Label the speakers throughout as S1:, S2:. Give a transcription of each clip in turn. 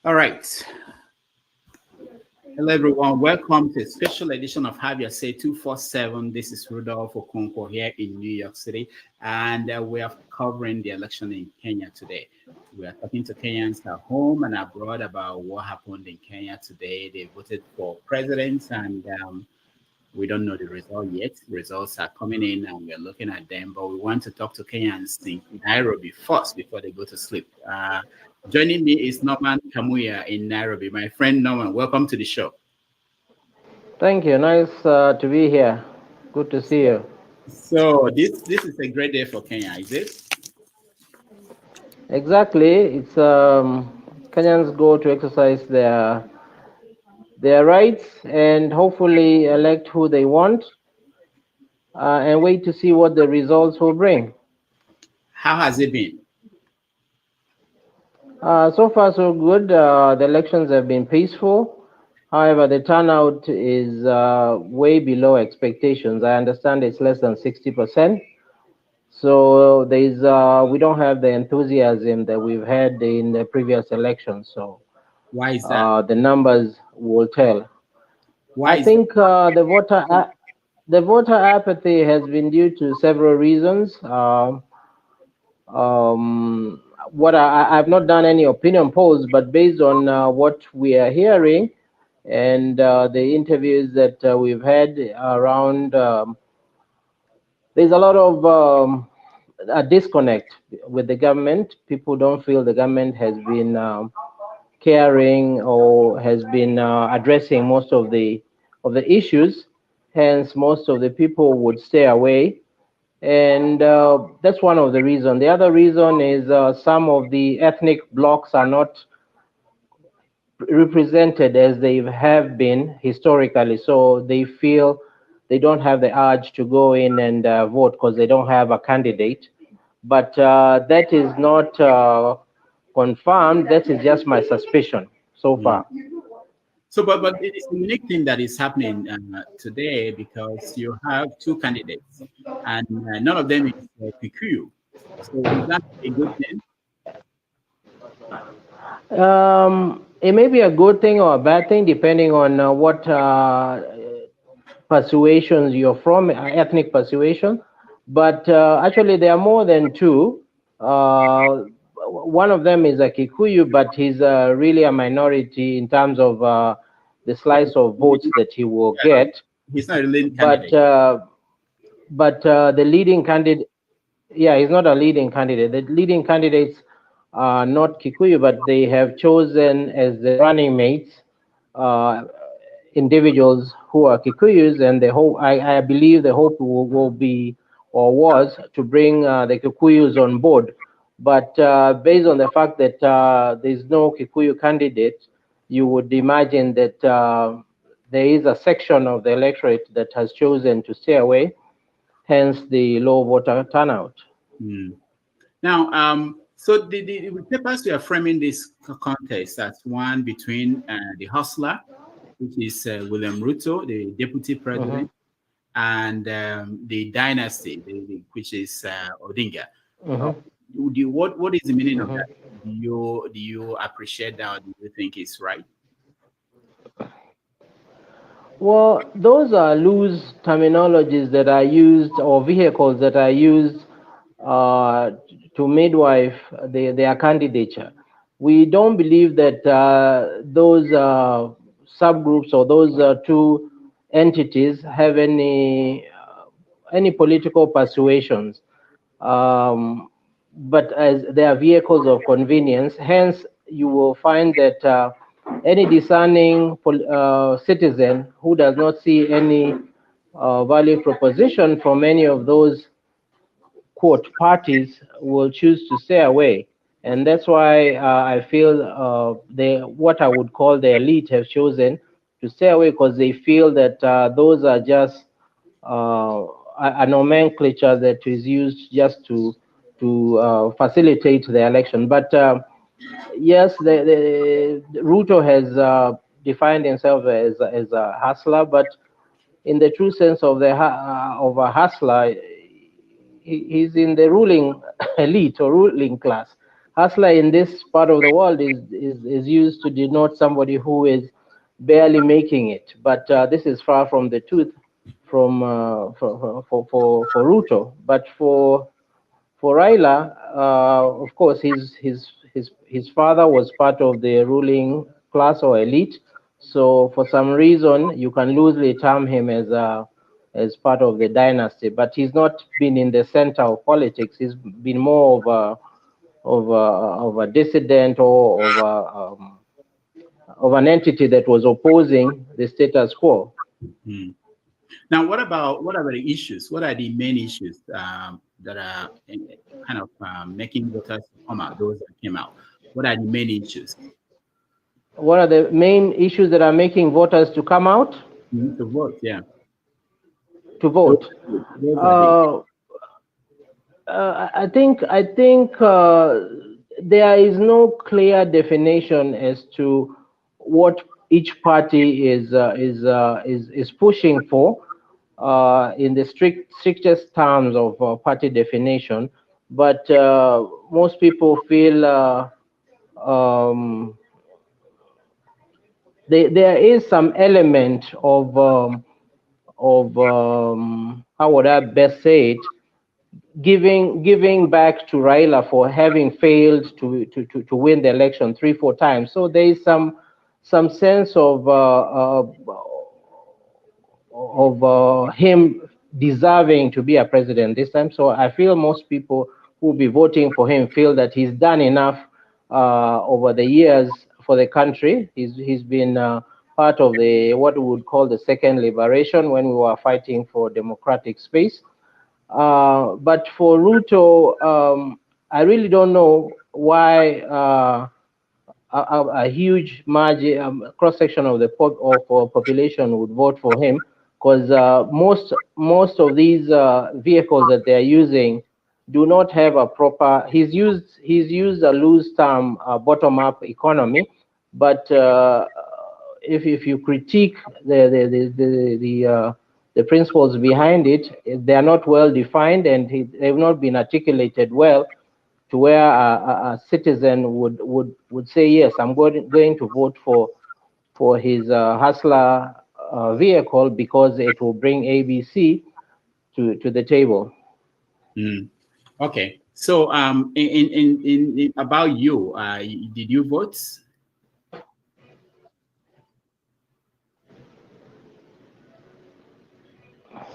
S1: All right. Hello, everyone. Welcome to a special edition of Have Your Say 247. This is Rudolph Okonkwo here in New York City, and we are covering the election in Kenya today. We are talking to Kenyans at home and abroad about what happened in Kenya today. They voted for president, and we don't know the result yet. Results are coming in, and we're looking at them, but we want to talk to Kenyans in Nairobi first before they go to sleep. Joining me is Norman Kamuya in Nairobi. My friend Norman, welcome to the show.
S2: Thank you. Nice to be here. Good to see you.
S1: So this is a great day for Kenya, is it?
S2: Exactly. It's Kenyans go to exercise their rights and hopefully elect who they want, and wait to see what the results will bring.
S1: How has it been?
S2: So far, so good. The elections have been peaceful. However, the turnout is way below expectations. I understand it's less than 60%. So we don't have the enthusiasm that we've had in the previous elections. So
S1: Why is that?
S2: the numbers will tell.
S1: Why
S2: I
S1: is
S2: think the voter apathy has been due to several reasons. What I've not done any opinion polls, but based on what we are hearing and the interviews that we've had around, there's a lot of a disconnect with the government. People don't feel the government has been caring or has been addressing most of the issues. Hence, most of the people would stay away, and that's one of the reasons. The other reason is some of the ethnic blocks are not represented as they have been historically, so they feel they don't have the urge to go in and vote because they don't have a candidate. But that is not confirmed. That is just my suspicion so
S1: Mm.
S2: far.
S1: So, but it is a unique thing that is happening today because you have two candidates, and none of them is Kikuyu. So, is that a good thing?
S2: It may be a good thing or a bad thing depending on what persuasions you're from, ethnic persuasion. But actually, there are more than two. One of them is a Kikuyu, but he's really a minority in terms of the slice of votes that he will get.
S1: He's not a leading
S2: But
S1: candidate.
S2: the leading candidate, yeah, he's not a leading candidate. The leading candidates are not Kikuyu, but they have chosen as the running mates uh, individuals who are Kikuyus, and the hope, I believe the hope will be or was to bring the Kikuyus on board. But based on the fact that there's no Kikuyu candidate, you would imagine that there is a section of the electorate that has chosen to stay away, hence the low voter turnout.
S1: Mm. Now, so the papers we are framing this contest as one between the hustler, which is William Ruto, the deputy
S2: Mhm,
S1: president, and the dynasty, which is Odinga. Uh,
S2: mhm,
S1: what is the meaning of
S2: mhm.
S1: that? Do you appreciate that? Or do you think it's right?
S2: Well, those are loose terminologies that are used or vehicles that are used uh, to midwife their candidature. We don't believe that those subgroups or those two entities have any political persuasions, but as they are vehicles of convenience. Hence, you will find that any discerning citizen who does not see any value proposition from any of those quote parties will choose to stay away, and that's why I feel they what I would call the elite have chosen to stay away because they feel that those are just a nomenclature that is used just to facilitate the election. But yes, the Ruto has defined himself as a hustler, but in the true sense of of a hustler, he's in the ruling elite or ruling class. hustler in this part of the world is used to denote somebody who is barely making it. But this is far from the truth from for Ruto. But for Raila, of course, his father was part of the ruling class or elite. So for some reason, you can loosely term him as part of the dynasty. But he's not been in the center of politics. He's been more of a dissident or of an entity that was opposing the status quo.
S1: Mm. Now, what about the issues? What are the main issues that are kind of making voters come out? Those that came out. What are the main issues?
S2: What are the main issues that are making voters to come out?
S1: To vote, yeah.
S2: To vote. I think there is no clear definition as to what each party is pushing for in the strictest terms of party definition. But most people feel there is some element of how would I best say it, giving back to Raila for having failed to win the election 3-4 times. So there is some sense of him deserving to be a president this time. So I feel most people who will be voting for him feel that he's done enough over the years for the country. He's been part of the what we would call the second liberation when we were fighting for democratic space. But for Ruto, I really don't know why a huge margin, cross section of the population would vote for him, because most of these vehicles that they are using do not have a proper. He's used a loose term, bottom-up economy, but if you critique the principles behind it, they are not well defined, and they've not been articulated well to where a citizen would say, yes, I'm going to vote for his hustler vehicle because it will bring ABC to the table.
S1: Mm. Okay, so in about you, did you vote?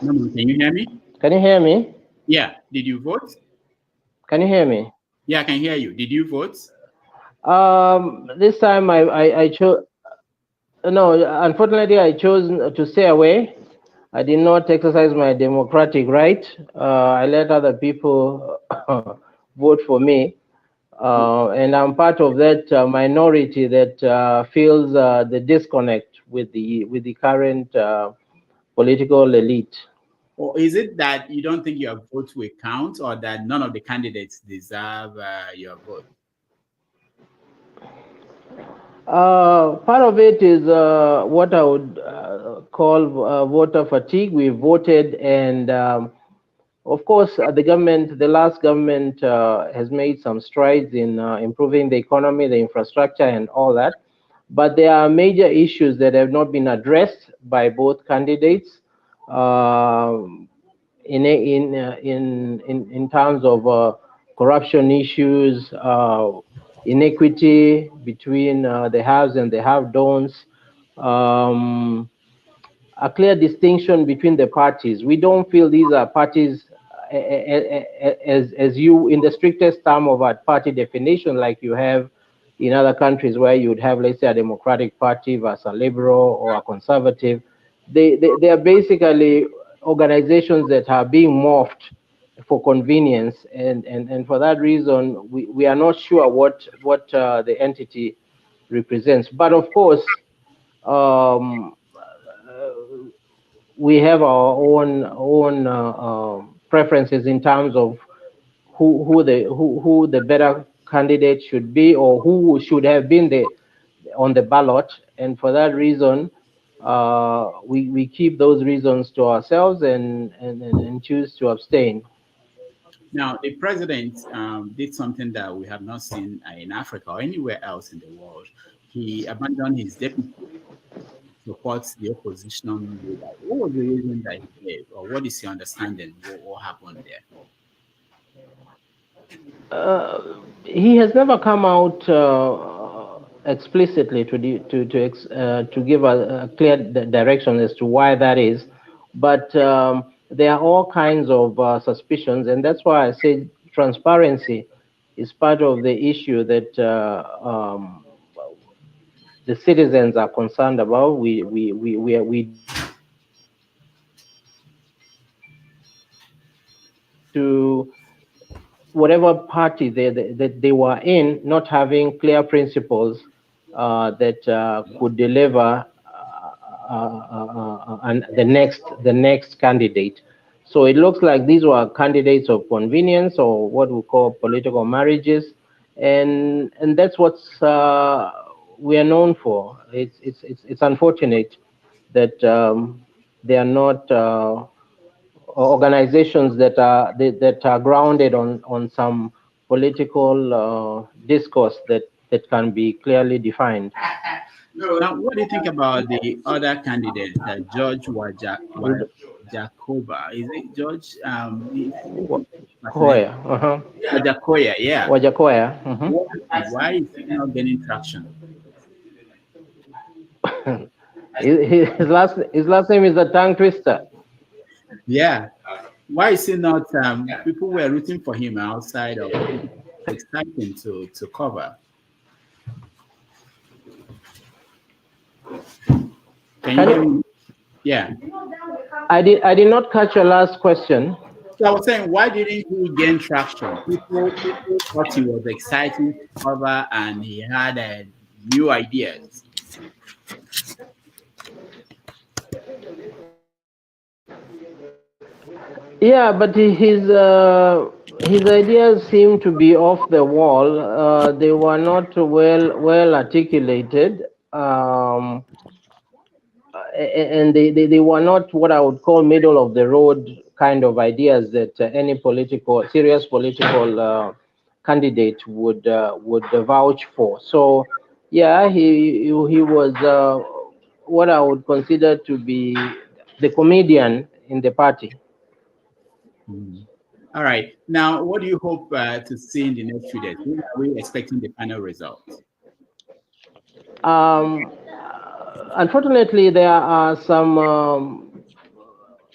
S1: No, can you hear me?
S2: Can you hear me?
S1: Yeah. Did you vote?
S2: Can you hear me?
S1: Yeah, I can hear you. Did you vote?
S2: This time I chose. No, unfortunately, I chose to stay away. I did not exercise my democratic right. I let other people vote for me, and I'm part of that minority that feels the disconnect with the current political elite.
S1: Or is it that you don't think your vote will count, or that none of the candidates deserve your vote?
S2: Part of it is what I would call voter fatigue. We voted, and of course, the last government has made some strides in improving the economy, the infrastructure, and all that. But there are major issues that have not been addressed by both candidates in terms of corruption issues, inequity between the haves and the have-dons, a clear distinction between the parties. We don't feel these are parties as you, in the strictest term of a party definition, like you have in other countries where you would have, let's say, a Democratic Party versus a liberal or a conservative. They are basically organizations that are being morphed for convenience, and for that reason, we are not sure what the entity represents. But of course, we have our own preferences in terms of who the better candidate should be, or who should have been on the ballot, and for that reason, we keep those reasons to ourselves and choose to abstain.
S1: Now, the president did something that we have not seen in Africa or anywhere else in the world. He abandoned his deputy, supports the opposition leader. What was the reason that he gave, or what is your understanding? What happened there?
S2: He has never come out explicitly to give a clear direction as to why that is, but there are all kinds of suspicions, and that's why I say transparency is part of the issue that the citizens are concerned about. We to whatever party that they were in, not having clear principles that could deliver and the next candidate. So it looks like these were candidates of convenience, or what we call political marriages, and that's what we are known for. It's unfortunate that they are not organizations that are grounded on some political discourse that can be clearly defined.
S1: Now, what do you think about the other candidate, George Wajakoba? Is it George?
S2: Wajakoya,
S1: Wajakoya, yeah.
S2: Wajakoya.
S1: Why is he not getting traction?
S2: His last name is a tongue twister.
S1: Yeah. Why is he not? People were rooting for him outside of exciting to cover. Can you hear me? Yeah.
S2: I did not catch your last question.
S1: So I was saying, why didn't he gain traction? People thought he was exciting to cover and he had new ideas.
S2: Yeah, but his ideas seem to be off the wall. They were not well articulated. And they were not what I would call middle of the road kind of ideas that any serious political candidate would vouch for. So, yeah, he was what I would consider to be the comedian in the party.
S1: All right. Now, what do you hope to see in the next few days? When are we expecting the final results?
S2: Unfortunately, there are some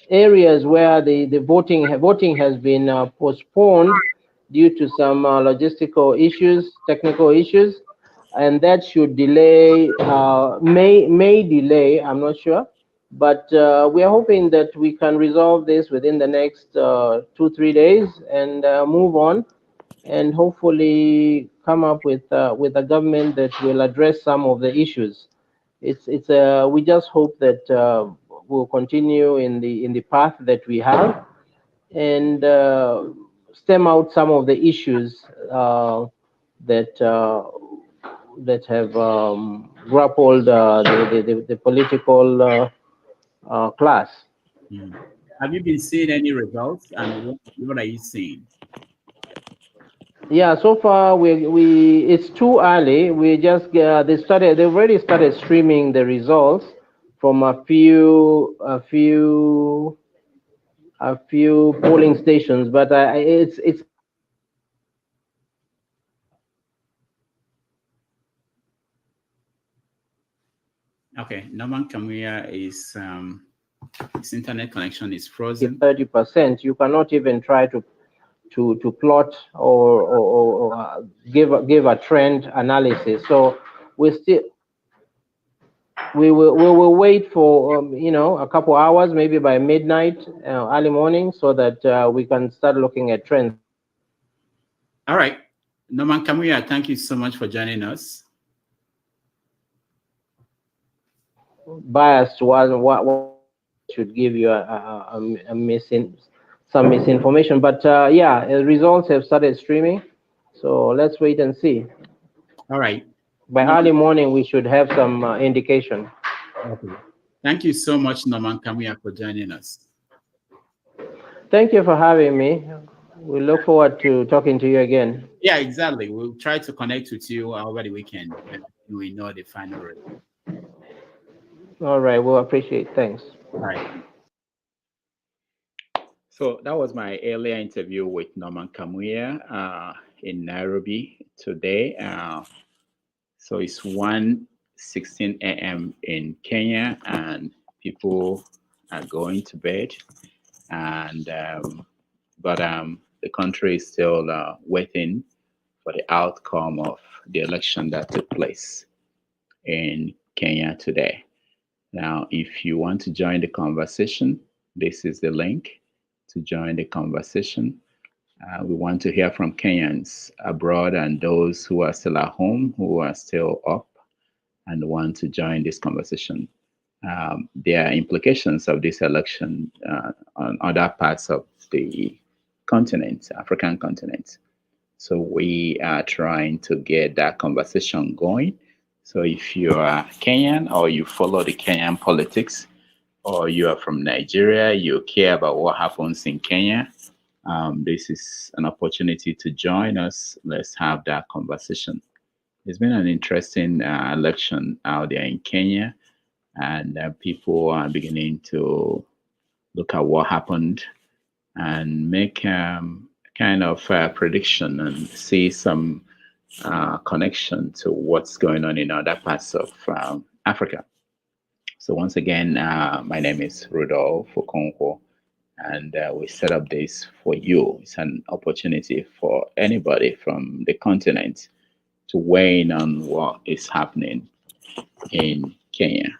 S2: areas where the voting has been postponed due to some logistical issues, technical issues, and that should delay, may delay, I'm not sure, but we are hoping that we can resolve this within the next 2-3 days and move on, and hopefully come up with a government that will address some of the issues. We just hope that we'll continue in the path that we have, and stem out some of the issues that have grappled the political class.
S1: Have you been seeing any results, and what are you seeing?
S2: Yeah, so far it's too early. We just they've already started streaming the results from a few polling stations, but it's
S1: Okay, Norman Kamia is his internet connection is frozen.
S2: 30%. You cannot even try to plot or give a trend analysis. So we will wait for a couple hours, maybe by midnight, early morning, so that we can start looking at trends.
S1: All right, Norman Kamia, thank you so much for joining us.
S2: Biased was what should give you some misinformation, but yeah, the results have started streaming, so let's wait and see.
S1: All right,
S2: by early morning we should have some indication.
S1: Okay. Thank you so much, Norman Kamia, for joining us.
S2: Thank you for having me. We look forward to talking to you again.
S1: Yeah, exactly. We'll try to connect with you over the weekend when we know the final result.
S2: All right, we'll appreciate. Thanks.
S1: All right. So that was my earlier interview with Norman Kamuya in Nairobi today. So it's 1:16 a.m. in Kenya, and people are going to bed. And but the country is still waiting for the outcome of the election that took place in Kenya today. Now, if you want to join the conversation, this is the link to join the conversation. We want to hear from Kenyans abroad and those who are still at home, who are still up and want to join this conversation. There are implications of this election on other parts of the continent, African continent. So we are trying to get that conversation going. So if you are Kenyan or you follow the Kenyan politics, or you are from Nigeria, you care about what happens in Kenya, this is an opportunity to join us. Let's have that conversation. It's been an interesting election out there in Kenya, and people are beginning to look at what happened and make kind of prediction and see some connection to what's going on in other parts of Africa. So once again, my name is Rudolph Okonkwo, and we set up this for you. It's an opportunity for anybody from the continent to weigh in on what is happening in Kenya.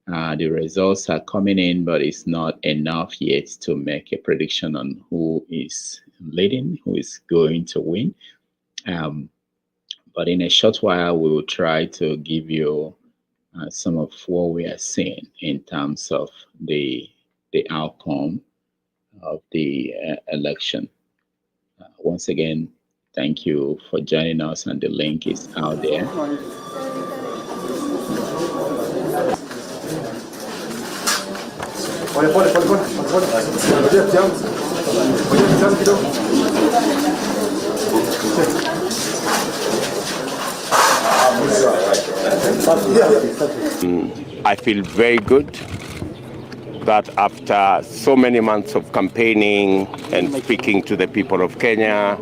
S1: The results are coming in, but it's not enough yet to make a prediction on who is leading, who is going to win. But in a short while, we will try to give you some of what we are seeing in terms of the outcome of the election. Once again, thank you for joining us, and the link is out there.
S3: I feel very good that after so many months of campaigning and speaking to the people of Kenya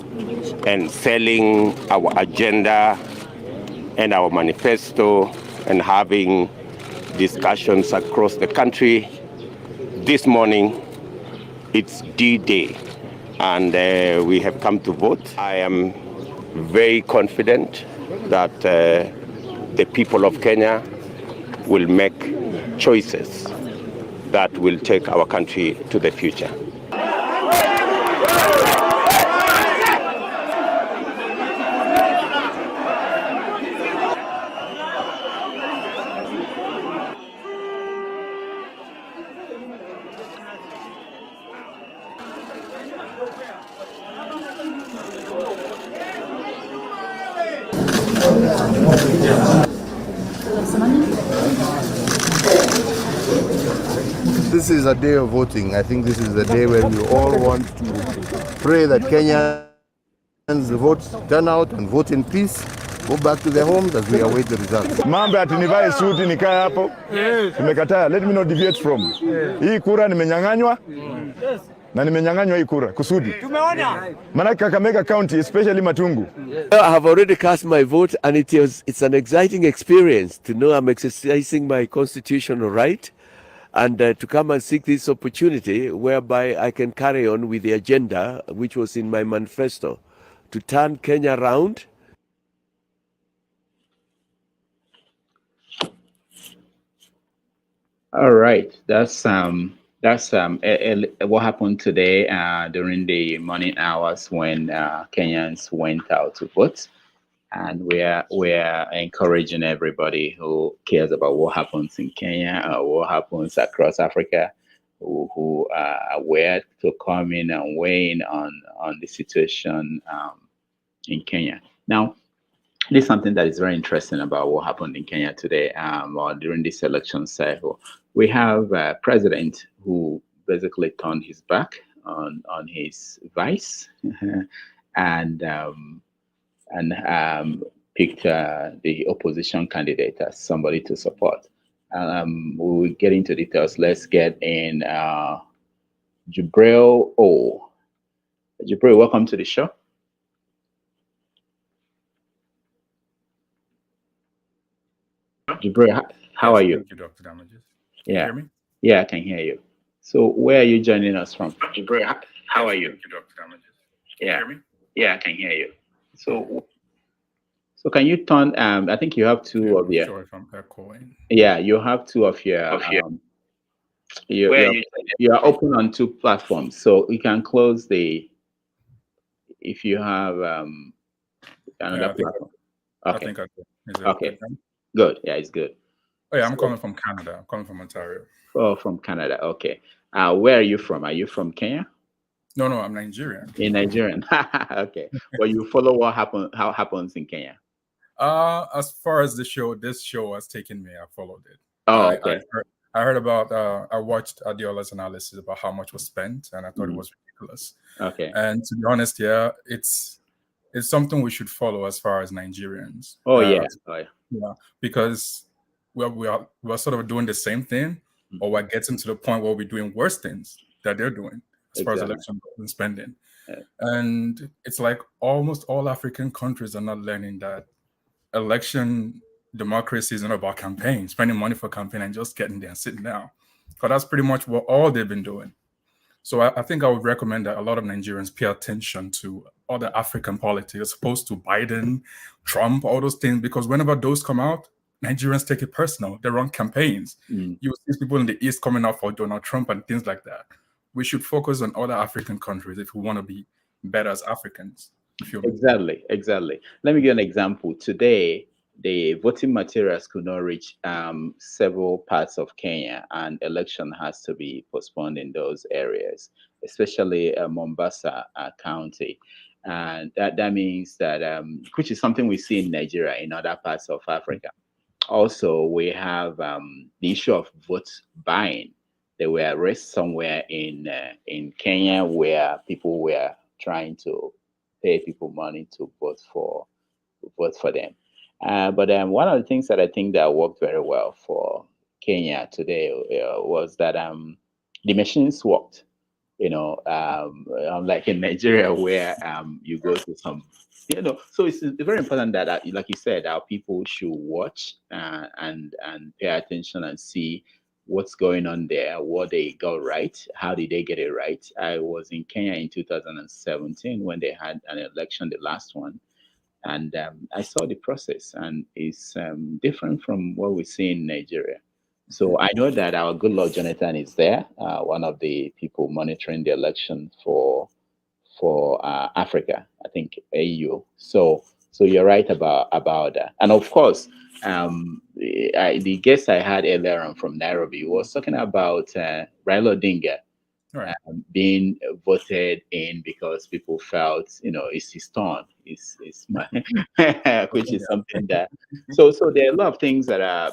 S3: and selling our agenda and our manifesto and having discussions across the country, this morning it's D-Day and we have come to vote. I am very confident that the people of Kenya will make choices that will take our country to the future.
S4: This is a day of voting. I think this is the day where we all want to pray that Kenyans vote, turn out and vote in peace, go back to their homes as we await the results.
S5: Mambo ati nivae suti nikae hapo. Nimekataa. Let me not deviate from. Hii kura nimenyang'anywa. Na nimenyang'anywa hii kura kusudi. Tumeona. Maana Kakamega County, especially Matungu.
S6: I have already cast my vote, and it's an exciting experience to know I'm exercising my constitutional right, and to come and seek this opportunity whereby I can carry on with the agenda which was in my manifesto to turn Kenya around.
S1: All right, that's what happened today during the morning hours when Kenyans went out to vote, and we are encouraging everybody who cares about what happens in Kenya or what happens across Africa, who are aware, to come in and weigh in on the situation in Kenya. Now, this is something that is very interesting about what happened in Kenya today, or during this election cycle. We have a president who basically turned his back on his vice, and picked the opposition candidate as somebody to support. We will get into details. Let's get in Jibril O. Jibril, welcome to the show. Jibril, how are you?
S7: Thank you, Dr. Damages.
S1: Yeah.
S7: Can you hear me?
S1: Yeah, I can hear you. So where are you joining us from? Jibril, how are you?
S7: Thank you, Dr. Damages.
S1: Yeah.
S7: Can you hear me?
S1: Yeah, I can hear you. So can you turn? I think you have two of your.
S7: Sorry if I'm echoing.
S1: Yeah, you have two of your. You are open on two platforms, so you can close the. If you have another platform.
S7: I think I can. Is it
S1: Okay.
S7: good now?
S1: Good. Yeah, it's good.
S7: Oh, yeah, I'm calling from Canada. I'm calling from Ontario.
S1: Oh, from Canada. Okay. Where are you from? Are you from Kenya?
S7: No, I'm Nigerian.
S1: In Nigerian. Okay. Well, you follow how happens in Kenya.
S7: As far as this show has taken me, I followed it.
S1: Oh, okay.
S7: I heard about. I watched Adiola's analysis about how much was spent, and I thought it was ridiculous.
S1: Okay.
S7: And to be honest, yeah, it's something we should follow as far as Nigerians.
S1: Oh yeah.
S7: Yeah, because we're sort of doing the same thing, or we're getting to the point where we're doing worse things that they're doing as far as election and spending.
S1: Yeah.
S7: And it's like almost all African countries are not learning that election democracy is not about campaign, spending money for campaign and just getting there and sitting down. Because that's pretty much what all they've been doing. So I think I would recommend that a lot of Nigerians pay attention to other African politics as opposed to Biden, Trump, all those things, because whenever those come out, Nigerians take it personal. They run campaigns. You see people in the East coming out for Donald Trump and things like that. We should focus on other African countries if we want to be better as Africans.
S1: Exactly. Let me give an example. Today, the voting materials could not reach several parts of Kenya, and election has to be postponed in those areas, especially Mombasa County. And that means that, which is something we see in Nigeria, in other parts of Africa. Also, we have the issue of vote buying. There were arrests somewhere in Kenya where people were trying to pay people money to vote for them. But one of the things that I think that worked very well for Kenya today was that the machines worked. Unlike in Nigeria where you go to some, so it's very important that, like you said, our people should watch and pay attention and see what's going on there, what they got right, how did they get it right. I was in Kenya in 2017 when they had an election, the last one. And I saw the process, and it's different from what we see in Nigeria. So I know that our good Lord Jonathan is there, one of the people monitoring the election for Africa, I think AU. So you're right about that. And of course, the guest I had earlier on from Nairobi was talking about Raila Odinga.
S7: Right.
S1: Being voted in because people felt, it's his turn, it's my, which is something that. So there are a lot of things that are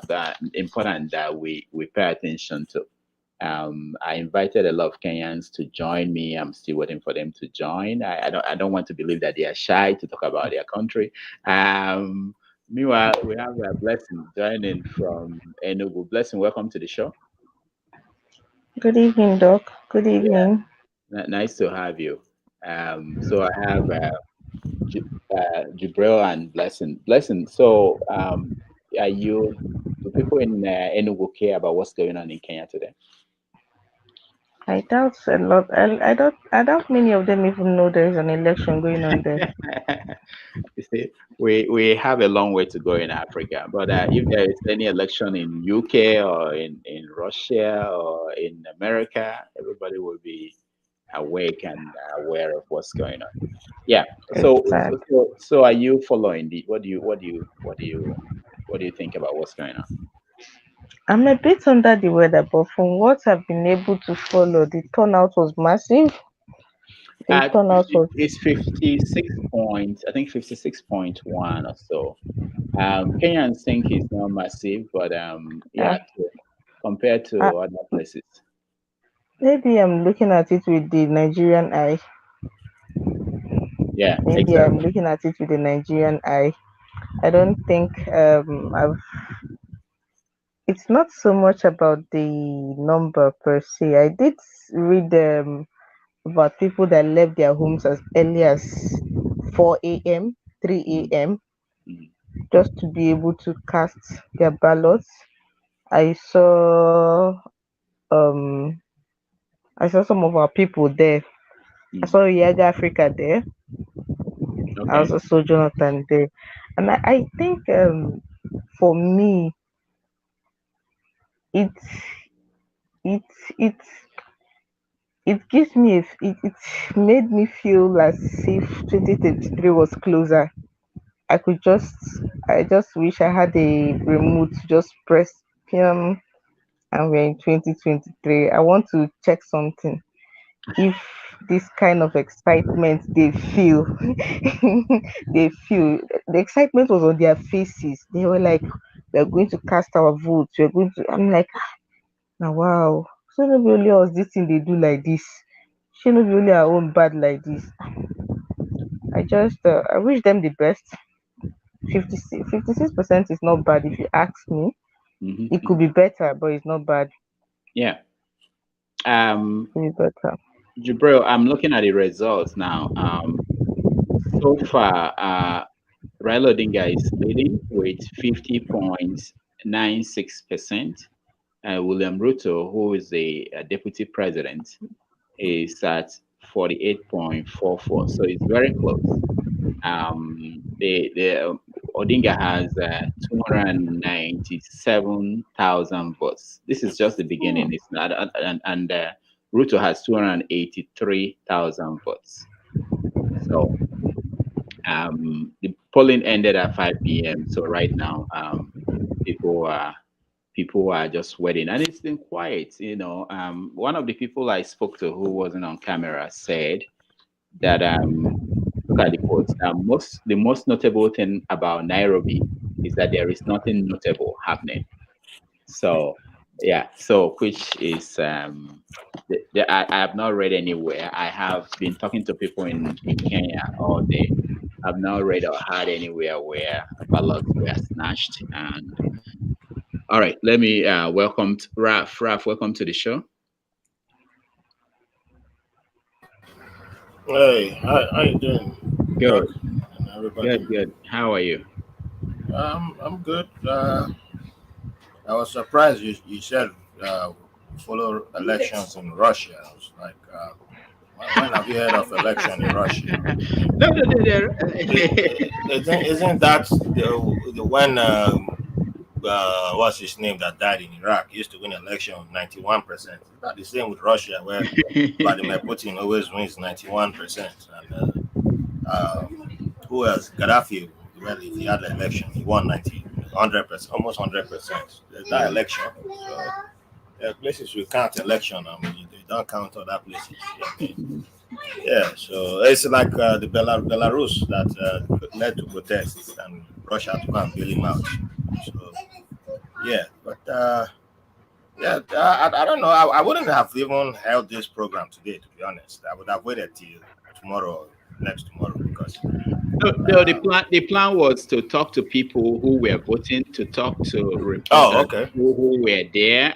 S1: important that we pay attention to. I invited a lot of Kenyans to join me. I'm still waiting for them to join. I don't want to believe that they are shy to talk about their country. Meanwhile, we have a Blessing joining from Enugu. Blessing, welcome to the show.
S8: Good evening, Doc. Good evening.
S1: Yeah. Nice to have you. So I have Jibril and Blessing. Blessing, so do people in Enugu care about what's going on in Kenya today?
S8: I doubt a lot. I doubt many of them even know there is an election going on there.
S1: You see, we have a long way to go in Africa, but if there is any election in UK or in Russia or in America, everybody will be awake and aware of what's going on. Yeah. So are you following what do you think about what's going on?
S8: I'm a bit under the weather, but from what I've been able to follow, the turnout was massive.
S1: It's 56.1 or so. Kenyans think it's not massive, but compared to other places.
S8: Maybe I'm looking at it with the Nigerian eye.
S1: Yeah,
S8: Maybe I'm
S1: exactly.
S8: looking at it with the Nigerian eye. I don't think it's not so much about the number per se. I did read about people that left their homes as early as 4 a.m., 3 a.m.
S1: Mm.
S8: just to be able to cast their ballots. I saw um I saw some of our people there. I
S1: Mm.
S8: saw Yaga Africa there. I
S1: Okay.
S8: also saw Jonathan there. And I think for me it's it's it's it gives me it made me feel as if 2023 was closer. I could just I just wish I had a remote to just press PM and we're in 2023. I want to check something. If this kind of excitement they feel they feel the excitement was on their faces. They were like, we're going to cast our votes, we're going to I'm like, now wow. So not be only us this thing they do like this. She not be only our own bad like this. I just I wish them the best. 56% is not bad if you ask me. It could
S1: Mm-hmm.
S8: be better, but it's not bad.
S1: Yeah.
S8: It could be better.
S1: Jibril, I'm looking at the results now. So far, Raila Odinga is leading with 50.96%. William Ruto, who is the deputy president, is at 48.44. So it's very close. The Odinga has 297,000 votes. This is just the beginning. It's not, and Ruto has 283,000 votes. So the polling ended at 5 p.m. So right now, people are people are just waiting, and it's been quiet. One of the people I spoke to who wasn't on camera said that look at the quotes. The most notable thing about Nairobi is that there is nothing notable happening. So yeah, so which is I have not read anywhere. I have been talking to people in Kenya all day. I've not read or heard anywhere where ballots were snatched. And all right, let me welcome Raf. Raf, welcome to the show.
S9: Hey, how you doing, Doc,
S1: Good,
S9: and everybody?
S1: good. How are you?
S9: I'm good. I was surprised you said follow elections in Russia. I was like, when have you heard of election in Russia?
S1: No.
S9: Isn't that the when what's his name that died in Iraq used to win election 91%? Not the same with Russia where Vladimir Putin always wins 91%, and who else? Gaddafi. Well, if he had the election, he won 100%, almost 100%. That election. So there are places we count election. I mean, they don't count other places. Yeah. So it's like the Belarus that led to protests and Russia had to go and bail him out. So yeah, but yeah, I don't know. I wouldn't have even held this program today, to be honest. I would have waited till tomorrow, next tomorrow, because
S1: No, the plan was to talk to people who were voting, to talk to
S9: oh,
S1: reporters
S9: okay.
S1: who were there.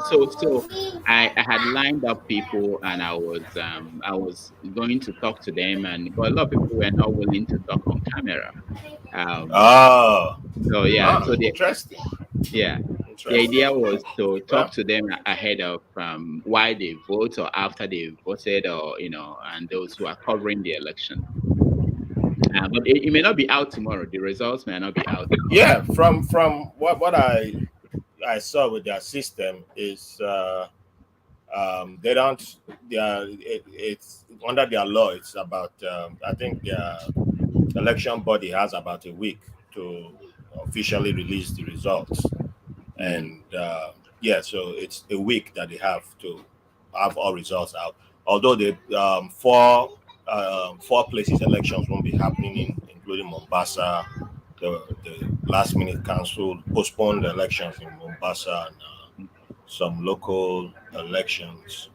S1: So I had lined up people, and I was going to talk to them, but a lot of people were not willing to talk on camera. Um,
S9: Oh,
S1: so yeah,
S9: oh, interesting.
S1: yeah, the
S9: Interesting.
S1: idea was to talk
S9: Well,
S1: to them ahead of why they vote or after they voted, or and those who are covering the election. But it may not be out tomorrow. The results may not be out tomorrow.
S9: yeah, from what I saw with their system is they don't it's under their law. It's about I think their election body has about a week to officially release the results,
S1: Mm.
S9: and yeah, so it's a week that they have to have all results out. Although the four places elections won't be happening including Mombasa, the last minute council postponed the elections in Mombasa, and some local elections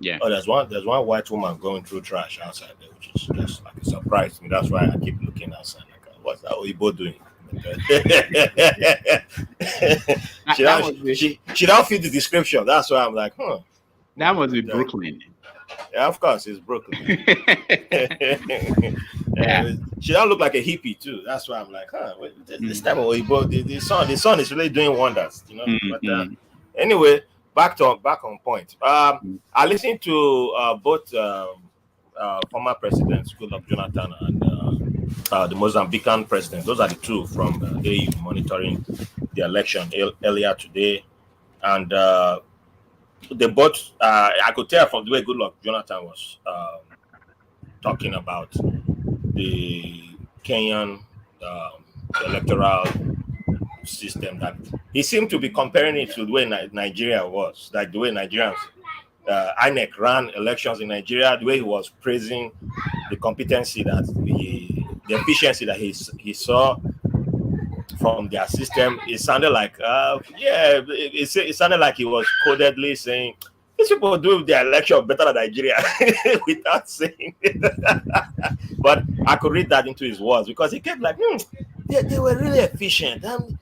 S1: Yeah.
S9: Oh, there's one white woman going through trash outside there, which is just like a surprise to me. That's why I keep looking outside. Like, what's that Oyibo doing? She don't fit the description. That's why I'm like, huh.
S1: That was in Brooklyn.
S9: Yeah, of course, it's Brooklyn. Yeah. She don't look like a hippie too. That's why I'm like, huh. This type of Oyibo, the sun is really doing wonders, you know. But anyway, back on point. I listened to both former presidents, Goodluck Jonathan and the Mozambican president. Those are the two from AU monitoring the election earlier today, and they both. I could tell from the way Goodluck Jonathan was talking about the Kenyan electoral system, that he seemed to be comparing it to the way Nigeria was, like the way Nigerians, INEC ran elections in Nigeria, the way he was praising the competency that the efficiency that he saw from their system. It sounded like, it sounded like he was codedly saying, these people do their election better than Nigeria without saying it. But I could read that into his words, because he kept like, they were really efficient. And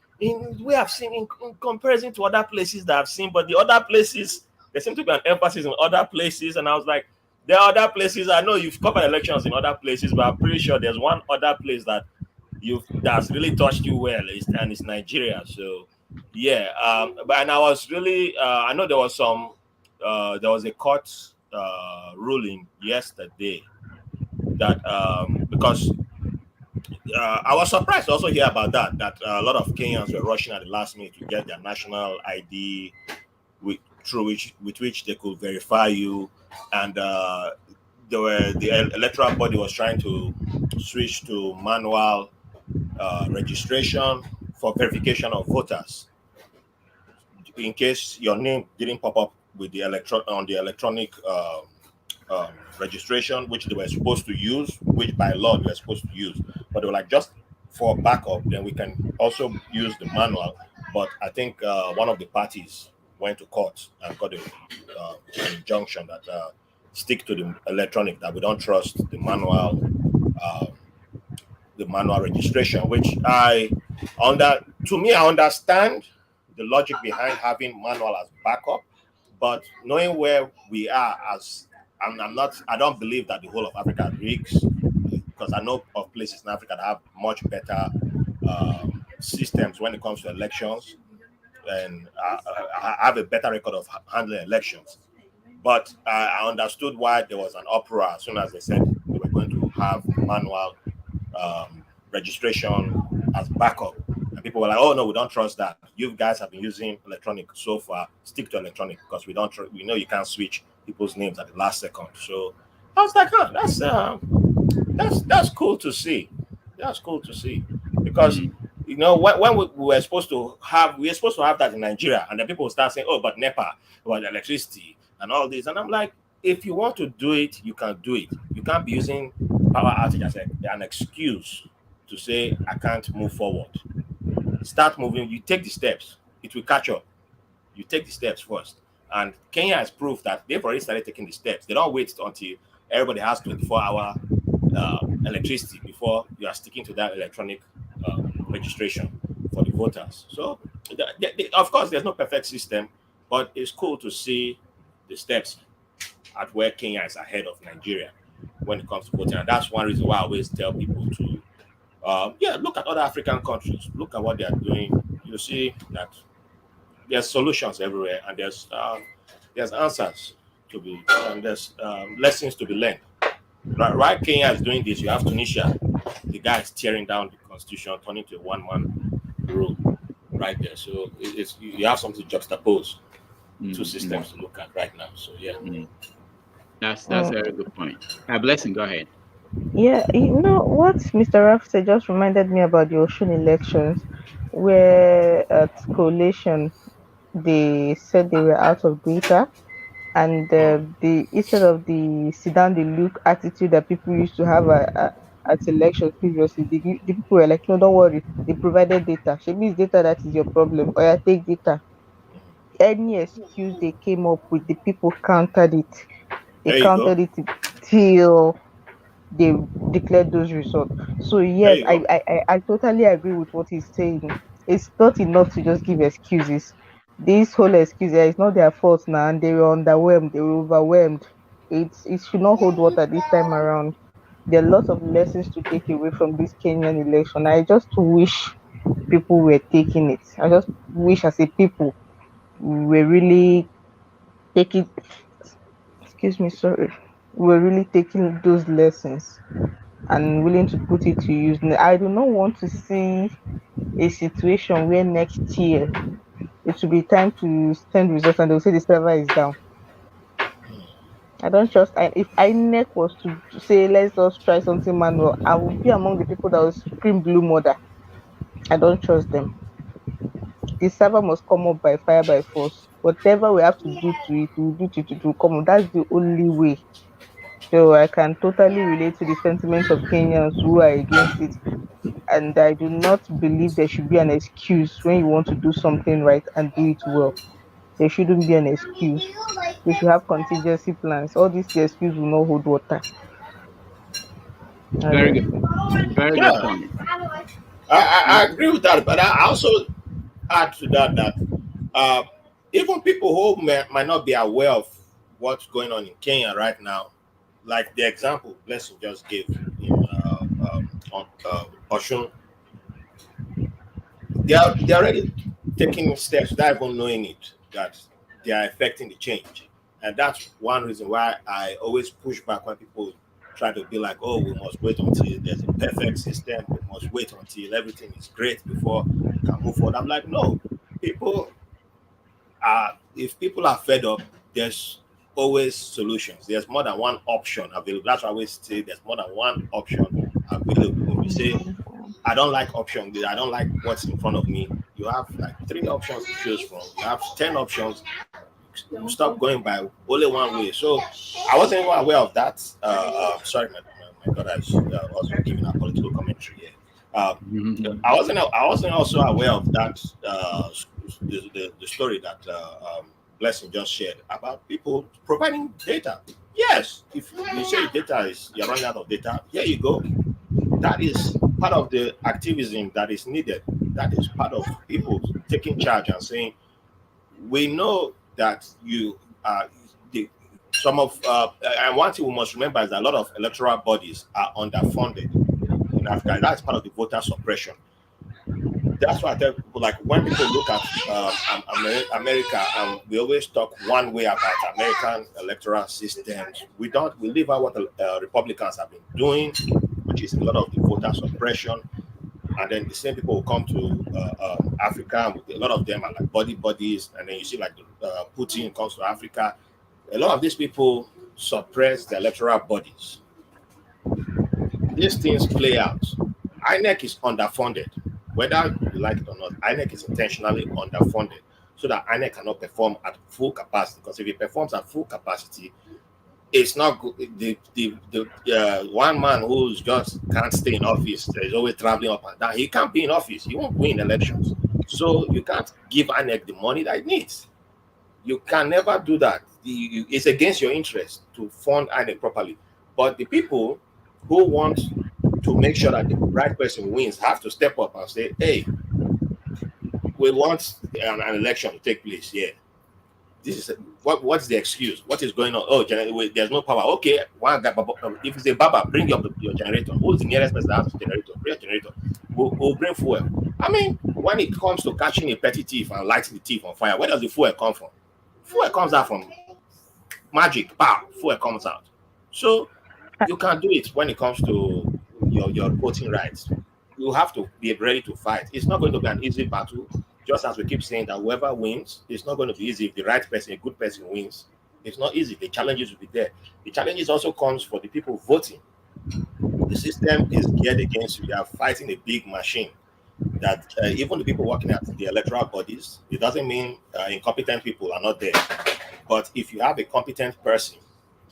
S9: we have seen in comparison to other places that I've seen, but the other places, there seems to be an emphasis in other places. And I was like, there are other places. I know you've covered elections in other places, but I'm pretty sure there's one other place that that's really touched you well, and it's Nigeria. So yeah, and I was really I know there was a court ruling yesterday that because I was surprised to also hear about that a lot of Kenyans were rushing at the last minute to get their national ID with which they could verify you, and the electoral body was trying to switch to manual registration for verification of voters, in case your name didn't pop up with the electronic registration, which they were supposed to use, which by law they were supposed to use, but they were like, just for backup, then we can also use the manual. But I think one of the parties went to court and got an injunction that stick to the electronic, that we don't trust the manual registration, which I understand the logic behind having manual as backup, but knowing where we are, I don't believe that the whole of Africa rigs, because I know of places in Africa that have much better systems when it comes to elections, and I have a better record of handling elections. But I understood why there was an uproar as soon as they said they were going to have manual registration as backup. And people were like, oh no, we don't trust that. You guys have been using electronic so far. Stick to electronic, because we know you can't switch people's names at the last second. So I was like, that's cool to see. That's cool to see, because when we were supposed to have that in Nigeria, and then people start saying, oh, but NEPA, about electricity and all this, and I'm like, if you want to do it, you can do it. You can't be using power outage as an excuse to say I can't move forward. Start moving. You take the steps. It will catch up. You take the steps first. And Kenya has proved that they've already started taking the steps. They don't wait until everybody has 24-hour electricity before you are sticking to that electronic registration for the voters. So, of course, there's no perfect system, but it's cool to see the steps at where Kenya is ahead of Nigeria when it comes to voting. And that's one reason why I always tell people to look at other African countries, look at what they are doing. You see that there's solutions everywhere, and there's answers to be, and there's lessons to be learned. Right, Kenya is doing this. You have Tunisia, the guy is tearing down the constitution, turning to a one-man rule right there. So you have something to juxtapose two systems to look at right now. So yeah,
S1: that's a very good point. Blessing, go ahead.
S8: Yeah, you know what Mr. Raf said just reminded me about the Osun elections, where at collation they said they were out of data, and instead of the sit down the look attitude that people used to have at elections previously, the people were like, no, don't worry, they provided data. Maybe it's data that is your problem, or take data. Any excuse they came up with, the people countered it. They
S9: There you go.
S8: counted it till they declared those results. So
S9: There
S8: yes,
S9: you go.
S8: I totally agree with what he's saying. It's not enough to just give excuses. This whole excuse, yeah, it's not their fault now, and they were underwhelmed, they were overwhelmed. It should not hold water this time around. There are lots of lessons to take away from this Kenyan election. I just wish people were taking it. I just wish as a people we were really taking, excuse me, sorry, we're really taking those lessons and willing to put it to use. I do not want to see a situation where next year it will be time to send results and they'll say the server is down. I don't trust. If INEC was to say let's just try something manual, I would be among the people that will scream blue mother. I don't trust them. The server must come up by fire by force. Whatever we have to do to it, we'll do to it. It will come up. That's the only way. So I can totally relate to the sentiments of Kenyans who are against it. And I do not believe there should be an excuse when you want to do something right and do it well. There shouldn't be an excuse. We should have contingency plans. All these excuse will not hold water.
S1: Very good. Very good
S9: Yeah,
S1: point.
S9: I agree with that, but I also add to that uh, even people who might not be aware of what's going on in Kenya right now, like the example Blessing just gave in on Oshun, they're already taking steps without even knowing it that they are affecting the change, and that's one reason why I always push back when people try to be like, "Oh, we must wait until there's a perfect system. We must wait until everything is great before we can move forward." I'm like, no, people if people are fed up, there's always solutions. There's more than one option available. That's why I always say there's more than one option available. If you say, I don't like option, I don't like what's in front of me, you have like 3 options to choose from. You have 10 options. You stop going by only one way. So I wasn't even aware of that. Sorry, my daughter is also giving a political commentary here. I wasn't also aware of that the story that Blessing just shared about people providing data. Yes, if you say data is you're running out of data, here you go. That is part of the activism that is needed. That is part of people taking charge and saying, we know that you the some of and one thing we must remember is that a lot of electoral bodies are underfunded in Africa. That's part of the voter suppression. That's why I tell people, like when people look at America, and we always talk one way about American electoral systems. We leave out what the Republicans have been doing, which is a lot of the voter suppression. And then the same people will come to Africa. A lot of them are like buddies. And then you see like Putin comes to Africa. A lot of these people suppress the electoral bodies. These things play out. INEC is underfunded. Whether you like it or not, INEC is intentionally underfunded so that INEC cannot perform at full capacity. Because if it performs at full capacity, it's not good. The one man who's just can't stay in office, is always traveling up and down. He can't be in office. He won't win elections. So you can't give INEC the money that it needs. You can never do that. It's against your interest to fund INEC properly. But the people who want to make sure that the right person wins have to step up and say, hey, we want an election to take place here. This is what's the excuse? What is going on? Oh, there's no power. Okay, if it's a baba, bring your generator. Who's the nearest person that has a generator? Bring a generator. We'll bring fuel. I mean, when it comes to catching a petty thief and lighting the thief on fire, where does the fuel come from? Fuel comes out from magic. Pow, fuel comes out. So you can do it when it comes to your voting rights. You have to be ready to fight. It's not going to be an easy battle. Just as we keep saying that whoever wins, it's not going to be easy. If the right person, a good person wins, it's not easy. The challenges will be there. The challenges also comes for the people voting. The system is geared against you. They are fighting a big machine that even the people working at the electoral bodies, it doesn't mean incompetent people are not there. But if you have a competent person,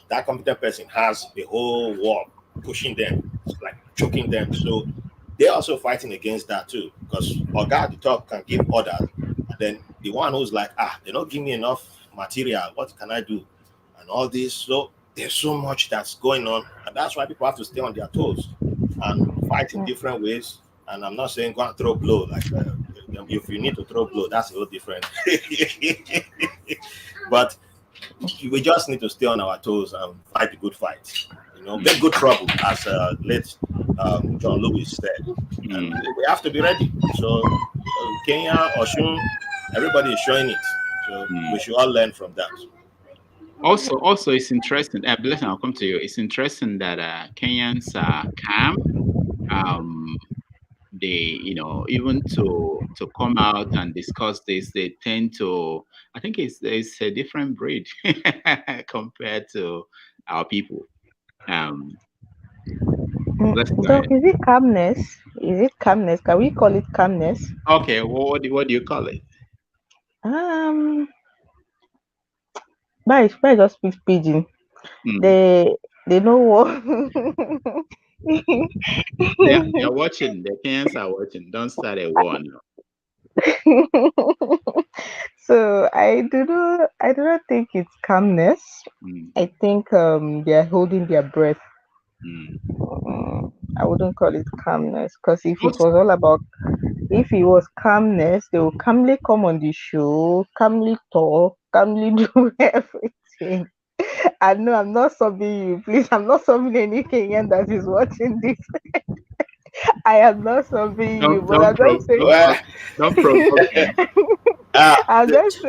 S9: that competent person has the whole wall pushing them, like choking them. So they're also fighting against that too, because Oga at the top can give orders, and then the one who's like, they're not giving me enough material. What can I do? And all this. So there's so much that's going on, and that's why people have to stay on their toes and fight in different ways. And I'm not saying go and throw blow, like if you need to throw blow, that's a little different. But we just need to stay on our toes and fight the good fight. Make good trouble, as late John Lewis said. And we have to be ready. So Kenya, Oshun, everybody is showing it. So we should all learn from that.
S1: Also, it's interesting. Blessing, I'll come to you. It's interesting that Kenyans are calm. They, even to come out and discuss this, they tend to. I think it's a different breed compared to our people.
S8: Doc, is it calmness? Is it calmness? Can we call it calmness?
S1: Okay, what do you call it?
S8: By just speak pidgin. They know what.
S1: They're watching. The Kenyans are watching. Don't start a war now.
S8: So I do not think it's calmness. I think they are holding their breath. I wouldn't call it calmness, because if it was calmness, they will calmly come on the show, calmly talk, calmly do everything. And no, I'm not subbing you, please. I'm not subbing any Kenyan that is watching this. I am not subbing you, but I'm just saying.
S1: Don't provoke me.
S8: I'm just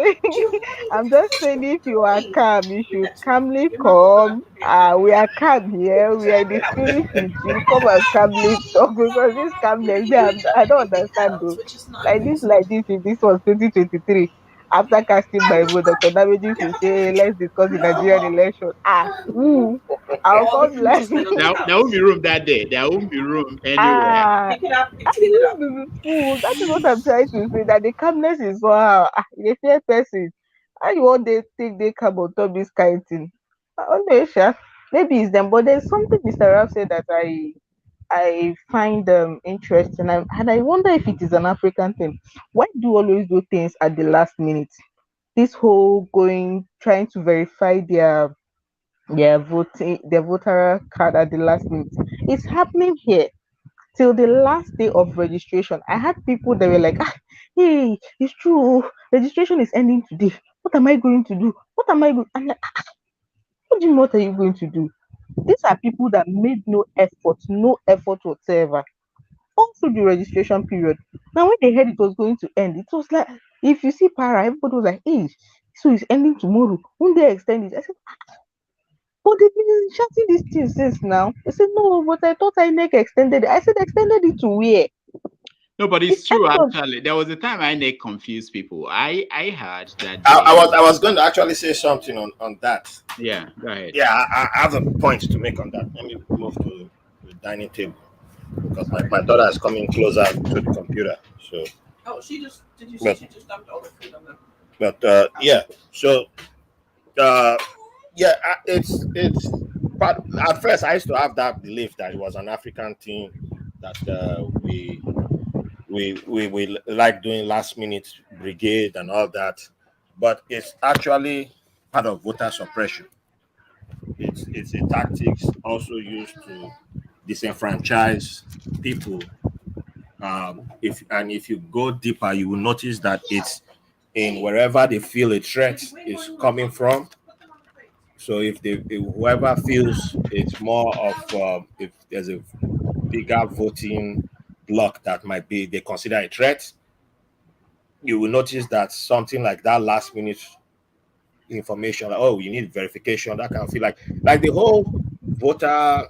S8: saying, if you are calm, you should calmly come. We are calm here. We are in the spirit with you. Come and calmly talk, because this calmness, I don't understand though. Like this, if this was 2023, after casting my vote, Dr. Dameji should say, let's discuss the Nigerian election. I'll come like
S1: there won't be room that day. There won't be room anywhere.
S8: That is what I'm trying to say. That the calmness is wow. The fair person. How you want they think they come on top this kind of thing? Maybe it's them, but there's something Mr. Ralph said that I find interesting, and I wonder if it is an African thing. Why do always do things at the last minute? This whole trying to verify their voter card at the last minute. It's happening here till the last day of registration. I had people that were like, hey, it's true, registration is ending today. What am I going to do? What am I going? I'm like, what do you mean, what are you going to do? These are people that made no effort whatsoever. Also the registration period. Now when they heard it was going to end, it was like, if you see para, everybody was like, hey, so it's ending tomorrow. When they extend it, I said, but they've been shouting this thing since now. They said, no, but I thought INEC extended it. I said, extended it to where?
S1: No, but it's true, actually. There was a time INEC confused people. I heard that.
S9: I was going to actually say something on that.
S1: Yeah, go ahead.
S9: Yeah, I have a point to make on that. Let me move to the dining table, because my daughter is coming closer to the computer. So.
S10: Oh, she just dumped all the food on them.
S9: But yeah, so it's but at first I used to have that belief that it was an African thing, that we like doing last minute brigade and all that, but it's actually part of voter suppression. It's a tactics also used to disenfranchise people. If you go deeper, you will notice that it's in wherever they feel a threat is coming from. So if whoever feels it's more of if there's a bigger voting bloc that might be they consider a threat, you will notice that something like that last minute information, like, oh, you need verification, that kind of feel like the whole voter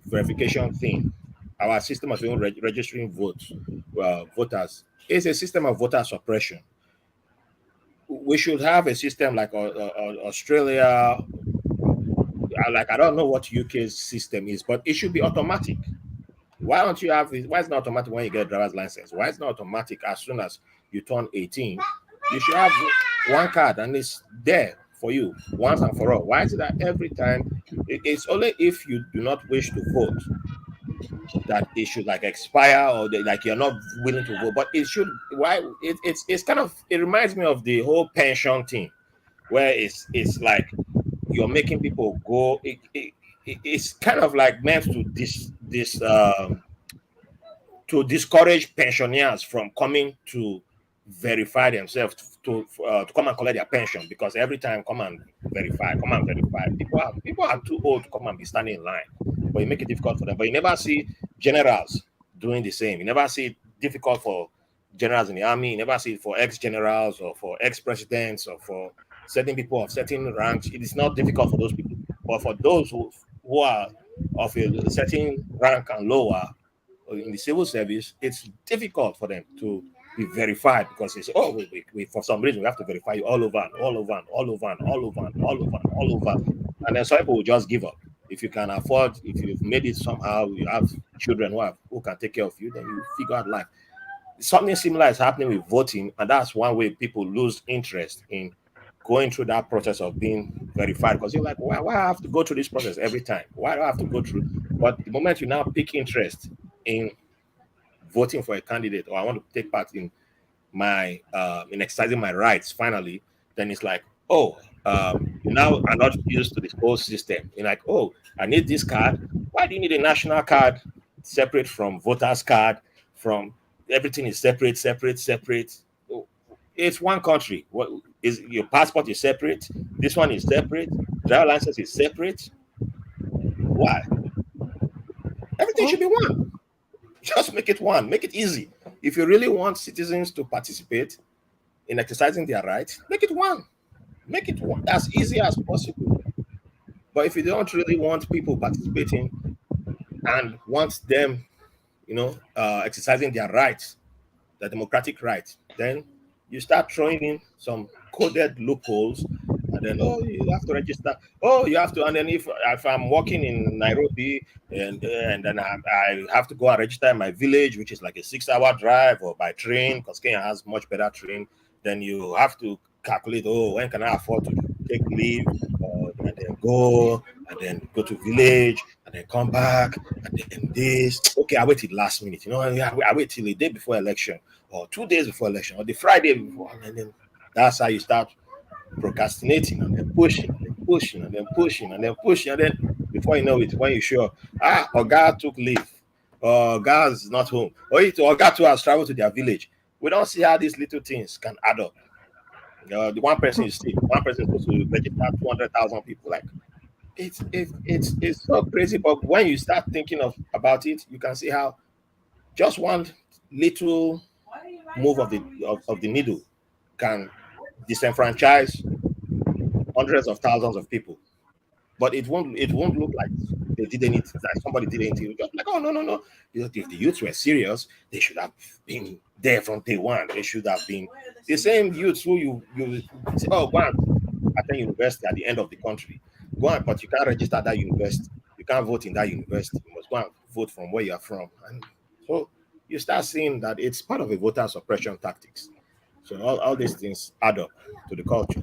S9: verification thing. Our system of registering voters is a system of voter suppression. We should have a system like Australia. Like, I don't know what UK's system is, but it should be automatic. Why don't you have it? Why is it not automatic when you get a driver's license? Why is it not automatic as soon as you turn 18? You should have one card and it's there for you once and for all. Why is it that every time? It's only if you do not wish to vote that it should like expire, or like you're not willing to vote. But it should. Why? It's kind of. It reminds me of the whole pension thing, where it's like you're making people go. It's kind of like meant to to discourage pensioners from coming to verify themselves to come and collect their pension, because every time come and verify, people are too old to come and be standing in line, but you make it difficult for them. But you never see generals doing the same. You never see it difficult for generals in the army. You never see it for ex-generals or for ex-presidents or for certain people of certain ranks. It is not difficult for those people, but for those who are of a certain rank and lower in the civil service, it's difficult for them to be verified, because they say, oh, we for some reason we have to verify you all over and all over and all over and all over and all over and all over. And then some people will just give up. If you can afford, if you've made it somehow, you have children who can take care of you, then you figure out life. Something similar is happening with voting, and that's one way people lose interest in going through that process of being verified, because you're like, why I have to go through this process every time? Why do I have to go through? But the moment you now pick interest in voting for a candidate, or I want to take part in my in exercising my rights finally, then it's like, oh, you now are not used to this whole system. You're like, oh, I need this card. Why do you need a national card separate from voters card? From everything is separate. It's one country. What is your passport is separate? This one is separate. Driver license is separate. Why? Everything should be one. Just make it one. Make it easy. If you really want citizens to participate in exercising their rights, make it one. Make it one as easy as possible. But if you don't really want people participating and want them, exercising their rights, their democratic rights, then you start throwing in some coded loopholes, and then, oh, you have to register. Oh, you have to. And then if I'm working in Nairobi and then I have to go and register in my village, which is like a 6-hour drive, or by train, because Kenya has much better train, then you have to calculate, oh, when can I afford to take leave, and then go to village, and then come back, and then this. Okay, I wait till last minute. I wait till the day before election, or 2 days before election, or the Friday before, and then that's how you start procrastinating, and then pushing, and then pushing, and then pushing, and then pushing, and then before you know it, when you're sure, Oga took leave, or Oga is not home, or Oga too has traveled to their village. We don't see how these little things can add up. The one person is sick, one person is supposed to register 200,000 people. Like, it's so crazy. But when you start thinking about it, you can see how just one little move of the needle can disenfranchise hundreds of thousands of people. But it won't look like they did anything, like somebody did anything. Just like, oh, no. If the youths were serious, they should have been there from day one. They should have been the same youths who you say, oh, go and attend university at the end of the country. Go on, but you can't register at that university. You can't vote in that university. You must go and vote from where you are from. And so you start seeing that it's part of a voter suppression tactics. So all these things add up to the culture.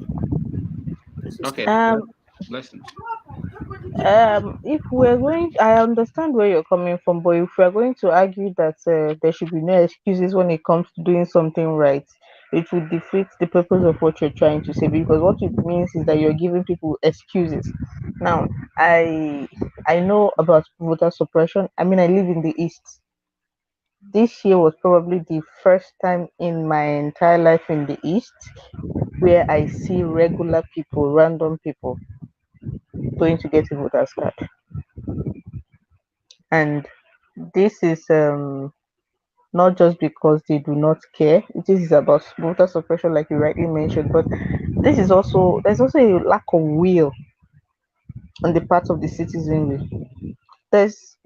S1: Okay. Listen.
S8: If we're going, I understand where you're coming from, but if we're going to argue that there should be no excuses when it comes to doing something right, it would defeat the purpose of what you're trying to say, because what it means is that you're giving people excuses. Now, I know about voter suppression. I mean, I live in the East. This year was probably the first time in my entire life in the East where I see regular people, random people, going to get a voter's card. And this is not just because they do not care. This is about voter suppression, like you rightly mentioned, but there's also a lack of will on the part of the citizenry. There's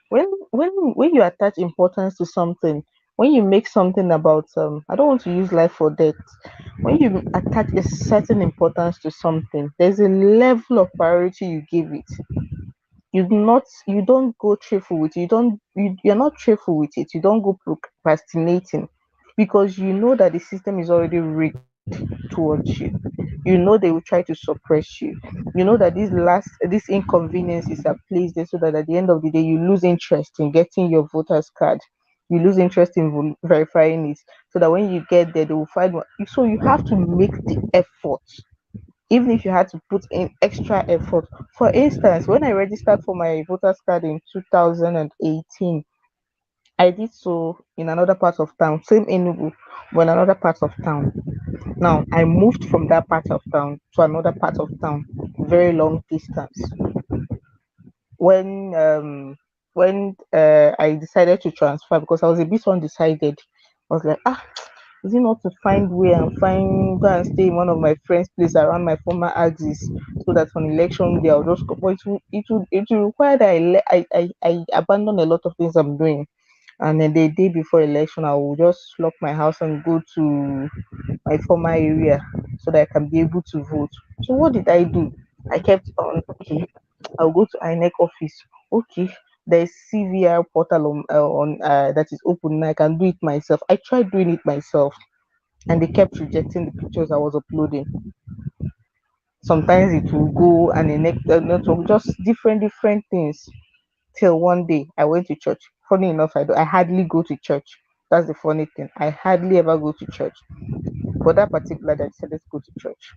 S8: when you attach importance to something, when you make something about I don't want to use life or death. When you attach a certain importance to something, there's a level of priority you give it. You don't go cheerful with it. You're not cheerful with it. You don't go procrastinating, because you know that the system is already rigged towards you. You know they will try to suppress you. You know that these inconveniences are placed there so that at the end of the day you lose interest in getting your voter's card. You lose interest in verifying it, so that when you get there they will find one. So you have to make the effort even if you had to put in extra effort. For instance, when I registered for my voter's card in 2018, I did so in another part of town, same Enugu, but in another part of town. Now I moved from that part of town to another part of town, very long distance. When I decided to transfer because I was a bit undecided, I was like, is it not to find way and go and stay in one of my friends' place around my former axis so that on election day I'll just go. But it will require that I abandon a lot of things I'm doing. And then the day before election, I will just lock my house and go to my former area so that I can be able to vote. So what did I do? I kept on, okay, I'll go to INEC office. Okay, there's CVR portal on that is open. I can do it myself. I tried doing it myself, and they kept rejecting the pictures I was uploading. Sometimes it will go and the next network, just different things. Till one day I went to church. Funny enough, I hardly go to church. That's the funny thing. I hardly ever go to church. But that particular day, I decided to go to church.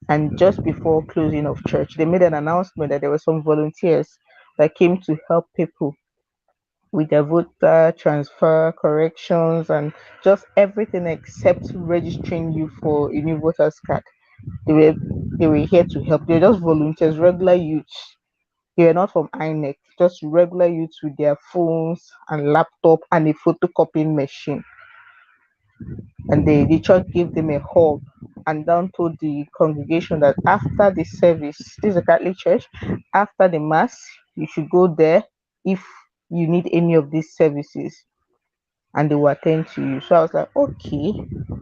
S8: And just before closing of church, they made an announcement that there were some volunteers that came to help people with their voter transfer corrections and just everything except registering you for a new voter's card. They were they were here to help. They're just volunteers, regular youths. They were not from INEC, just regular youths with their phones and laptop and a photocopying machine. And the church gave them a hug and down told the congregation that after the service, this is a Catholic church, after the mass, you should go there if you need any of these services and they will attend to you. So I was like, okay,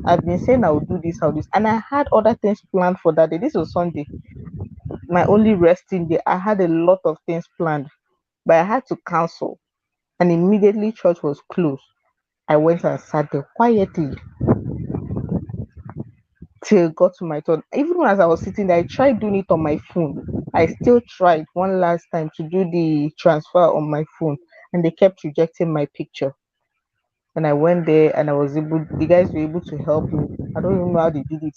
S8: I've been saying I will do this, I'll do this. And I had other things planned for that day. This was Sunday, my only resting day. I had a lot of things planned, but I had to cancel. And immediately church was closed. I went and sat there quietly till it got to my turn. Even as I was sitting there, I tried doing it on my phone. I still tried one last time to do the transfer on my phone, and they kept rejecting my picture. And I went there and I was able, the guys were able to help me. I don't even know how they did it.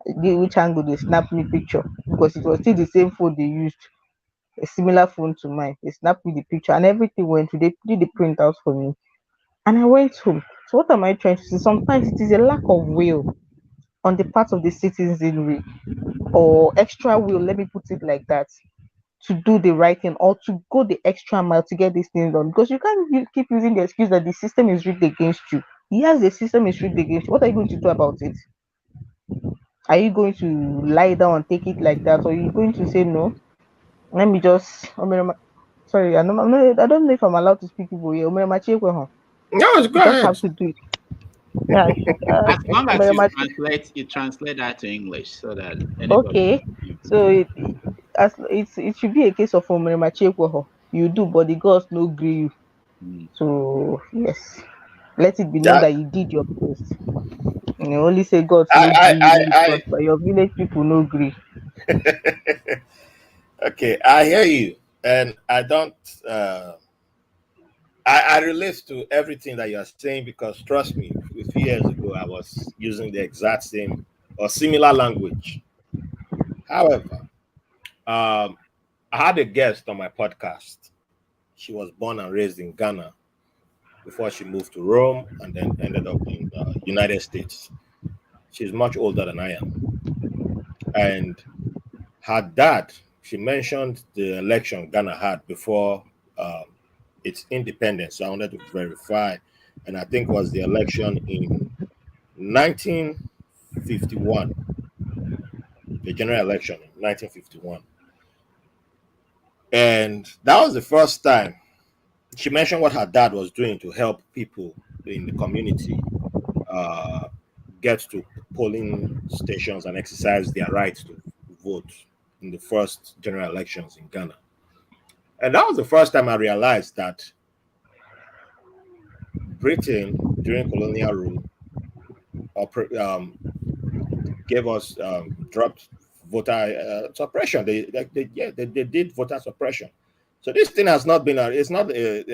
S8: Which angle they snapped me picture because it was still the same phone they used, a similar phone to mine. They snapped me the picture and everything went through. They did the printouts for me. And I went home. So what am I trying to say? Sometimes it is a lack of will on the part of the citizenry or extra will, let me put it like that, to do the right thing or to go the extra mile to get this thing done. Because you can't keep using the excuse that the system is rigged against you. Yes, the system is rigged against you. What are you going to do about it? Are you going to lie down and take it like that? Or are you going to say no? Let me just sorry, I don't know if I'm allowed to speak Igbo here.
S9: No,
S8: You
S9: go
S8: just have
S9: ahead.
S8: to do it. Yeah.
S1: As long as you translate that to English so that anybody.
S8: Okay. So it should be a case of you do, but the gods no agree you.
S1: Mm.
S8: So yes, let it be known
S9: That
S8: that you did your best. You only say gods no
S9: I
S8: agree,
S9: I
S8: you
S9: I,
S8: because but your village people no agree.
S9: I okay, I hear you, and I don't. I relate to everything that you're saying because trust me, a few years ago I was using the exact same or similar language. However, I had a guest on my podcast. She was born and raised in Ghana before she moved to Rome and then ended up in the United States. She's much older than I am. And her dad, she mentioned the election Ghana had before um, its independence. So I wanted to verify. And I think was the election in 1951, the general election in 1951. And that was the first time she mentioned what her dad was doing to help people in the community uh, get to polling stations and exercise their right to vote in the first general elections in Ghana. And that was the first time I realized that Britain during colonial rule gave us dropped voter suppression. They did voter suppression. So this thing has not been, it's not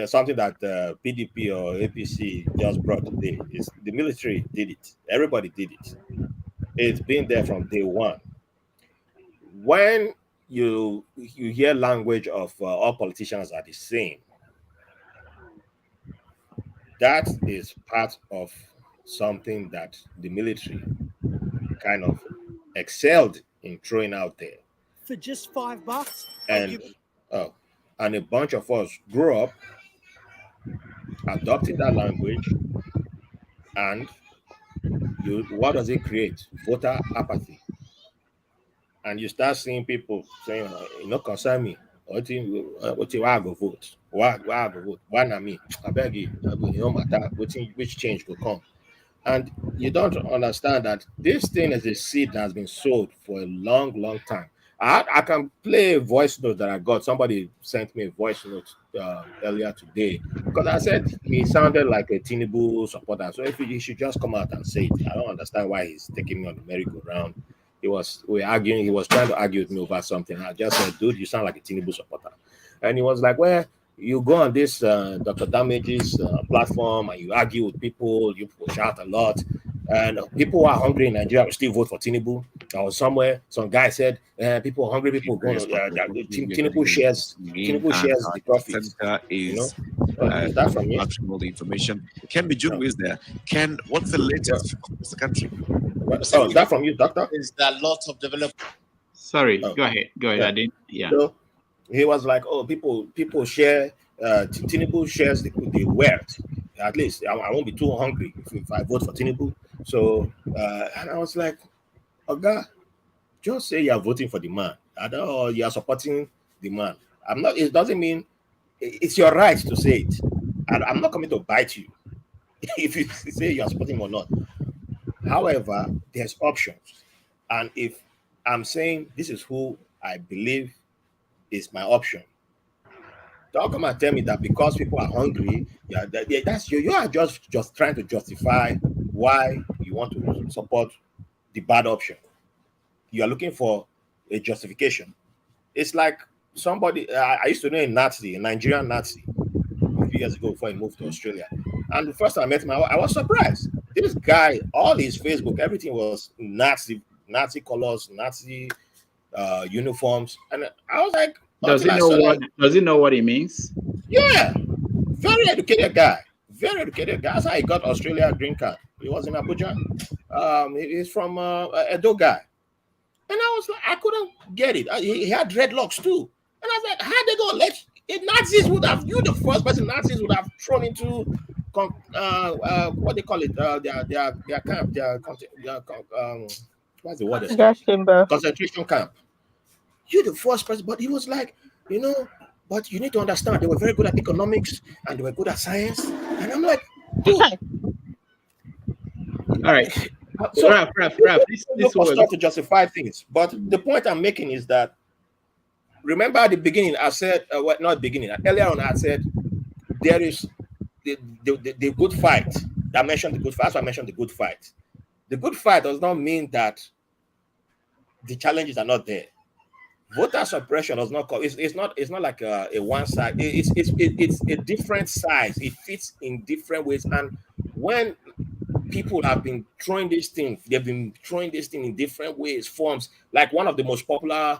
S9: something that PDP or APC just brought today. It's the military did it. Everybody did it. It's been there from day one. when you hear language of all politicians are the same, that is part of something that the military kind of excelled in throwing out there.
S11: For just $5,
S9: and and a bunch of us grew up adopting that language, and what does it create? Voter apathy. And you start seeing people saying, concern me. What you I go vote? Why I go vote? Why not me? I beg you, no matter which change will come. And you don't understand that this thing is a seed that has been sowed for a long, long time. I can play a voice note that I got. Somebody sent me a voice note earlier today because I said he sounded like a Tinubu supporter. So if he should just come out and say it, I don't understand why he's taking me on the merry-go-round. We were arguing. He was trying to argue with me over something. I just said, dude, you sound like a Tinubu supporter. And he was like, well, you go on this Dr. Damage's platform and you argue with people, you shout a lot, and people who are hungry in Nigeria will still vote for Tinubu. Or somewhere, some guy said, people are hungry, people go. Tinubu shares the profit.
S12: Is
S9: is that from you?
S12: All the information. Ken Bijungu is there. Ken, what's the latest across the country?
S9: Oh, is that from you, doctor?
S13: Is there lots of development?
S1: Sorry, go ahead.
S9: Yeah.
S1: I didn't. Yeah.
S9: So he was like, oh, people share. Tinubu shares the wealth. At least I won't be too hungry if I vote for Tinubu. So and I was like, Oga, just say you are voting for the man. Or you are supporting the man. I'm not. It doesn't mean it's your right to say it. And I'm not coming to bite you if you say you are supporting him or not. However, there's options, and if I'm saying this is who I believe is my option, don't come and tell me that because people are hungry, that's you are just trying to justify why you want to support the bad option. You are looking for a justification. It's like somebody I used to know a Nigerian Nazi a few years ago before he moved to Australia. And the first time I met him, I was surprised. This guy, all his Facebook, everything was Nazi colors, Nazi uniforms, and I was like,
S1: does he know what it means?
S9: Yeah, very educated guy. Very educated guy. That's how he got Australia green card. He was in Abuja. He's from Edo guy. And I was like, I couldn't get it. He had dreadlocks too. And I was like, how they gonna let Nazis would have, you the first person Nazis would have thrown into what they call it, their camp, what's the word?
S8: Gas chamber.
S9: Concentration camp. You're the first person, but he was like, but you need to understand they were very good at economics and they were good at science. And I'm like, dude.
S1: All right.
S9: So
S1: Raf,
S9: this was to justify things. But the point I'm making is that, remember at the beginning, I said, not beginning, earlier on I said, there is the good fight. I mentioned the good fight, so I mentioned the good fight. The good fight does not mean that the challenges are not there. Voter suppression does not come. It's not like a one side. It's a different size. It fits in different ways. And when people have been throwing this thing, they've been throwing this thing in different ways, forms. Like one of the most popular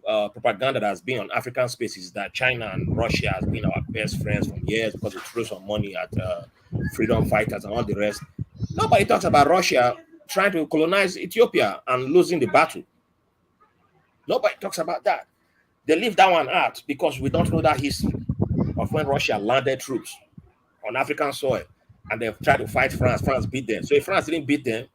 S9: propaganda that has been on African space is that China and Russia has been our best friends for years because it threw some money at freedom fighters and all the rest. Nobody talks about Russia trying to colonize Ethiopia and losing the battle. Nobody talks about that. They leave that one out because we don't know that history of when Russia landed troops on African soil and they've tried to fight France. France beat them. So if France didn't beat them,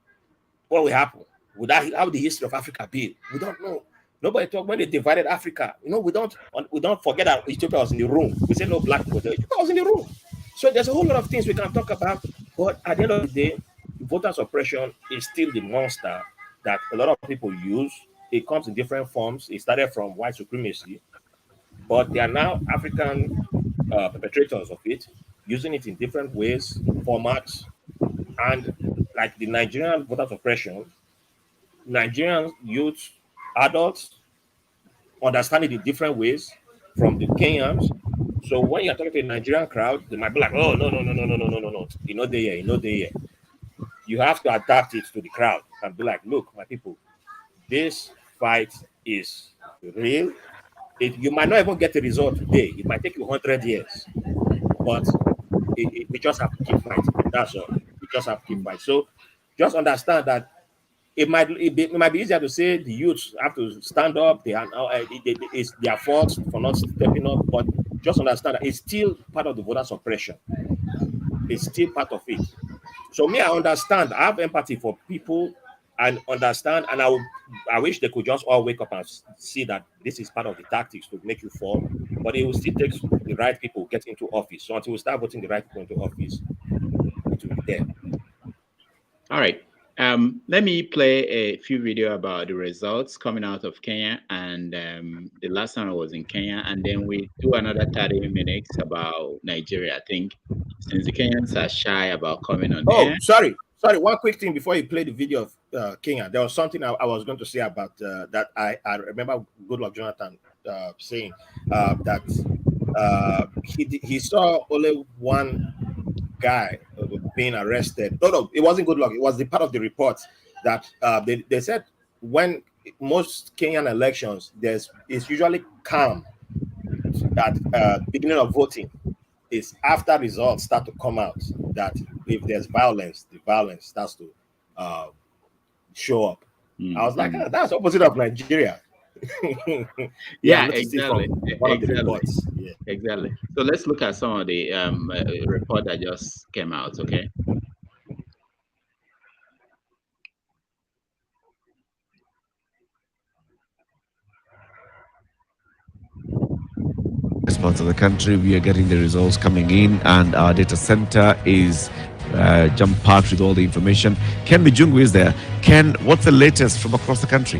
S9: what will happen? How would the history of Africa be? We don't know. Nobody talk when they divided Africa. We don't forget that Ethiopia was in the room. We say no black people. Ethiopia was in the room. So there's a whole lot of things we can talk about. But at the end of the day, voter suppression is still the monster that a lot of people use. It comes in different forms. It started from white supremacy, but they are now African perpetrators of it, using it in different ways, formats, and like the Nigerian voter suppression, Nigerian youth, adults understand it in different ways from the Kenyans. So when you're talking to a Nigerian crowd, they might be like, oh, no. You know they here. You have to adapt it to the crowd and be like, look, my people, this fight is real, you might not even get a result today. It might take you 100 years, but we just have to keep fighting. That's all. We just have to keep fighting. So just understand that it might be easier to say the youths have to stand up. They are now it's their fault for not stepping up, but just understand that it's still part of the voter suppression. It's still part of it. So me, I understand. I have empathy for people and understand, and I wish they could just all wake up and see that this is part of the tactics to make you fall. But it will still take the right people get into office. So until we start voting the right people into office, it will be there.
S1: All right. Let me play a few video about the results coming out of Kenya, and the last time I was in Kenya, and then we do another 30 minutes about Nigeria. I think since the Kenyans are shy about coming on air.
S9: Sorry. One quick thing before you play the video of Kenya. There was something I was going to say about that. I remember Goodluck Jonathan saying that he saw only one guy being arrested. No, it wasn't Goodluck. It was the part of the report that they said when most Kenyan elections, it's usually calm at beginning of voting. Is after results start to come out that if there's violence, the violence starts to show up. I was like, that's opposite of Nigeria.
S1: Yeah, exactly. Exactly. So let's look at some of the report that just came out. Okay.
S12: Parts of the country, we are getting the results coming in, and our data center is jump-packed with all the information. Ken Mijungu is there. Ken, what's the latest from across the country?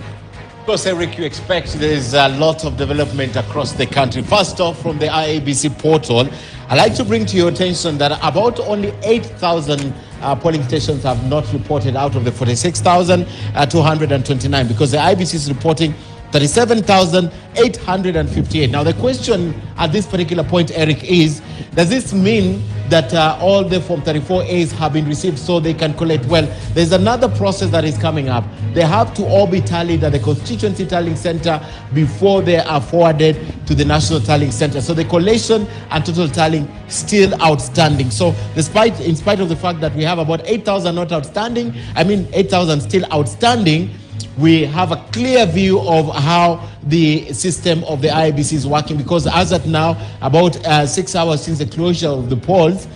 S13: Of course, Eric, you expect there's a lot of development across the country. First off, from the IEBC portal, I'd like to bring to your attention that about only 8,000 polling stations have not reported out of the 46,229, because the IEBC is reporting 37,858. Now, the question at this particular point, Eric, is does this mean that all the Form 34As have been received so they can collect? Well, there's another process that is coming up. They have to all be tallied at the Constituency Tallying Center before they are forwarded to the National Tallying Center. So the collation and total tallying still outstanding. So in spite of the fact that we have about 8,000 not outstanding, 8,000 still outstanding, we have a clear view of how the system of the IEBC is working, because as at now, about 6 hours since the closure of the polls,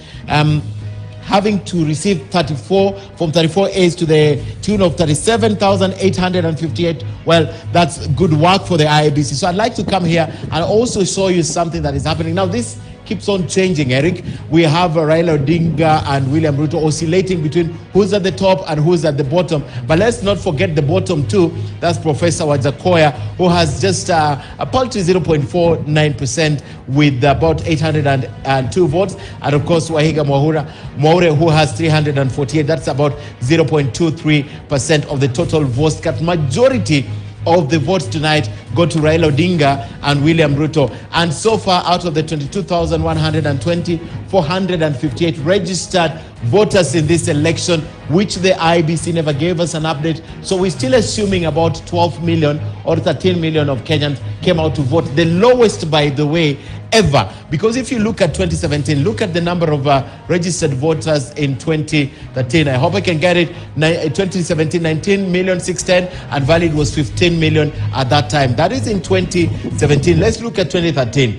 S13: having to receive 34 Form 34As to the tune of 37,858. Well, that's good work for the IEBC. So I'd like to come here and also show you something that is happening. Now, this keeps on changing, Eric. We have Raila Odinga and William Ruto oscillating between who's at the top and who's at the bottom. But let's not forget the bottom too. That's Professor Wajakoya, who has just a paltry 0.49% with about 802 votes. And of course, Wahiga Mwaure, who has 348. That's about 0.23% of the total votes. Cut majority of the votes tonight go to Raila Odinga and William Ruto. And so far, out of the 22,120, 458 registered voters in this election, which the IEBC never gave us an update. So we're still assuming about 12 million or 13 million of Kenyans came out to vote. The lowest, by the way, ever. Because if you look at 2017, look at the number of registered voters in 2013. I hope I can get it. 2017, 19,610,000, and valid was 15 million at that time. That is in 2017. Let's look at 2013.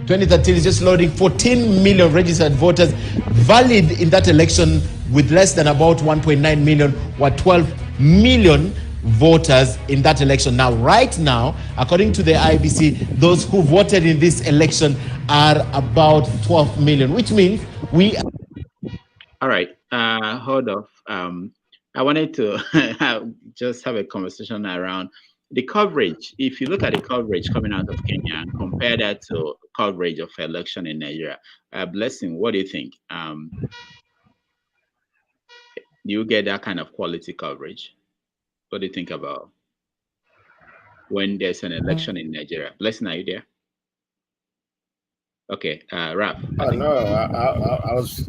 S13: 2013 is just loading. 14 million registered voters. Valid in that election with less than about 1.9 million were 12 million voters in that election. Now, right now, according to the IEBC, those who voted in this election are about 12 million, which means we...
S1: All right, hold off. I wanted to just have a conversation around the coverage. If you look at the coverage coming out of Kenya and compare that to coverage of election in Nigeria, Blessing, what do you think? Do you get that kind of quality coverage? What do you think about when there's an election in Nigeria? Blessing, are you there? Okay, Raf.
S9: I was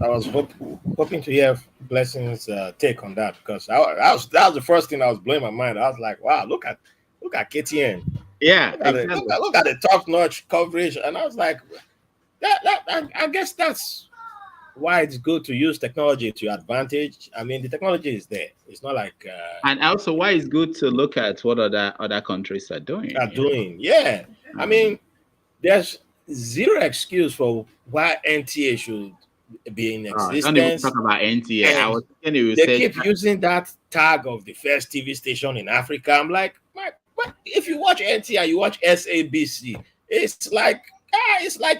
S9: hoping to hear Blessing's take on that, because that was the first thing that was blowing my mind. I was like, wow, look at KTN.
S1: Yeah,
S9: look at the top-notch coverage, and I was like, I guess that's why it's good to use technology to your advantage. I mean, the technology is there. It's not like
S1: and also why it's good to look at what other countries are doing.
S9: Yeah. I mean, there's zero excuse for why NTA should be in existence.
S1: Don't even talk about NTA. I was thinking you
S9: they keep using that tag of the first TV station in Africa. I'm like, but if you watch NTA, you watch SABC. It's like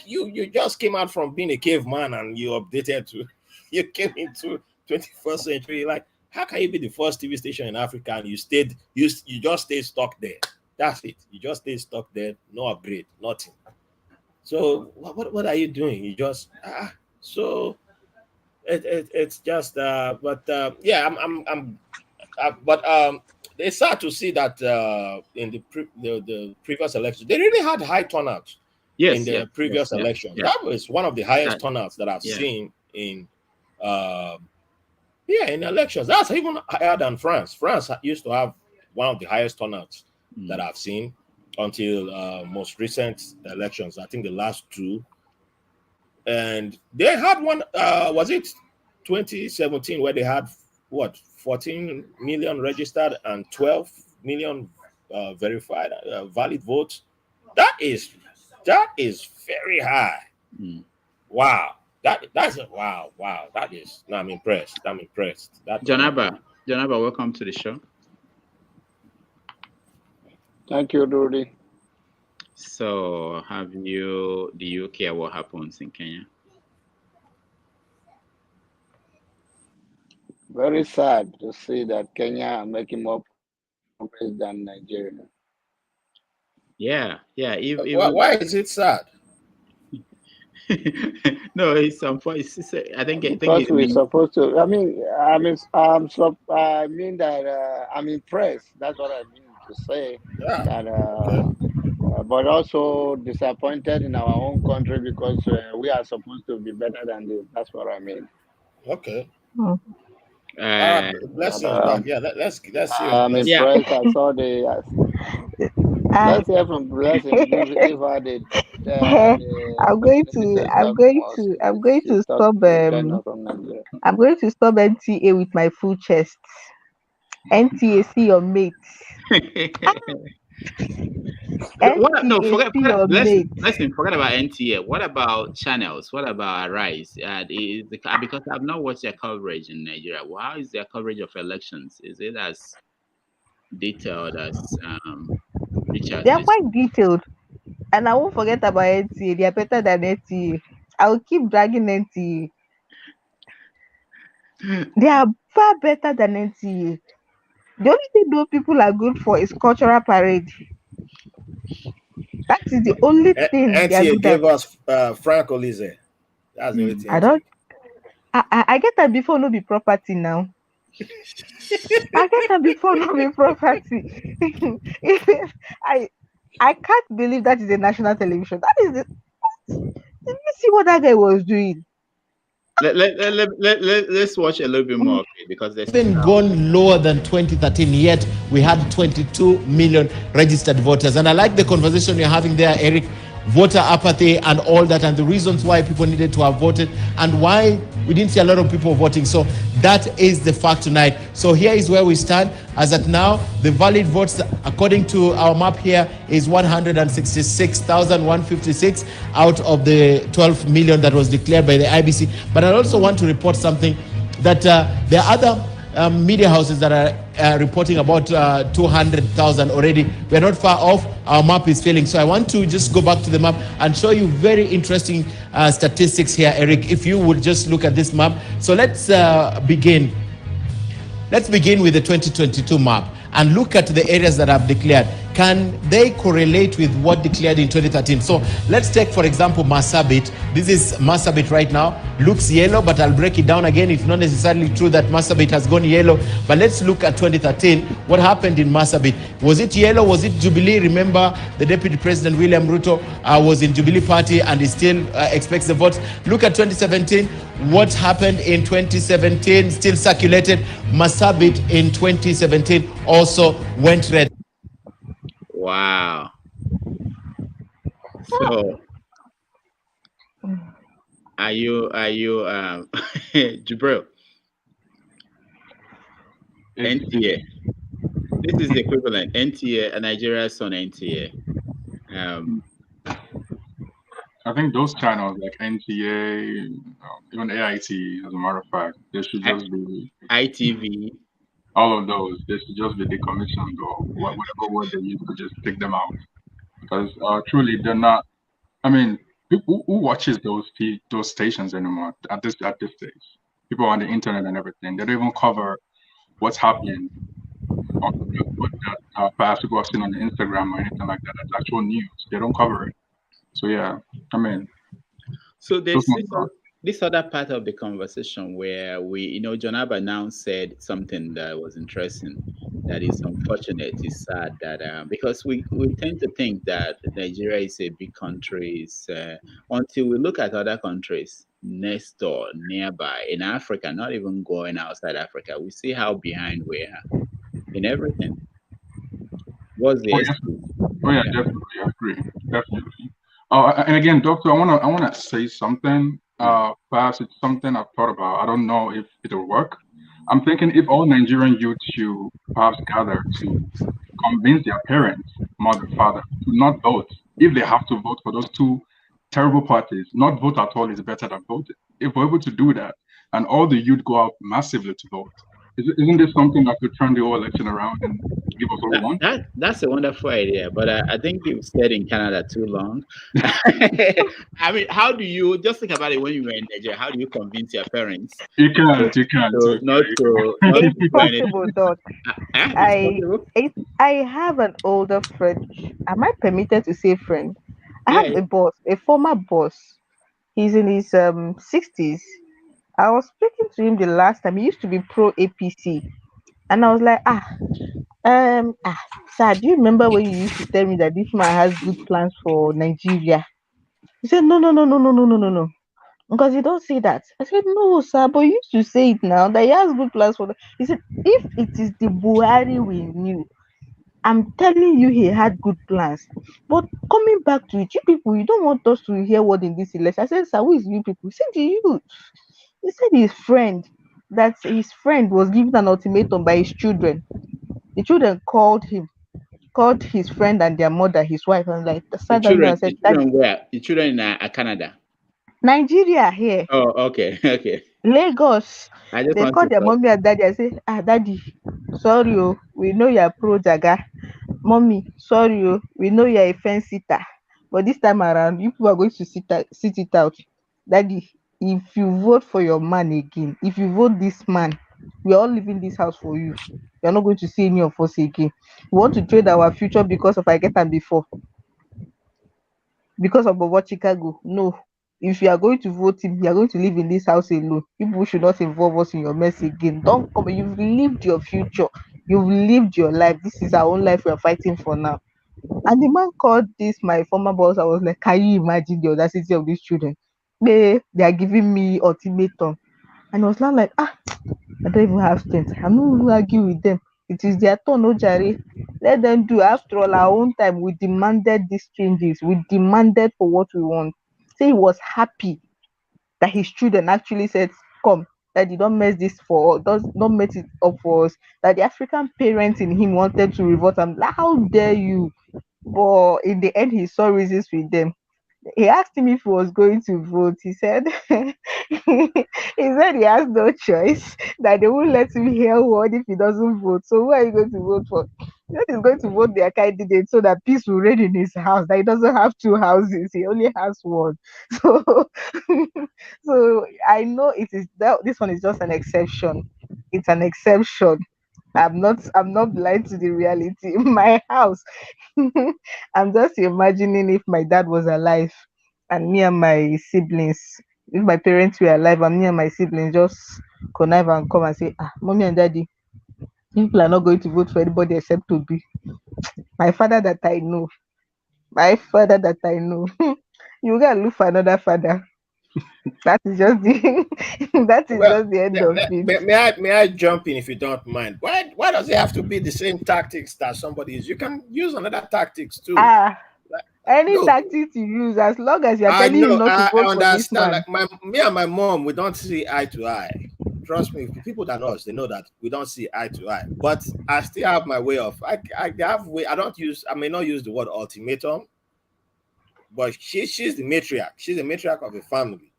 S9: you just came out from being a caveman and you updated to you came into 21st century. Like, how can you be the first TV station in Africa and you just stay stuck there? That's it. You just stay stuck there, no upgrade, nothing. So what are you doing? You just so it's just it's sad to see that in the previous election they really had high turnout. In the previous election. That was one of the highest turnouts that I've seen in elections. That's even higher than France. France used to have one of the highest turnouts that I've seen until most recent elections. I think the last two. And they had one, was it 2017, where they had 14 million registered and 12 million verified valid votes. That is very high. Wow. That's wow. That is. No, I'm impressed.
S1: Janaba, welcome to the show.
S14: Thank you, Rudy.
S1: So, do you care what happens in Kenya?
S14: Very sad to see that Kenya are making more progress than Nigeria.
S1: Yeah.
S9: Why is it sad?
S1: No, it's some point. I think
S14: because we're supposed to. I mean that I'm impressed. That's what I mean to say. That, but also disappointed in our own country because we are supposed to be better than this. That's what I mean.
S9: Okay.
S14: Let's
S9: see. Let's see.
S14: I'm impressed. I saw the. Let's hear from Blessing. Give her
S8: I'm going to stop. I'm going to stop NTA with my full chest. NTA, see your mate.
S1: Forget about NTA. What about channels? What about Arise? Because I've not watched their coverage in Nigeria. How is their coverage of elections? Is it as detailed as Richard?
S8: They are quite detailed, and I won't forget about NTA. They are better than NTA. I will keep dragging NTA. They are far better than NTA. The only thing those people are good for is cultural parade. That is the only thing.
S9: NTA gave us Frank Olize. That's the only thing.
S8: I get that before no be property now. I get that before no be property. I can't believe that is a national television. That is it. Did you see what that guy was doing?
S1: Let's watch a little bit more because there's
S13: been gone lower than 2013, yet we had 22 million registered voters. And I like the conversation you're having there, Eric. Voter apathy and all that, and the reasons why people needed to have voted and why we didn't see a lot of people voting. So that is the fact tonight. So here is where we stand. As at now, the valid votes according to our map here is 166,156 out of the 12 million that was declared by the IBC. But I also want to report something that there are other media houses that are reporting about 200,000 already. We're not far off. Our map is failing. So I want to just go back to the map and show you very interesting statistics here, Eric, if you would just look at this map. So let's begin. Let's begin with the 2022 map and look at the areas that I've declared. Can they correlate with what declared in 2013? So let's take, for example, Marsabit. This is Marsabit right now. Looks yellow, but I'll break it down again. It's not necessarily true that Marsabit has gone yellow, but let's look at 2013. What happened in Marsabit? Was it yellow? Was it Jubilee? Remember, the Deputy President William Ruto was in Jubilee Party and he still expects the votes. Look at 2017. What happened in 2017? Still circulated. Marsabit in 2017 also went red.
S1: Wow. So, are you Jibril? NTA. This is the equivalent. NTA, Nigeria is on NTA.
S7: I think those channels like NTA, even AIT, as a matter of fact, they should just be
S1: ITV.
S7: All of those, they should just be decommissioned or whatever word they use to just take them out. Because truly, they're not. I mean, who watches those stations anymore at this stage? People on the internet and everything. They don't even cover what's happening. What perhaps people have seen on the Instagram or anything like that. That's actual news. They don't cover it. So yeah, I mean.
S1: So there's this other part of the conversation where John Abba now said something that was interesting. That is unfortunate. It's sad that because we tend to think that Nigeria is a big country, until we look at other countries next door, nearby in Africa, not even going outside Africa, we see how behind we are in everything. What's the excuse?
S7: Oh yeah, definitely, I agree, definitely. And again, Doctor, I wanna say something. Perhaps it's something I've thought about. I don't know if it'll work. I'm thinking if all Nigerian youth should perhaps gather to convince their parents, mother, father, to not vote. If they have to vote for those two terrible parties, not vote at all is better than voting. If we're able to do that, and all the youth go out massively to vote, isn't this something that could turn the whole election around and give us what we want?
S1: That's a wonderful idea, but I think you've stayed in Canada too long. I mean, how do you just think about it when you were in Nigeria? How do you convince your parents?
S7: You can't.
S1: Not to
S8: It's possible, Doc. I have an older friend. Am I permitted to say friend? I have a boss, a former boss. He's in his 60s. I was speaking to him the last time. He used to be pro APC, and I was like, sir, do you remember when you used to tell me that this man has good plans for Nigeria? He said, no, because you don't say that. I said, no, sir, but you used to say it now that he has good plans for. He said, if it is the Buhari we knew, I'm telling you, he had good plans. But coming back to it, you people, you don't want us to hear what in this election. I said, sir, who is you people? He said, the youth. He said his friend was given an ultimatum by his children. The children called his friend and their mother, his wife, and like the
S1: children where? The children in Canada.
S8: Nigeria here.
S1: Oh, okay.
S8: Lagos. They called their mommy and daddy and say, daddy, sorry, we know you're pro Jaga. Mommy, sorry, we know you're a fence sitter. But this time around, you people are going to sit it out. Daddy, if you vote for your man again, if you vote this man, we're all leaving this house for you. You're not going to see any of us again. We want to trade our future because of I get them before. Because of what Chicago. No. If you are going to vote him, you are going to live in this house alone. People should not involve us in your mess again. Don't come. You've lived your future. You've lived your life. This is our own life we are fighting for now. And the man called this my former boss. I was like, can you imagine the audacity of these children? They are giving me ultimatum. And I was not like, I don't even have strength. I'm not even arguing with them. It is their turn, no Jare. Let them do. After all, our own time, we demanded these changes. We demanded for what we want. Say he was happy that his children actually said, come, that they don't mess this for us, don't mess it up for us. That the African parents in him wanted to revolt. I'm like, how dare you? But in the end, he saw reasons with them. He asked him if he was going to vote. He said he has no choice, that they won't let him hear word if he doesn't vote. So who are you going to vote for? He's going to vote their candidate so that peace will reign in his house, that he doesn't have two houses, he only has one. So so I know this one is just an exception. It's an exception. I'm not blind to the reality. In my house, I'm just imagining if my dad was alive and me and my siblings, if my parents were alive and me and my siblings just connive and come and say, mommy and daddy, people are not going to vote for anybody except Toby. My father that I know. You gotta look for another father. That is just the just the end of it.
S9: May I jump in if you don't mind? Why does it have to be the same tactics that somebody is? You can use another tactics too.
S8: Any
S9: No,
S8: tactics you use, as long as you're
S9: I
S8: telling him
S9: know,
S8: not to
S9: I
S8: vote for this
S9: understand.
S8: man.
S9: Like me and my mom, we don't see eye to eye. Trust me, people that know us, they know that we don't see eye to eye. But I still have my way of. I have way. I don't use. I may not use the word ultimatum, but she's the matriarch. She's the matriarch of a family.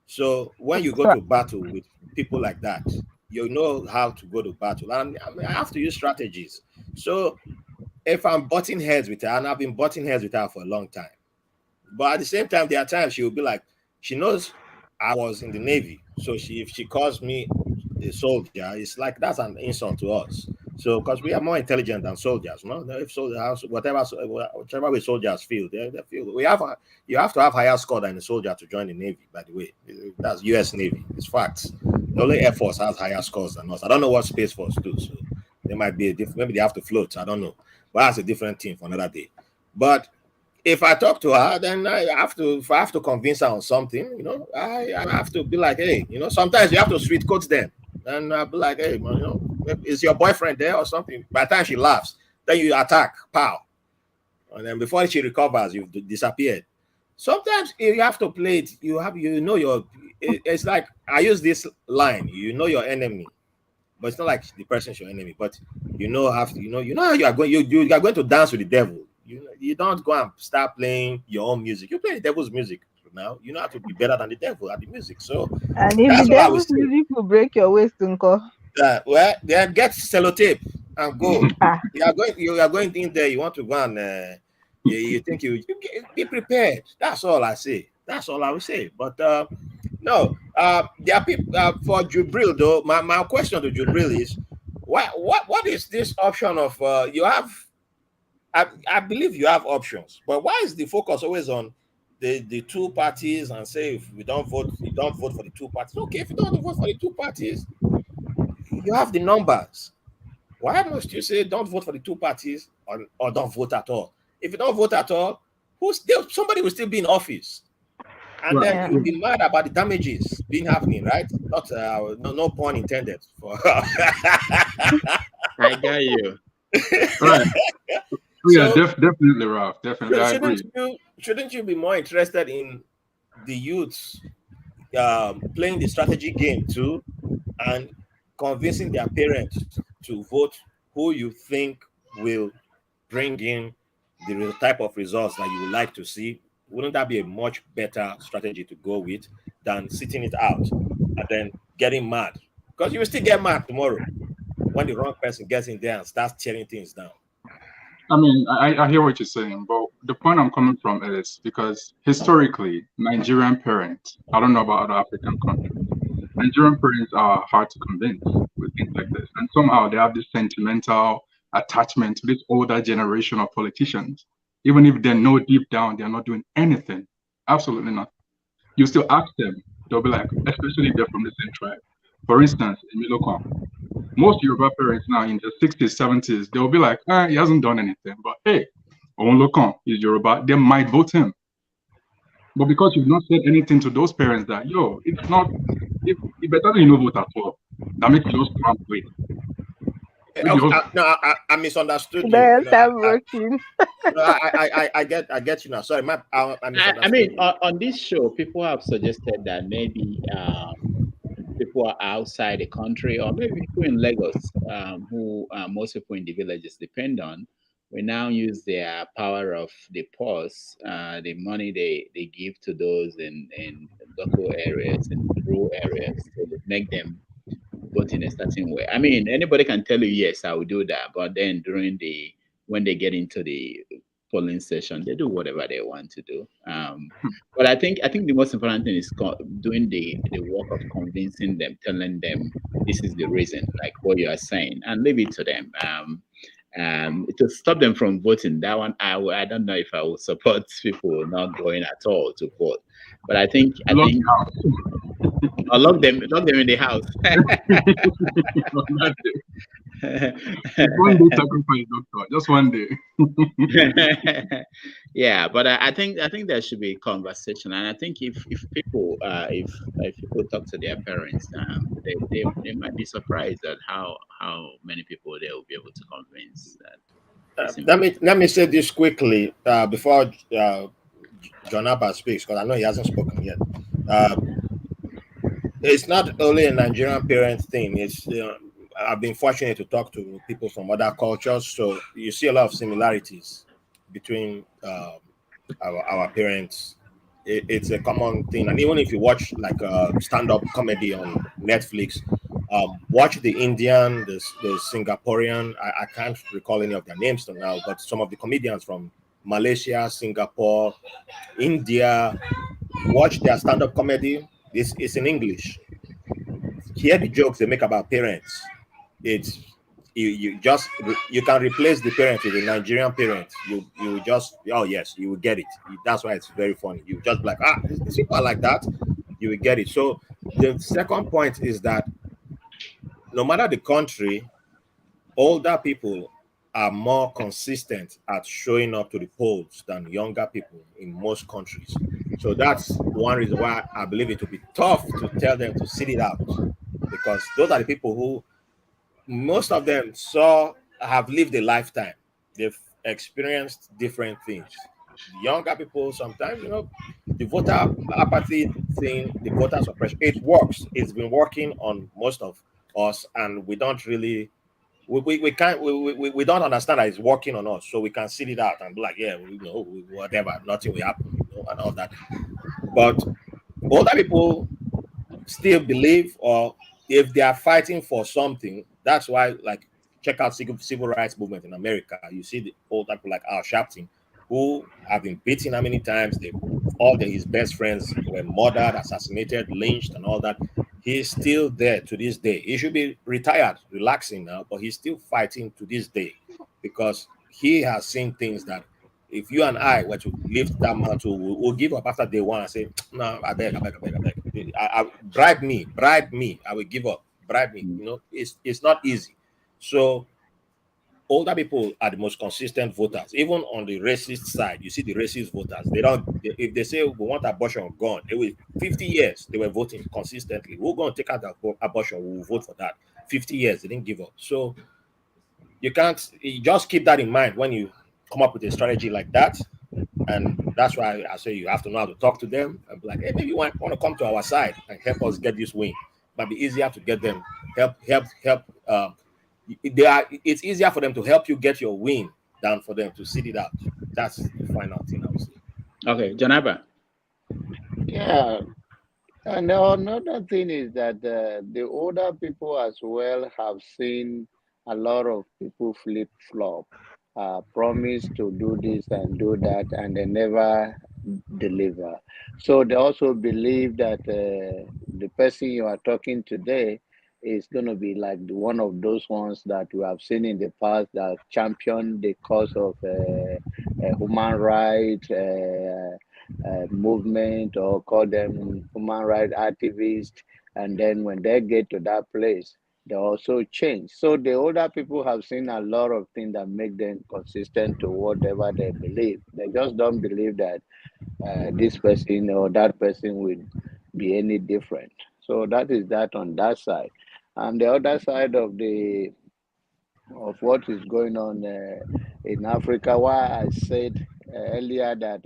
S9: So when you go to battle with people like that, you know how to go to battle. And I mean, I have to use strategies. So if I'm butting heads with her, and I've been butting heads with her for a long time, but at the same time, there are times she will be like, she knows I was in the Navy. So if she calls me a soldier, it's like that's an insult to us. So because we are more intelligent than soldiers, no? If soldiers, whichever way soldiers feel, they feel you have to have higher score than a soldier to join the Navy, by the way. That's US Navy. It's facts. The only Air Force has higher scores than us. I don't know what Space Force do, so they might be a different, maybe they have to float. I don't know. But that's a different thing for another day. But if I talk to her, then if I have to convince her on something, I have to be like, hey, sometimes you have to sweet coach them. And I'll be like, hey, man, is your boyfriend there or something? By the time she laughs, then you attack, pow. And then before she recovers, you've disappeared. Sometimes you have to play it, it's like, I use this line, you know your enemy. But it's not like the person's your enemy, but you know how you are going, you are going to dance with the devil. You don't go and start playing your own music. You play the devil's music now. You know how to be better than the devil at the music. So
S8: And if the devil's music will break your waist, Uncle.
S9: well, then get sellotape and go. You are going in there. You want to go and you think you be prepared. That's all I say. That's all I will say. But no, there are people for Jubril though. My question to Jubril is, what is this option of you have? I believe you have options, but why is the focus always on the two parties and say if we don't vote, you don't vote for the two parties? Okay, if you don't vote for the two parties, you have the numbers. Why must you say don't vote for the two parties or don't vote at all? If you don't vote at all, somebody will still be in office, and then you'll be mad about the damages being happening, right? Not no pun intended.
S1: I got you.
S7: Right. Yeah, definitely, Ralph. Definitely, I agree.
S9: Shouldn't you be more interested in the youths playing the strategy game too, and convincing their parents to vote who you think will bring in the type of results that you would like to see? Wouldn't that be a much better strategy to go with than sitting it out and then getting mad? Because you will still get mad tomorrow when the wrong person gets in there and starts tearing things down.
S7: I mean, I hear what you're saying, but the point I'm coming from is because historically, Nigerian parents, I don't know about other African countries, Nigerian parents are hard to convince with things like this. And somehow they have this sentimental attachment to this older generation of politicians. Even if they know deep down they're not doing anything, absolutely not. You still ask them, they'll be like, especially if they're from the same tribe. For instance, in Milokon, most Yoruba parents now in the 60s, 70s, they'll be like, he hasn't done anything. But hey, Onlokan is Yoruba, they might vote him. But because you've not said anything to those parents that, it's not, if better you know vote at all, that makes you just can't wait.
S9: I misunderstood you.
S8: working.
S9: I get you now. Sorry,
S1: I mean, on this show, people have suggested that maybe people are outside the country, or maybe people in Lagos, who most people in the villages depend on, we now use their power of the purse, the money they give to those in local areas and rural areas to make them vote in a certain way. I mean, anybody can tell you, yes, I will do that, but then when they get into the polling session, they do whatever they want to do. But I think the most important thing is doing the work of convincing them, telling them this is the reason, like what you are saying, and leave it to them. To stop them from voting, that one I don't know if I will support people not going at all to vote. But I think I'll lock them in the house.
S7: One day sacrifice, doctor. Just one day.
S1: Yeah, but I think there should be conversation, and I think if people talk to their parents, they might be surprised at how many people they will be able to convince that
S9: Let me say this quickly before John Abba speaks, because I know he hasn't spoken yet. It's not only a Nigerian parent thing. It's I've been fortunate to talk to people from other cultures, so you see a lot of similarities between our parents. It's a common thing, and even if you watch like stand-up comedy on Netflix, watch the Indian, the Singaporean. I can't recall any of their names now, but some of the comedians from Malaysia, Singapore, India, watch their stand-up comedy. It's in English. Hear the jokes they make about parents. It's you can replace the parent with a Nigerian parent. You just, oh yes, you will get it. That's why it's very funny. You just be like, these people are like that. You will get it. So the second point is that no matter the country, older people are more consistent at showing up to the polls than younger people in most countries. So that's one reason why I believe it will be tough to tell them to sit it out, because those are the people who, most of them have lived a lifetime. They've experienced different things. The younger people, sometimes, the voter apathy thing, the voter suppression, it works. It's been working on most of us, and we don't really, we don't understand that it's working on us. So we can sit it out and be like, yeah, whatever, nothing will happen, and all that. But older people still believe, or if they are fighting for something, that's why, like, check out civil rights movement in America. You see the older people like Al Sharpton, who have been beaten how many times? His best friends were murdered, assassinated, lynched, and all that. He's still there to this day. He should be retired, relaxing now, but he's still fighting to this day, because he has seen things that if you and I were to lift that mantle, we'll give up after day one and say, no, I beg. Bribe me, I will give up. Bribe me. It's not easy. So older people are the most consistent voters. Even on the racist side, you see the racist voters. If they say we want abortion gone, 50 years they were voting consistently. We're going to take out the abortion, we'll vote for that. 50 years, they didn't give up. So you just keep that in mind when you come up with a strategy like that. And that's why I say you have to know how to talk to them and be like, hey, maybe you want to come to our side and help us get this win. It might be easier to get them help. It's easier for them to help you get your win than for them to sit it out. That's the final thing I would say.
S1: Okay, John Abba.
S14: Yeah. And another thing is that the older people as well have seen a lot of people flip-flop, promise to do this and do that, and they never deliver. So they also believe that the person you are talking today is going to be like one of those ones that we have seen in the past that champion the cause of human rights movement, or call them human rights activists. And then when they get to that place, they also change. So the older people have seen a lot of things that make them consistent to whatever they believe. They just don't believe that this person or that person will be any different. So that is that on that side. And the other side of what is going on in Africa, why I said earlier that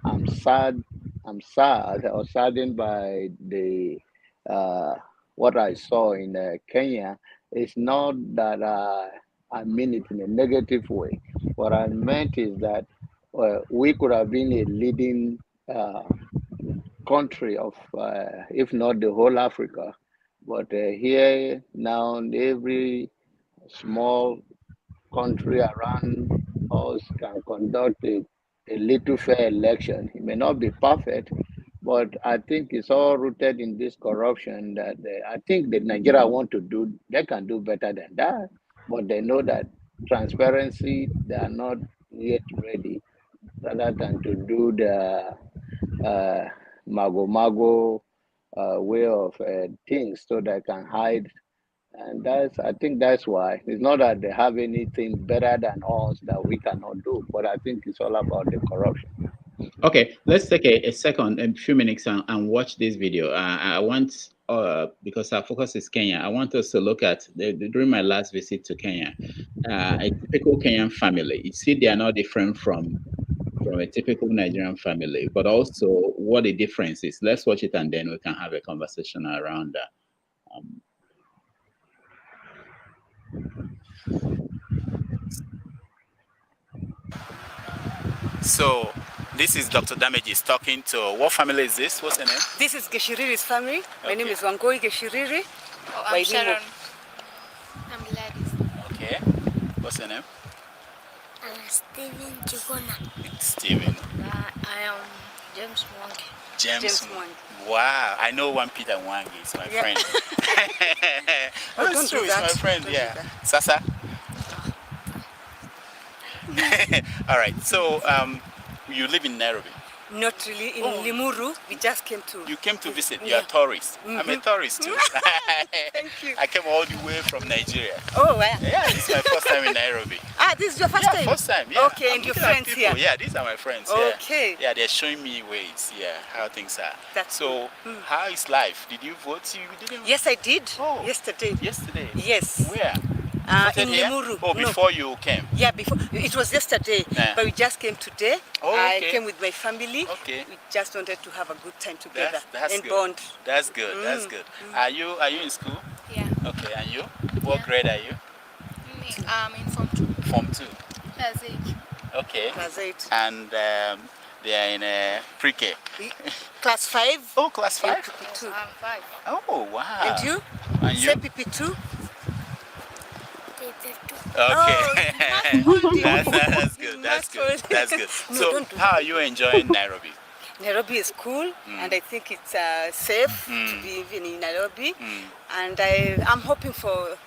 S14: I'm sad or saddened by the what I saw in Kenya. It's not that I mean it in a negative way. What I meant is that we could have been a leading country of, if not the whole Africa, but here now every small country around us can conduct a little fair election. It may not be perfect, but I think it's all rooted in this corruption that I think that Nigeria want to do. They can do better than that, but they know that transparency, they are not yet ready, rather than to do the mago way of things so they can hide. And I think that's why. It's not that they have anything better than us that we cannot do, but I think it's all about the corruption.
S1: Okay, let's take a second, a few minutes, and watch this video. I want because our focus is Kenya, I want us to look at during my last visit to Kenya, a typical Kenyan family. You see, they are not different from a typical Nigerian family, but also what the difference is. Let's watch it and then we can have a conversation around that. So this is Dr. Damages talking to, what family is this? What's her name?
S15: This is Geshiriri's family. My name is Wangoi Geshiriri.
S16: Oh, I'm Sharon. I'm Gladys.
S1: Okay. What's her name?
S16: Steven Chigona.
S1: Steven.
S16: I am James Mwangi.
S1: James Mwangi. Wow. I know one Peter Mwangi. It's my friend. That's true. It's my friend. Yeah. Sasa? All right. So you live in Nairobi?
S15: Not really. In Limuru, we just came to.
S1: You came to visit. You're a tourist. I'm a tourist too.
S15: Thank you.
S1: I came all the way from Nigeria.
S15: Oh, wow.
S1: Yeah, this is my first time in Nairobi.
S15: This is your first time?
S1: First time, yeah.
S15: Okay, and your friends here?
S1: Yeah, these are my friends.
S15: Okay.
S1: Yeah, they're showing me ways, how things are.
S15: That's
S1: so, how is life? Did you vote? You didn't?
S15: Yes, I did. Oh. Yesterday.
S1: Yesterday?
S15: Yes.
S1: Where?
S15: In Limuru.
S1: Oh, before you came?
S15: Yeah, before. It was yesterday, but we just came today.
S1: Oh, okay.
S15: I came with my family.
S1: Okay.
S15: We just wanted to have a good time together
S1: that's
S15: and
S1: good.
S15: bond.
S1: That's good. That's good. Are you in school?
S16: Yeah.
S1: Okay, and you? What grade are you?
S16: I'm in Form 2.
S1: Form 2.
S16: Class 8.
S1: Okay.
S15: Class 8.
S1: And they are in pre-K.
S15: Class 5.
S1: Oh, class 5?
S16: PP2. I'm 5.
S1: Oh, wow.
S15: And you?
S1: And you?
S15: Say PP2?
S1: Okay.
S15: Oh,
S1: that's good. That's good. That's good. So, how are you enjoying Nairobi?
S15: Nairobi is cool, and I think it's safe to be even in Nairobi. And I'm hoping for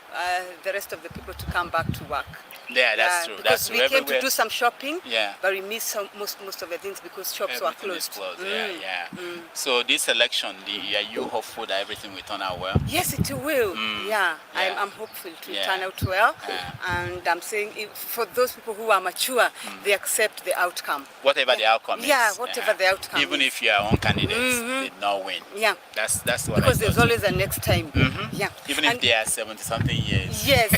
S15: the rest of the people to come back to work.
S1: Yeah, that's true.
S15: Because
S1: that's
S15: we
S1: true.
S15: came to do some shopping, but we missed most of the things because shops were closed.
S1: Yeah. So this election, are you hopeful that everything will turn out well?
S15: Yes, it will. I'm hopeful to turn out well. And I'm saying for those people who are mature, they accept the outcome.
S1: Whatever the outcome is.
S15: Yeah, whatever the outcome
S1: Even if your own candidates did not win.
S15: Yeah.
S1: That's what
S15: because there's always a next time. Yeah.
S1: Even if they are 70-something years.
S15: Yes.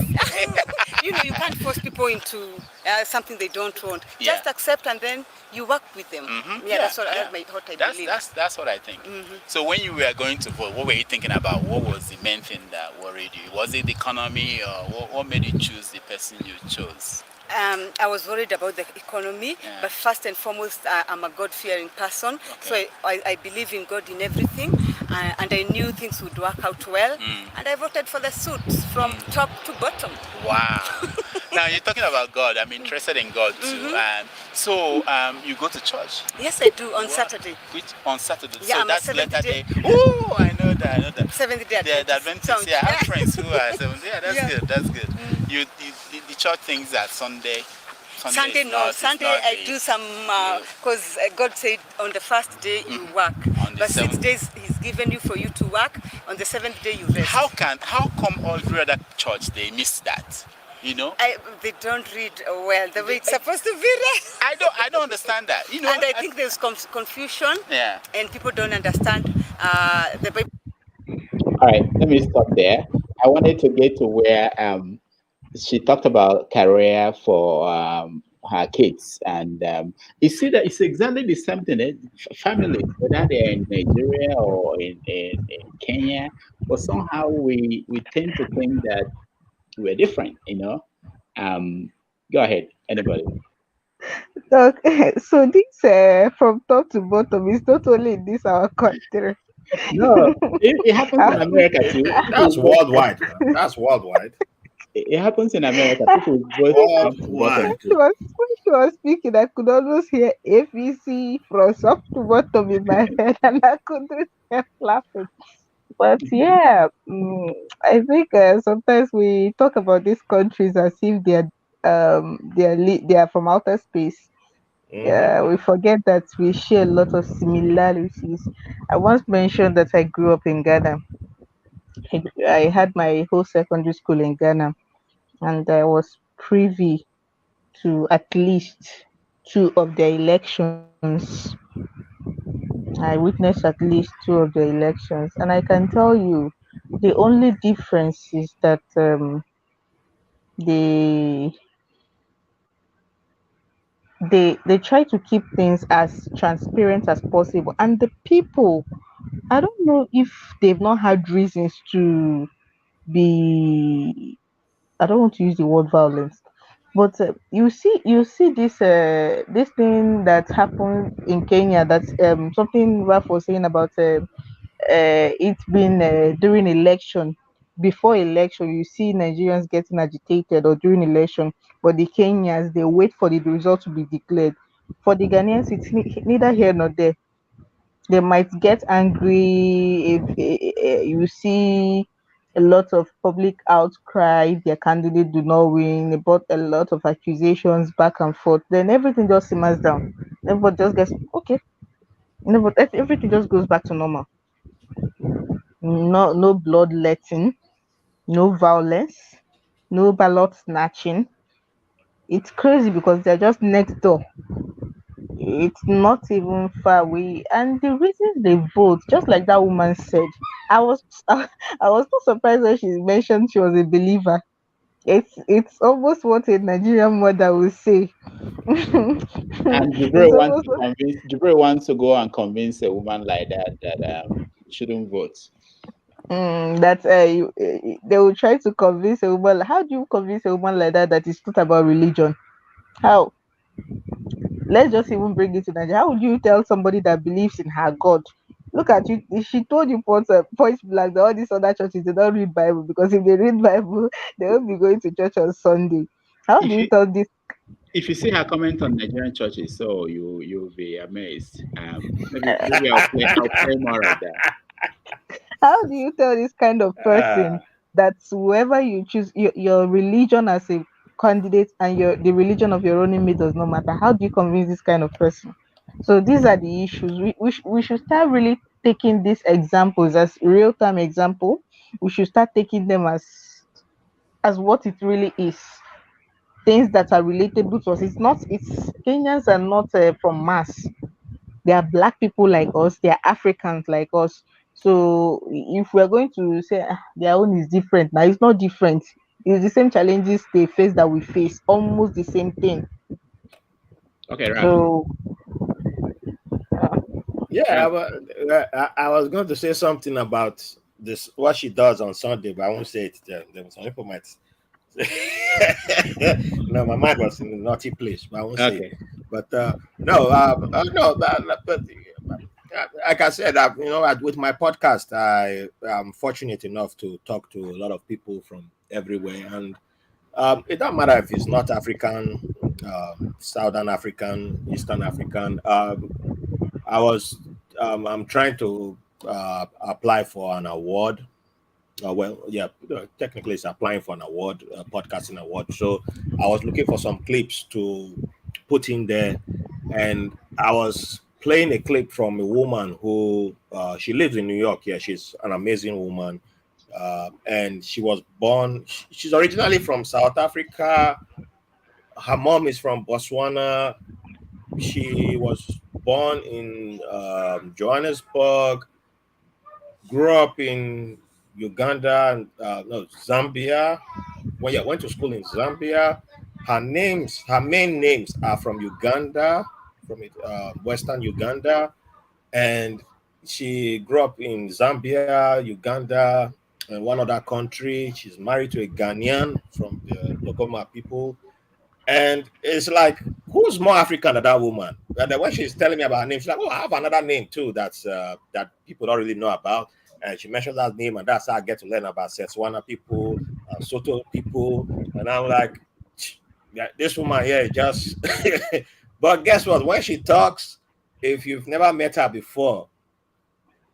S15: You can't force people into something they don't want. Just accept and then you work with them. That's what I believe.
S1: That's what I think. So when you were going to vote, what were you thinking about? What was the main thing that worried you? Was it the economy, or what made you choose the person you chose?
S15: I was worried about the economy, but first and foremost, I'm a God-fearing person. So I believe in God in everything, and I knew things would work out well. And I voted for the suits from top to bottom.
S1: Wow. Now, you're talking about God. I'm interested in God too. So you go to church?
S15: Yes, I do, on Saturday.
S1: On Saturday?
S15: Yeah,
S1: so that's later day. Oh, I know that.
S15: Seventh-day Adventist.
S1: The Adventists, I have friends who are Seventh-day. Yeah, that's good. The church thinks that Sunday,
S15: Sunday I do some, because God said on the first day you work, but 6 days He's given you for you to work. On the 7th day you rest.
S1: How come all the other church they miss that?
S15: They don't read well the way it's supposed to be read.
S1: I don't understand that.
S15: And I think there's confusion.
S1: Yeah.
S15: And people don't understand the Bible.
S1: All right, let me stop there. I wanted to get to where she talked about career for her kids, and you see that it's exactly the same thing. Families, whether they're in Nigeria or in Kenya, but somehow we tend to think that we're different. Go ahead, anybody.
S8: Okay, so this from top to bottom is not only in this our country.
S1: No, it happens in America too.
S9: That's worldwide. That's worldwide.
S1: It happens in America. People
S8: when she was speaking, I could almost hear APC from top to bottom in my head, and I couldn't help laughing. But yeah, I think sometimes we talk about these countries as if they are from outer space. We forget that we share a lot of similarities. I once mentioned that I grew up in Ghana. I had my whole secondary school in Ghana, and I was privy to at least 2 of the elections. I witnessed at least two of the elections, and I can tell you, the only difference is that they they try to keep things as transparent as possible, and the people, I don't know if they've not had reasons to be, I don't want to use the word violence, but you see this thing that happened in Kenya. That's something Raf was saying about it's been during election. Before election, you see Nigerians getting agitated or during election, but the Kenyans, they wait for the result to be declared. For the Ghanaians, it's neither here nor there. They might get angry if you see a lot of public outcry if their candidate do not win, about a lot of accusations back and forth, then everything just simmers down. Everybody just gets okay. No, but everything just goes back to normal. No bloodletting, no violence, no ballot snatching. It's crazy because they're just next door. It's not even far away, and the reasons they vote, just like that woman said, I was I was so surprised when she mentioned she was a believer. It's almost what a Nigerian mother would say.
S1: And
S8: It's almost what,
S1: Jibril wants to go and convince a woman like that shouldn't vote.
S8: that they will try to convince a woman. How do you convince a woman like that it's not about religion? How? Let's just even bring it to Nigeria. How would you tell somebody that believes in her God? Look at you. She told you point blank that all these other churches, they don't read Bible, because if they read Bible, they won't be going to church on Sunday. How do
S1: If
S8: you
S1: you
S8: tell this?
S1: if you see her comment on Nigerian churches, so you'll be amazed. Maybe I'll play more of that.
S8: How do you tell this kind of person that whoever you choose, your religion as a candidate and the religion of your running mate does not matter? How do you convince this kind of person? So these are the issues. We should start really taking these examples as real time example. We should start taking them as what it really is. Things that are relatable to us. It's Kenyans are not from Mars. They are black people like us, they are Africans like us. So if we're going to say their own is different, now it's not different. It's the same challenges they face that we face, almost the same thing.
S1: Okay, Raf.
S8: So
S9: Yeah, I was going to say something about this, what she does on Sunday, but I won't say it. There some people might no, my mind was in a naughty place, but I won't say it. But no, but like I said, with my podcast, I am fortunate enough to talk to a lot of people from everywhere, and it doesn't matter if it's North African, Southern African, Eastern African. I'm trying to apply for an award. Technically, it's applying for an award, a podcasting award. So I was looking for some clips to put in there, and I was playing a clip from a woman who she lives in New York. Yeah, she's an amazing woman, and she was born. She's originally from South Africa. Her mom is from Botswana. She was born in Johannesburg. Grew up in Uganda and Zambia. Went to school in Zambia. Her main names are from Uganda, from Western Uganda, and she grew up in Zambia, Uganda, and one other country. She's married to a Ghanaian from the Logoma people. And it's like, who's more African than that woman? And then when she's telling me about her name, she's like, "Oh, I have another name too that's that people don't really know about." And she mentioned that name, and that's how I get to learn about Setswana people, Soto people, and I'm like, yeah, this woman here just. But guess what? When she talks, if you've never met her before,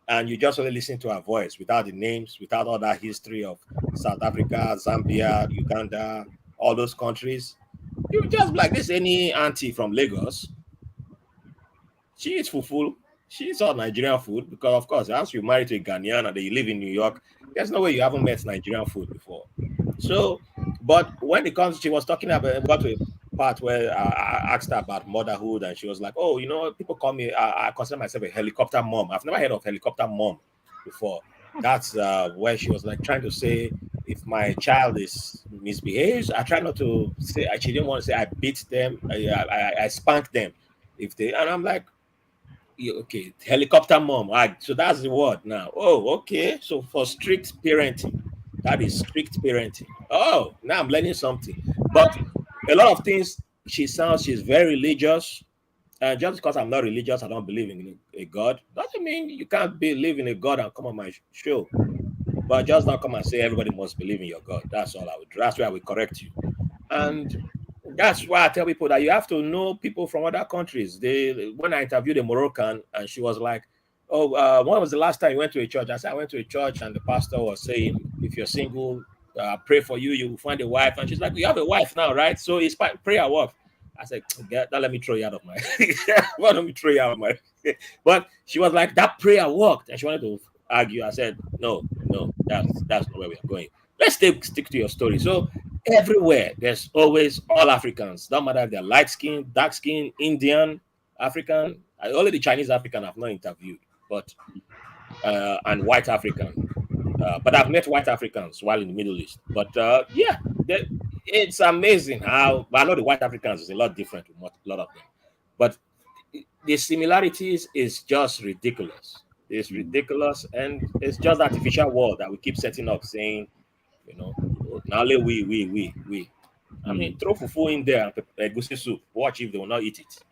S9: and you just only listen to her voice without the names, without all that history of South Africa, Zambia, Uganda, all those countries, you just like this any auntie from Lagos. She eats fufu. She eats all Nigerian food because, of course, once you marry to a Ghanaian and you live in New York, there's no way you haven't met Nigerian food before. So, but when it comes, she was talking about a part where I asked her about motherhood, and she was like, "Oh, you know, people call me. I consider myself a helicopter mom. I've never heard of helicopter mom before." That's where she was like trying to say, if my child is misbehaves, I try not to say. She didn't want to say I beat them. I spank them if they. And I'm like, yeah, okay, helicopter mom. All right, so that's the word now. Oh, okay. So for strict parenting, that is strict parenting. Oh, now I'm learning something. But a lot of things she's very religious. And just because I'm not religious, I don't believe in a God, doesn't mean you can't believe in a God and come on my show. But just don't come and say everybody must believe in your God. That's all I would do. That's why I would correct you. And that's why I tell people that you have to know people from other countries. When I interviewed a Moroccan, and she was like, "Oh, when was the last time you went to a church?" I said, "I went to a church, and the pastor was saying, if you're single, pray for you. You will find a wife." And she's like, "You have a wife now, right? So it's prayer work." I said, "Don't let me throw you out of my." Why don't me throw you out of my? But she was like, "That prayer worked," and she wanted to argue. I said, "No, that's not where we are going. Let's stick to your story." So everywhere there's always all Africans. No matter if they're light skin, dark skin, Indian, African. Only the Chinese African I've not interviewed, but and white African. But I've met white Africans while in the Middle East. But yeah, it's amazing how. I know the white Africans is a lot different from a lot of them, but the similarities is just ridiculous. It's ridiculous, and it's just artificial world that we keep setting up, saying, you know, now we. I mean, throw fufu in there and egusi soup. Watch if they will not eat it.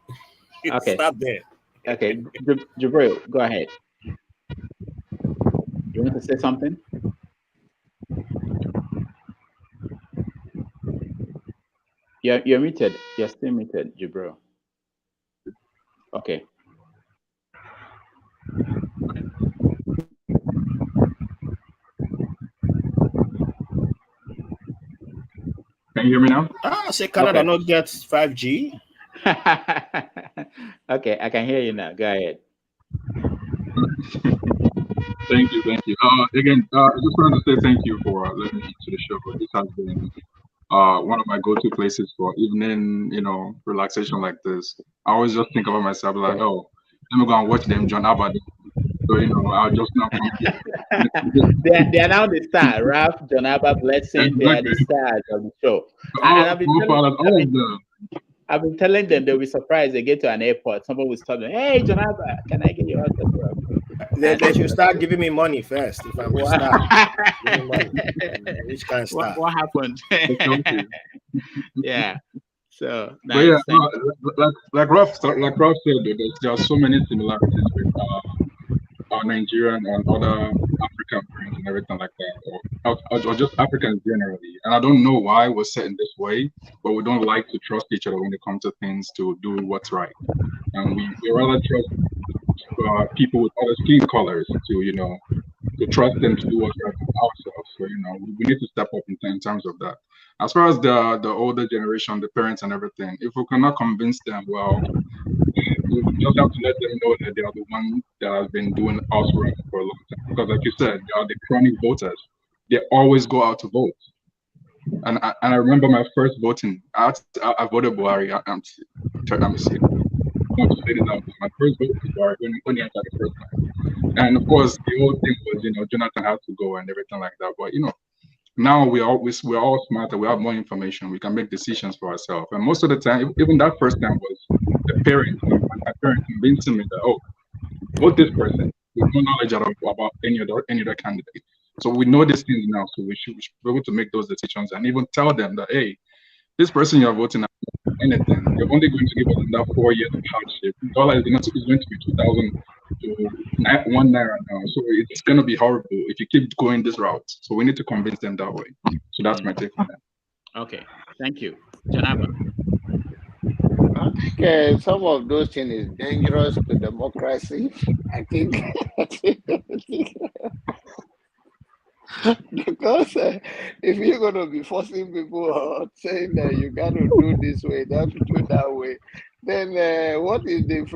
S1: Okay.
S9: Stop there.
S1: Okay, Jibril, go ahead. You want to say something? You're muted. You're still muted, Jibril. Okay.
S7: Can you hear me now?
S9: Say Canada not get 5G.
S1: Okay, I can hear you now. Go ahead.
S7: Thank you. Again, I just wanted to say thank you for letting me into the show. This has been one of my go-to places for evening, relaxation like this. I always just think about myself like, oh, let me go and watch them John Abadi. So I'll just now come here.
S1: They are now the star. Ralph, John Abba, Blessing, they are the stars of the show. I've been telling them they'll be surprised they get to an airport. Someone will stop them. "Hey, John Abba, can I get your autograph?"
S9: They should start giving me money first. If I'm a star, give me money. Which kind of star?
S1: What happened? Yeah. So,
S7: but yeah, like Ralph said, there are so many similarities with our Nigerian and other African friends and everything like that, or just Africans generally. And I don't know why we're set in this way, but we don't like to trust each other when it comes to things to do what's right. And we rather trust people with other skin colors to trust them to do what's right for ourselves. So we need to step up in terms of that. As far as the older generation, the parents and everything, if we cannot convince them, well, we just have to let them know that they are the ones that have been doing us right for a long time. Because like you said, they are the chronic voters. They always go out to vote. And I remember my first voting. I voted Buhari. Let me see. My first vote was Buhari when he entered the first time. And of course, the whole thing was, Jonathan had to go and everything like that. But now we're all smarter. We have more information. We can make decisions for ourselves. And most of the time, even that first time was the parents. My parents convincing me that, oh, vote this person. We have no knowledge about any other candidate. So we know these things now. So we should be able to make those decisions and even tell them that, hey, this person you're voting at, anything, you're only going to give us that 4 years of hardship. Dollar is going to be 2,000 to 1 naira now. So it's going to be horrible if you keep going this route. So we need to convince them that way. So that's my take on that.
S1: Okay, thank you. Janaba.
S14: I think some of those things is dangerous to democracy. I think because if you're going to be forcing people or saying that you got to do this way, you have to do that way, then what is the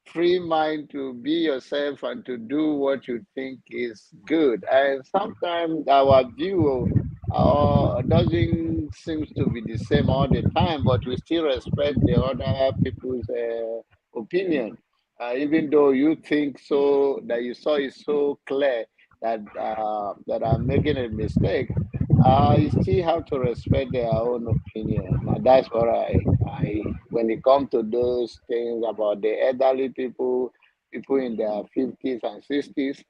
S14: free mind to be yourself and to do what you think is good? And sometimes our view doesn't seem to be the same all the time, but we still respect the other people's opinion. Even though you think so, that you saw it so clear that that I'm making a mistake, you still have to respect their own opinion. Now that's what when it comes to those things about the elderly people, people in their 50s and 60s,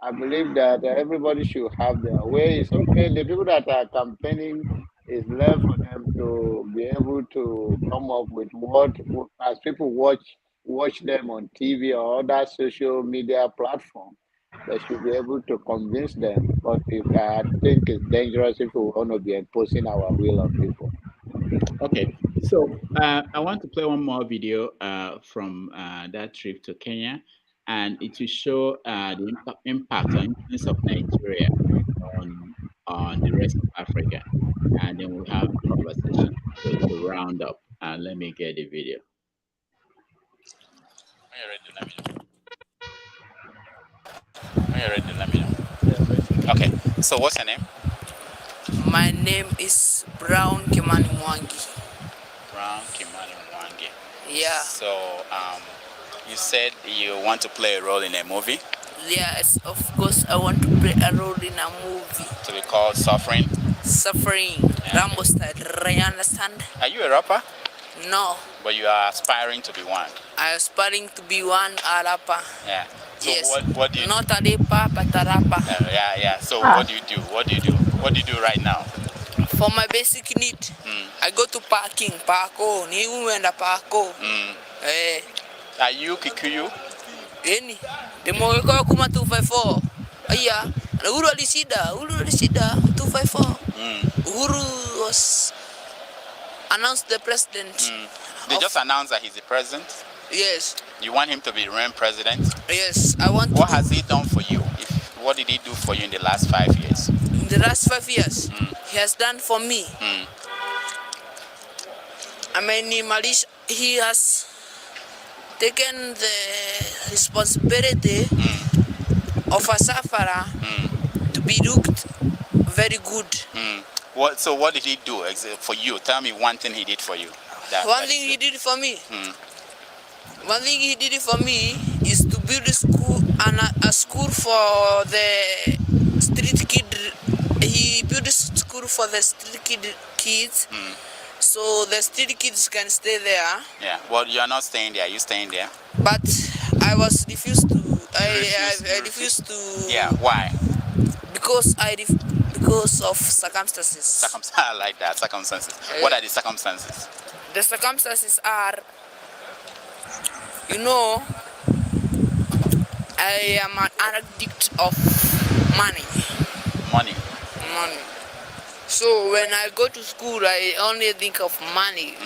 S14: I believe that everybody should have their way. It's okay. The people that are campaigning, is left for them to be able to come up with what, as people watch them on TV or other social media platform. They should be able to convince them. But I think it's dangerous if we want to be imposing our will on people.
S1: Okay, so I want to play one more video from that trip to Kenya, and it will show the impact or influence of Nigeria on the rest of Africa, and then we'll have a conversation to round up. Let me get the video.
S17: Okay, so what's your name?
S18: My name is Brown Kimani Mwangi.
S17: Brown Kimani Mwangi.
S18: Yeah.
S17: So, you said you want to play a role in a movie?
S18: Yes, of course I want to play a role in a movie.
S17: To be called Suffering?
S18: Suffering. Rambo style. You understand?
S17: Are you a rapper?
S18: No.
S17: But you are aspiring to be one?
S18: I'm aspiring to be one a rapper.
S17: Yeah. So
S18: yes.
S17: What do you
S18: Not a rapper, but a rapper.
S17: Yeah. So what do you do? What do you do right now?
S18: For my basic need, I go to parko, ni uenda parko.
S17: Are you Kikuyu?
S18: Any. The more you go kuma 254. Aya, Uhuru alishinda 254. Uhuru was announced the president.
S17: They just announced that he's the president?
S18: Yes.
S17: You want him to be the president?
S18: Yes, I want.
S17: What has he done for you? What did he do for you in the last 5 years?
S18: In the last 5 years, he has done for me. He has taken the responsibility of a sufferer to be looked very good.
S17: So what did he do for you? Tell me one thing he did for you.
S18: One thing he did for me. One thing he did for me is to build a school and a school for the street kid. He built a school for the street kids, so the street kids can stay there.
S17: Yeah. Well, you are not staying there. Are you staying there?
S18: But I was refused to. I refused to.
S17: Yeah. Why?
S18: Because of circumstances.
S17: I like that, circumstances. What are the circumstances?
S18: The circumstances are, I am an addict of money.
S17: Money?
S18: Money. So when I go to school, I only think of money.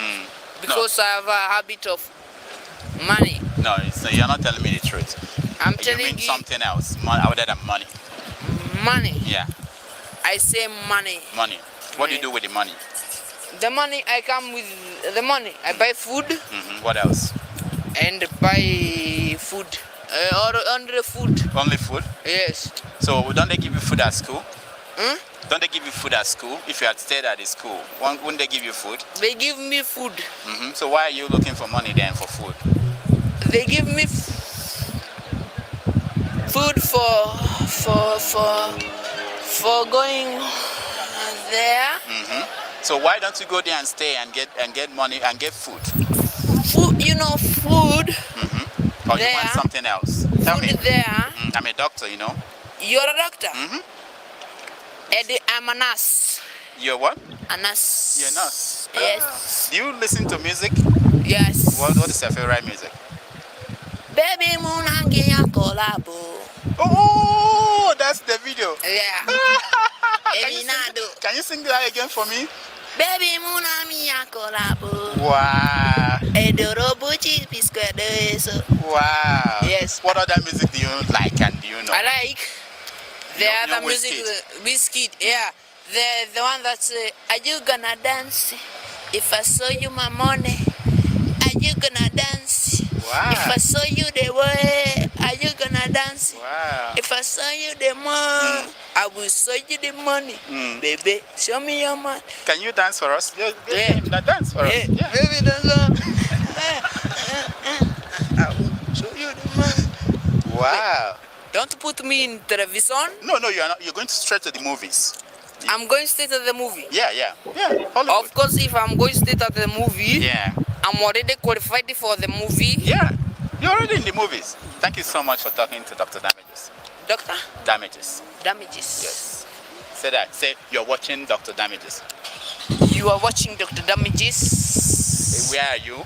S18: Because I have a habit of money.
S17: No, so you're not telling me the truth.
S18: I'm telling you.
S17: You mean something else, other than money?
S18: Money?
S17: Yeah.
S18: I say money.
S17: Money. What do you do with the money?
S18: The money, I come with the money. I buy food.
S17: What else?
S18: And buy food. Only food.
S17: Only food?
S18: Yes.
S17: So don't they give you food at school? Don't they give you food at school? If you had stayed at the school, wouldn't they give you food?
S18: They give me food.
S17: So why are you looking for money then for food?
S18: They give me food for going there.
S17: So why don't you go there and stay and get money and get food?
S18: Food, food.
S17: Or you want something else? Tell me.
S18: There.
S17: I'm a doctor,
S18: You're a doctor? And I'm a nurse.
S17: You're what?
S18: A nurse.
S17: You're a nurse?
S18: Yes.
S17: Do you listen to music?
S18: Yes.
S17: What is your favorite music?
S18: Baby Moon Hangia Collabo.
S17: Oh, that's the video.
S18: Yeah.
S17: Can you sing that again for me?
S18: Baby Moon Hangia Collabo.
S17: Wow.
S18: Edorobuchi Pisquedes.
S17: Wow.
S18: Yes.
S17: What other music do you like and do you know?
S18: I like the other music, Biscuit. Yeah. The one that's, are you gonna dance? If I saw you my money, are you gonna dance?
S17: Wow.
S18: If I saw you the way, are you gonna dance.
S17: Wow.
S18: If I saw you the money, I will show you the money. Baby, show me your money.
S17: Can you dance for us?
S18: Yeah.
S17: Dance for us. Yeah.
S18: Baby, dance. I will show you the money.
S17: Wow.
S18: Don't put me in television.
S17: No, you're not. You're going straight to the movies.
S18: I'm going straight to the movie.
S17: Yeah. Hollywood.
S18: Of course, if I'm going straight to the movie,
S17: Yeah.
S18: I'm already qualified for the movie.
S17: Yeah. You're already in the movies. Thank you so much for talking to Dr. Damages.
S18: Doctor?
S17: Damages.
S18: Damages.
S17: Yes. Say that. Say you're watching Dr. Damages.
S18: You are watching Dr. Damages.
S17: Where are you?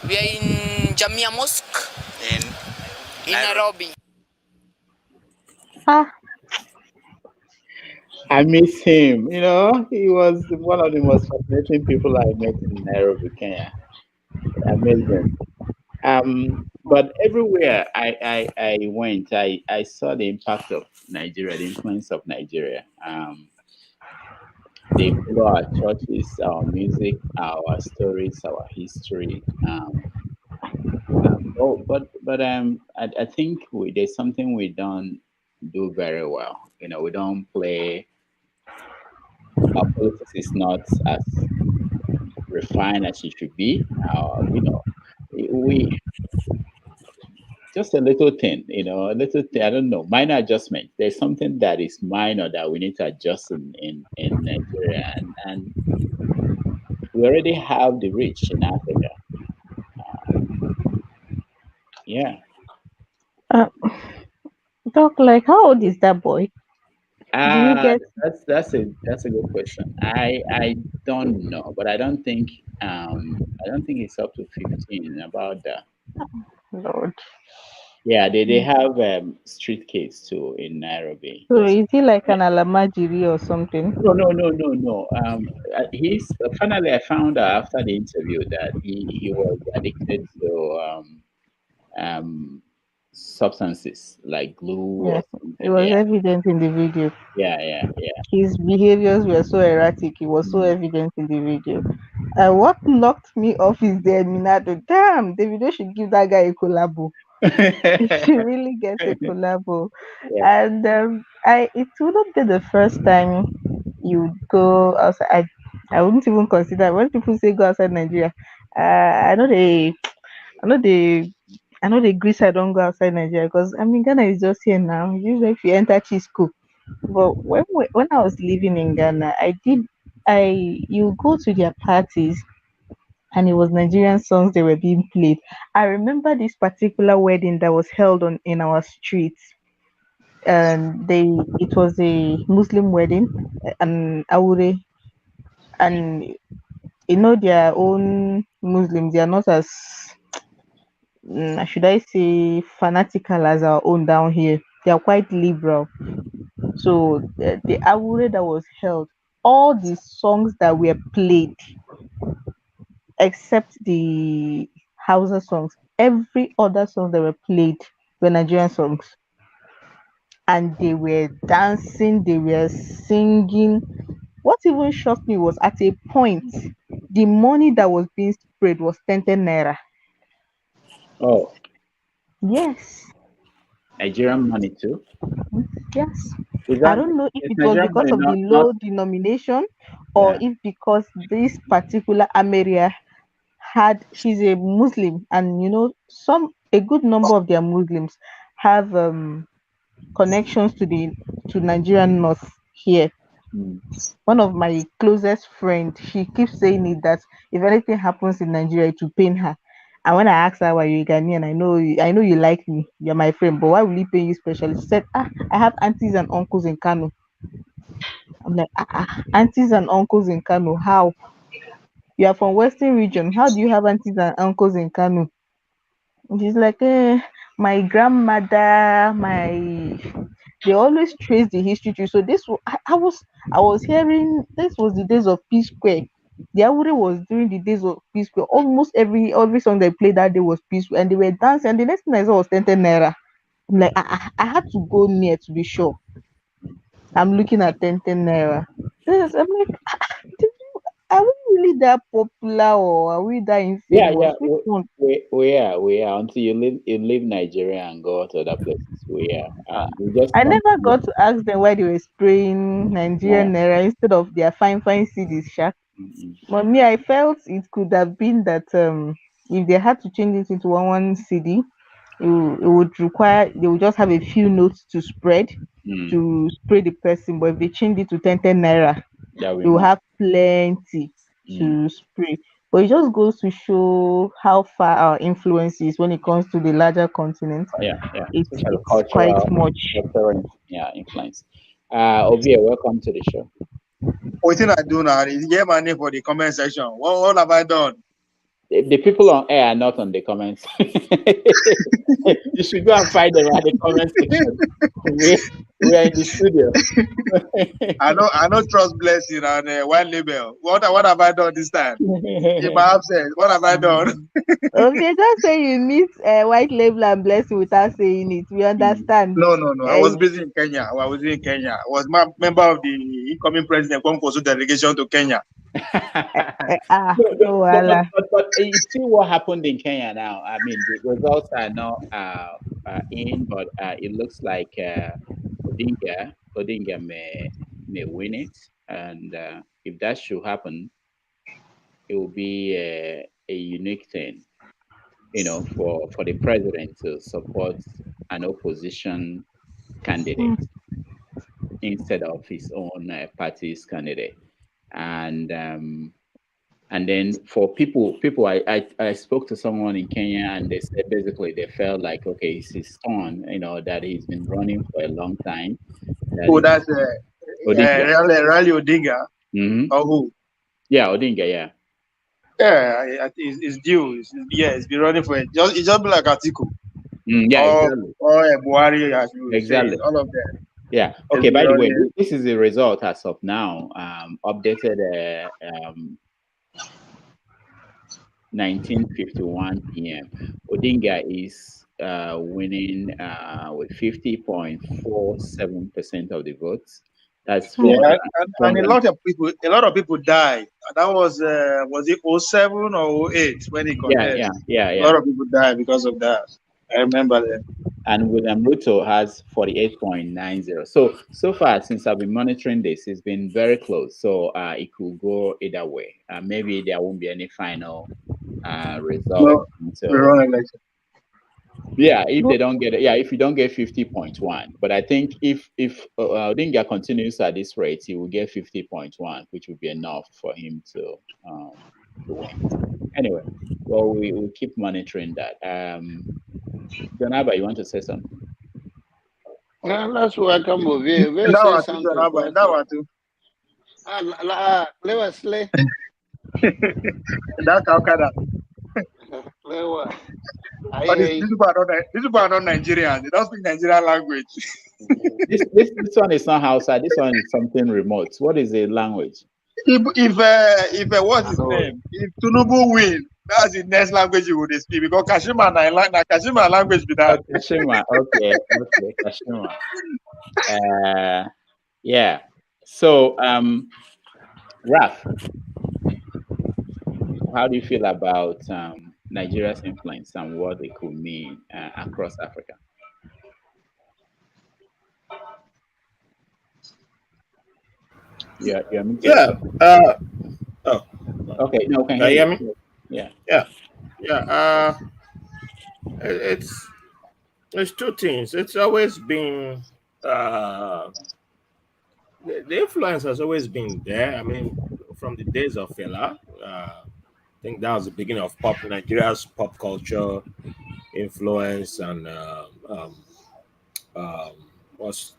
S18: We are in Jamia Mosque.
S17: In
S18: Nairobi.
S1: I miss him. You know, he was one of the most fascinating people I met in Nairobi, Kenya. Amazing. But everywhere I went, I saw the impact of Nigeria, the influence of Nigeria. They follow our churches, our music, our stories, our history. I think there's something we don't do very well. You know, we don't play. Our politics is not as refined as it should be. You know, we just a little thing. You know, a little thing. I don't know, minor adjustment. There's something that is minor that we need to adjust in Nigeria, and we already have the reach in Africa. Yeah.
S8: Doc, like, how old is that boy? Do you get?
S1: That's a good question. I don't know, but I don't think it's up to 15 about that.
S8: Lord.
S1: Yeah, they have street kids too in Nairobi.
S8: So is he like an Alamajiri or something?
S1: No. He's finally I found out after the interview that he was addicted to substances like glue.
S8: Yes,
S1: Or something.
S8: it was evident in the video.
S1: Yeah.
S8: His behaviors were so erratic. It was so evident in the video. What knocked me off is the Eminado. Damn, Davido should give that guy a collabo. He should really get a collabo.
S1: Yeah.
S8: And it wouldn't be the first time you go outside. I wouldn't even consider when people say go outside Nigeria. I know the Greece. I don't go outside Nigeria because I mean Ghana is just here now. Usually, if you enter Chisco, but when I was living in Ghana, you go to their parties and it was Nigerian songs they were being played. I remember this particular wedding that was held in our streets, and it was a Muslim wedding, and Aure, and their own Muslims. They are not as should I say fanatical as our own down here. They are quite liberal. So the Aure that was held, all the songs that were played, except the Hausa songs, every other song that were played were Nigerian songs. And they were dancing, they were singing. What even shocked me was at a point, the money that was being spread was 10 naira.
S1: Oh.
S8: Yes.
S1: Nigerian money too?
S8: Yes. I don't know if it was because of the low denomination or if because this particular Ameria she's a Muslim, and a good number of their Muslims have connections to Nigerian North here. One of my closest friends, she keeps saying it that if anything happens in Nigeria, it will pain her. And when I asked her why you're Ghanaian, I know you like me, you're my friend, but why will he pay you specially? She said, I have aunties and uncles in Kano. I'm like, aunties and uncles in Kano, how? You are from Western region, how do you have aunties and uncles in Kano? And she's like, my grandmother, they always trace the history to. So I was hearing this was the days of P Square. The Aure was during the days of P Square. Almost every song they played that day was P Square, and they were dancing. And the next thing I saw was 10 naira. I'm like, I had to go near to be sure. I'm looking at 10 naira. I'm like, are we really that popular or are we that infamous?
S1: Yeah. We are until you leave Nigeria and go to other places. we just
S8: I never got to ask them why they were spraying Nigerian naira instead of their fine cities, Sha. But me, I felt it could have been that if they had to change it into one CD, it would require they would just have a few notes to spread to spray the person. But if they change it to 10 naira,
S1: That
S8: they will have plenty to spray. But it just goes to show how far our influence is when it comes to the larger continent. It's quite much.
S1: Influence. Ovia, welcome to the show.
S19: What thing I do now is get my name for the comment section. What have I done?
S1: The people on air are not on the comments. You should go and find them at the comment section. We are in the studio.
S19: I know trust blessing and white label. What have I done this time? In my absence, what have I done?
S8: Okay, just say you meet white label and blessing without saying it. We understand.
S19: No. I was busy in Kenya. I was my member of the incoming president Concourse delegation to Kenya.
S1: But you see what happened in Kenya now. I mean, the results are not in, but it looks like Odinga may win it, and if that should happen, it will be a unique thing, for the president to support an opposition candidate instead of his own party's candidate, and then for people, I spoke to someone in Kenya, and they said basically they felt like, okay, it's his turn, that he's been running for a long time.
S19: That's Raila Odinga. Or who?
S1: Yeah, Odinga. Yeah.
S19: Yeah, it's due. It's been running for it. It's just like Atiku.
S1: Exactly.
S19: Or Buhari, as you
S1: Exactly.
S19: say, all of them.
S1: Yeah. Okay. By the way, this is the result as of now. Updated 19:51 p.m. Odinga is winning with 50.47% of the votes. That's
S19: and a lot of people died. That was it 07 or 08 when he contested?
S1: Yeah.
S19: A lot of people died because of that. I remember that.
S1: And William Ruto has 48.90. So far, since I've been monitoring this, it's been very close. So it could go either way. Maybe there won't be any final result. Yeah, if they don't get it, if you don't get 50.1, but I think if Odinga continues at this rate, he will get 50.1, which would be enough for him to win. Anyway, well, we will keep monitoring that. Janaba, you want to say something?
S14: Let's welcome Ovie.
S19: These people are not Nigerians. They don't speak Nigerian language.
S1: This one is not Hausa. This one is something remote. What is the language?
S19: If what's his name? If Tinubu win, that's the next language you would speak, because Kashima Kashima language be that.
S1: Kashima, okay, Kashima. Yeah. So, Raf, how do you feel about Nigeria's influence and what it could mean across Africa? Yeah. Okay. No, can you
S9: hear me?
S1: Yeah.
S9: It's two things. It's always been the influence has always been there. I mean, from the days of Fela, I think that was the beginning of Nigeria's pop culture influence, and what's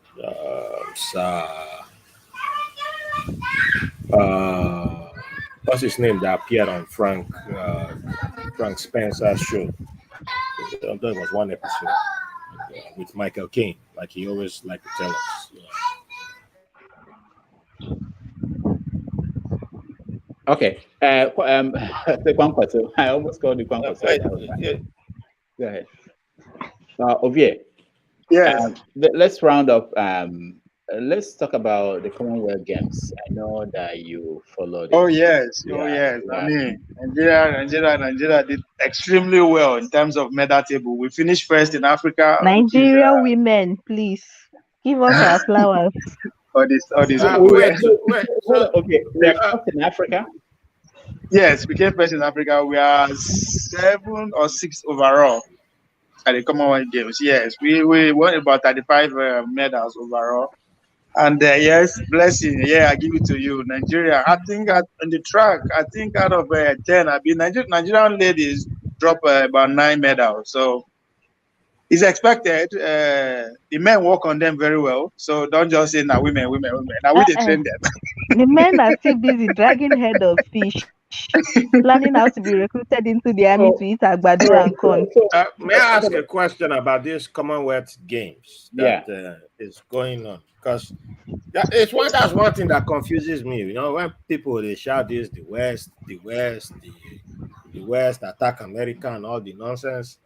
S9: his name that appeared on Frank Spencer's show? There was one episode with Michael Caine, like he always liked to tell us.
S1: Okay. The Kwankwaso. I almost called the Kwankwaso. Go ahead. Ovie.
S19: Yeah.
S1: Let's round up let's talk about the Commonwealth Games. I know that you followed it.
S19: Oh yes, oh
S1: Yeah,
S19: yes. I
S1: yeah.
S19: mean, Nigeria did extremely well in terms of medal table. We finished first in Africa, which is
S8: Nigeria women, please give us our flowers.
S19: all this.
S1: Okay, we are first in Africa.
S19: Yes, we came first in Africa. We are 7 or 6 overall at the Commonwealth Games. Yes, we won about 35 medals overall. And yes, blessing. Yeah, I give it to you, Nigeria. I think on the track, I think out of 10, Nigerian ladies drop about 9 medals. So it's expected. The men work on them very well. So don't just say now women. Now we they train them.
S8: The men are still busy dragging head of fish, planning how to be recruited into the army to eat agbado and corn.
S9: May I ask a question about this Commonwealth Games that is going on? Because that's one thing that confuses me. You know, when people they shout this, the West attack America and all the nonsense,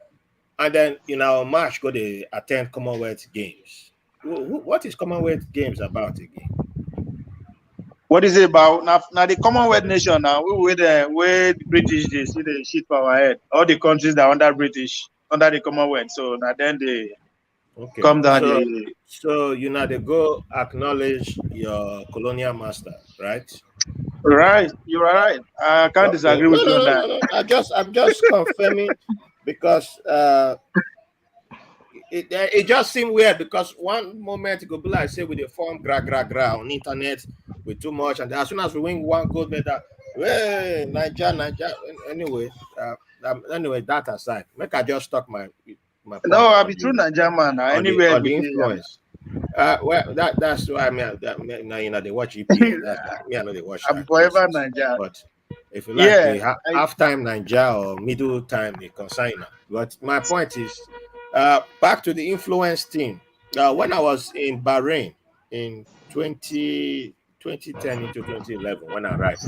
S9: and then in our march go to attend Commonwealth Games. What is Commonwealth Games about again?
S19: What is it about? Now the Commonwealth nation now, we where the British they see the shit for our head. All the countries that are under the Commonwealth. So now then they come down.
S9: So you know they go acknowledge your colonial master, right?
S19: Right, you're right. I can't disagree with you on that.
S9: No. I'm just confirming because it just seemed weird because one moment it could be like say with the form gra on internet with too much, and as soon as we win one gold medal, hey, Nigeria. Anyway, that aside, make I just talk my
S19: no, I'll be true Nigerian man. Anywhere
S9: the influence. Well, that's why I mean, now you know they watch EPL. I know they watch.
S19: I'm forever Nigeria.
S9: But if you like the half-time Nigeria or middle time, they consign. But my point is, back to the influence thing. When I was in Bahrain in 2010 into 2011, when I arrived,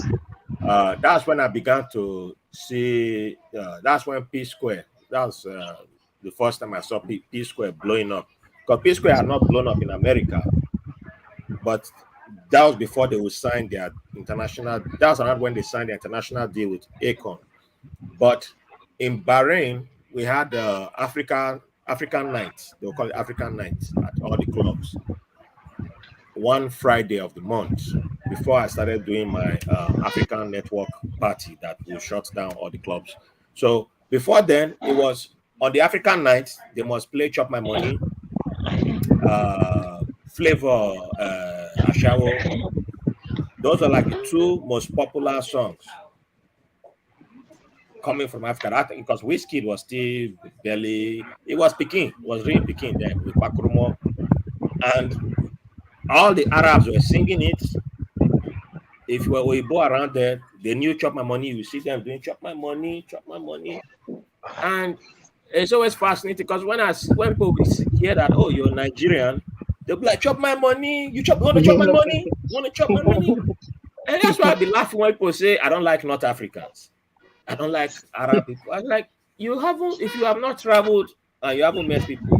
S9: that's when I began to see. That's when P Square. That was the first time I saw P Square blowing up. Because P Square had not blown up in America, but that was before they would sign their international. That was around when they signed the international deal with Akon. But in Bahrain, we had the African nights. They will call it African nights at all the clubs. One Friday of the month before I started doing my African network party that will shut down all the clubs. So before then, it was on the African nights, they must play Chop My Money, Flavor, Ashawo. Those are like the 2 most popular songs coming from Africa. I think because Wizkid was still barely, it was really Peking then with Pakrumo. And all the Arabs were singing it. If you were Oibo around there, they knew Chop My Money. You see them doing Chop My Money. And it's always fascinating because when people hear that, oh, you're Nigerian, they'll be like, chop my money. You want to chop my money? You want to chop my money? And that's why I'll be laughing when people say, I don't like North Africans. I don't like Arab people. I'm like, if you have not traveled and you haven't met people,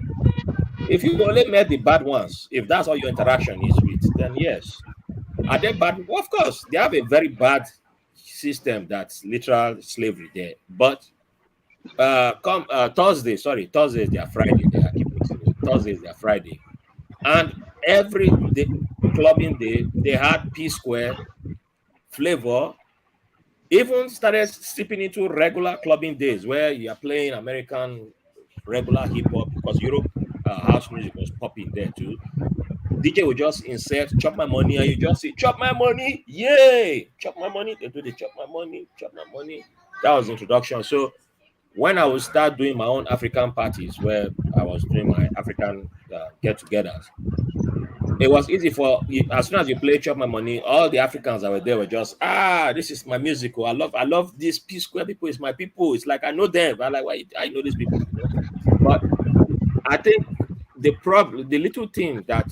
S9: if you only met the bad ones, if that's all your interaction is with, then yes. Are they bad? Well, of course, they have a very bad system that's literal slavery there. But Thursday is their Friday. Thursday is their Friday. And every day, clubbing day, they had P Square, Flavor, even started slipping into regular clubbing days where you are playing American regular hip hop because Europe house music was popping there too. DJ would just insert Chop My Money, and you just say Chop My Money, yay! Chop My Money. They do the Chop My Money. That was the introduction. So when I would start doing my own African parties where I was doing my African get-togethers, it was easy for you. As soon as you play Chop My Money, all the Africans that were there were just, this is my musical. I love these P Square people. It's my people. It's like I know them. I'm like, why I know these people? But I think the little thing that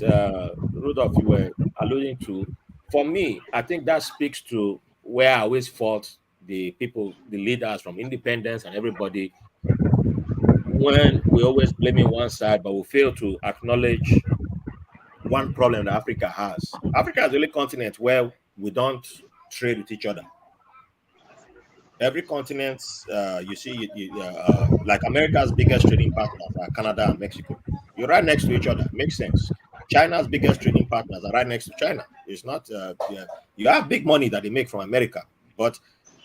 S9: Rudolph you were alluding to, for me, I think that speaks to where I always fought the people, the leaders from independence and everybody, when we always blaming one side, but we fail to acknowledge one problem that Africa has. Africa is the only continent where we don't trade with each other. Every continent, you see, like America's biggest trading partners are Canada and Mexico. You're right next to each other. Makes sense. China's biggest trading partners are right next to China. It's not, you have big money that they make from America, but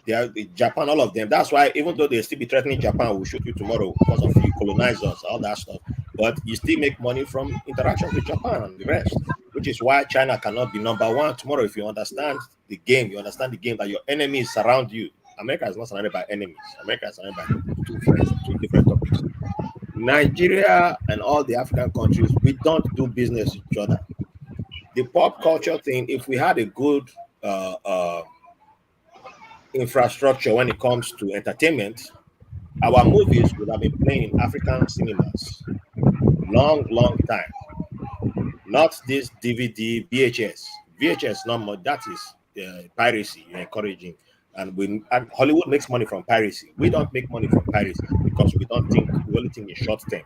S9: they are Japan, all of them. That's why, even though they still be threatening Japan, we'll shoot you tomorrow because of you colonize us, all that stuff. But you still make money from interactions with Japan and the rest, which is why China cannot be number one tomorrow. If you understand the game, you understand the game that your enemies surround you. America is not surrounded by enemies. America is surrounded by two friends, two different topics. Nigeria and all the African countries, we don't do business with each other. The pop culture thing, if we had a good infrastructure when it comes to entertainment, our movies would have been playing in African cinemas long time. Not this DVD, VHS. VHS, no more. That is piracy you're encouraging. And Hollywood makes money from piracy. We don't make money from piracy because we only think in short term.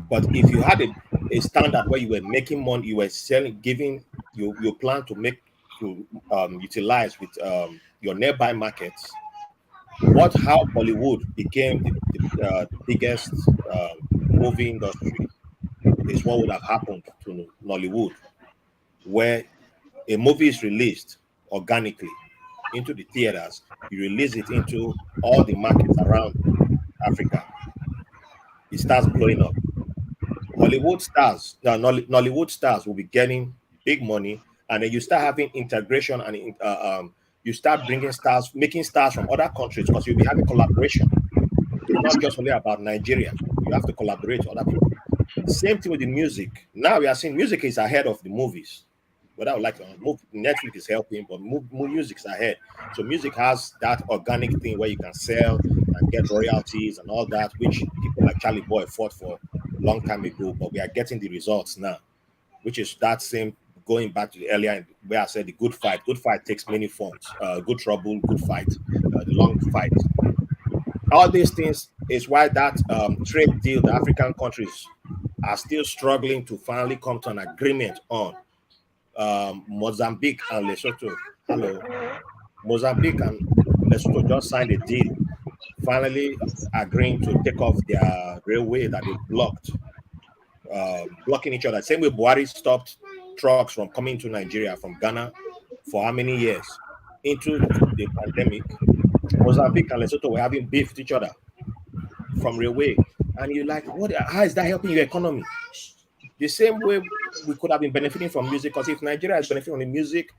S9: But if you had a standard where you were making money, you were selling, giving, you plan to make, to utilize with your nearby markets, how Hollywood became the biggest movie industry is what would have happened to Nollywood, where a movie is released organically into the theaters, you release it into all the markets around Africa, it starts blowing up. Hollywood stars, Nollywood stars will be getting big money, and then you start having integration, and you start bringing stars, making stars from other countries, because you'll be having collaboration. It's not just only about Nigeria. You have to collaborate with other people. Same thing with the music. Now we are seeing music is ahead of the movies. But I would like to move. Netflix is helping, but music is ahead. So music has that organic thing where you can sell and get royalties and all that, which people like Charlie Boy fought for a long time ago. But we are getting the results now, which is that same, going back to the earlier where I said the good fight. Good fight takes many forms. Good trouble, good fight, the long fight. All these things is why that trade deal the African countries are still struggling to finally come to an agreement on. Mozambique and Lesotho. Hello. Mozambique and Lesotho just signed a deal, finally agreeing to take off their railway that they blocked, blocking each other. Same way Buhari stopped trucks from coming to Nigeria from Ghana for how many years? Into the pandemic, Mozambique and Lesotho were having beef with each other from railway. And you're like, how is that helping your economy? The same way we could have been benefiting from music, because if Nigeria is benefiting from the music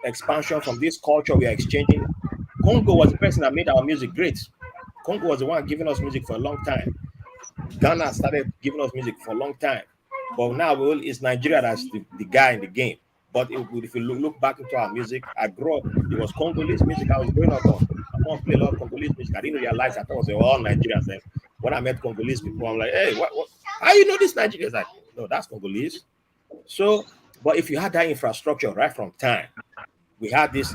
S9: expansion, from this culture we are exchanging, Congo was the person that made our music great. Congo was the one giving us music for a long time. Ghana started giving us music for a long time. But now it's Nigeria that's the guy in the game. But if you look back into our music, I grew up, it was Congolese music I was growing up on. I want to play a lot of Congolese music. I didn't realize I thought it was all Nigerians. Then when I met Congolese people, I'm like, hey, what? How you know this Nigerians? Like, no, that's Congolese. So, but if you had that infrastructure right from time, we had this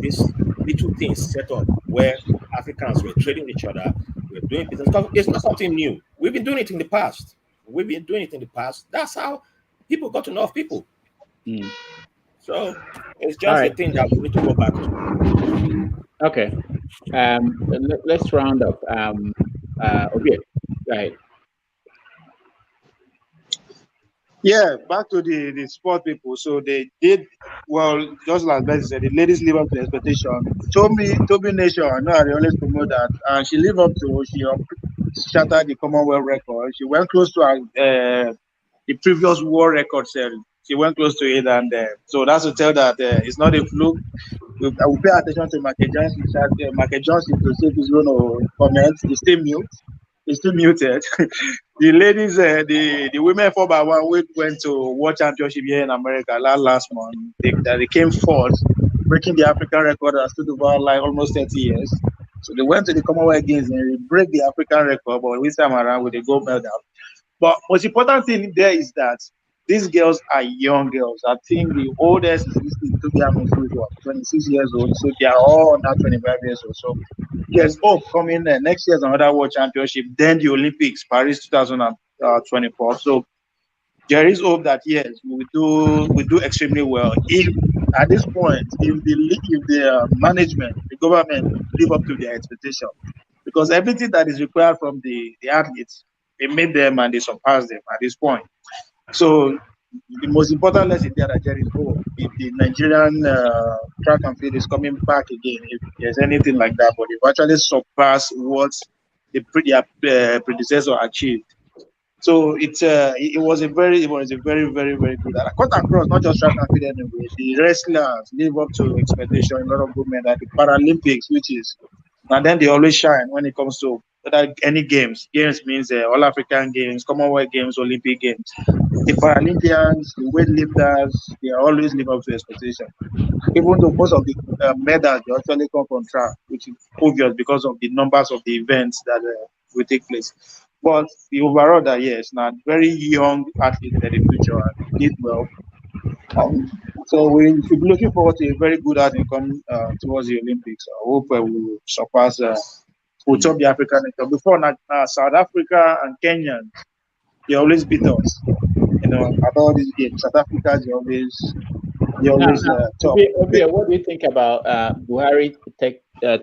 S9: little things set up where Africans were trading each other, we're doing business. It's not something new. We've been doing it in the past. That's how people got to know of people. So it's just a thing that we need to go back to.
S1: Okay. Let's round up. Okay. Right.
S19: Yeah, back to the sport people. So they did well, just like Betty said, the ladies live up to expectation. Toby Nation, I know I always promote that, and she lived up to. She shattered the Commonwealth record. She went close to the previous world record set. She went close to it, and so that's to tell that it's not a fluke. I will pay attention to Michael Johnson. Michael Johnson to see if he's going to comment. He's still mute. He's still muted. The ladies, the women 4x1 went to World Championship here in America last month. They came fourth, breaking the African record that stood over like almost 30 years. So they went to the Commonwealth Games and they break the African record, but this time around with a gold medal. But most important thing there is that these girls are young girls. I think the oldest is Toby 26 years old, so they are all under 25 years old. So there's hope coming next year's another World Championship, then the Olympics, Paris 2024. So there is hope that yes, we do extremely well. If at this point, if the management, the government live up to their expectation, because everything that is required from the athletes, they made them and they surpassed them at this point. So the most important lesson there that there is hope. If the Nigerian track and field is coming back again, if there's anything like that, but they've actually surpassed what their predecessor achieved. So it was a very very good. I cut across not just track and field anyway. The wrestlers live up to expectation. A lot of good men at the Paralympics, which is, and then they always shine when it comes to any games. Games means all African Games, Commonwealth Games, Olympic Games. The Paralympians, the weightlifters, they always live up to expectation. Even though most of the medals they actually come from track, which is obvious because of the numbers of the events that will take place. But the overall that yes, now very young athletes in the future and did well. So we should be looking forward to a very good outing coming towards the Olympics. I hope we will surpass, we'll top the African nation. Before South Africa and Kenya, they always beat us. You know, at all these games, South Africa, they always top.
S1: Obia, what do you think about Buhari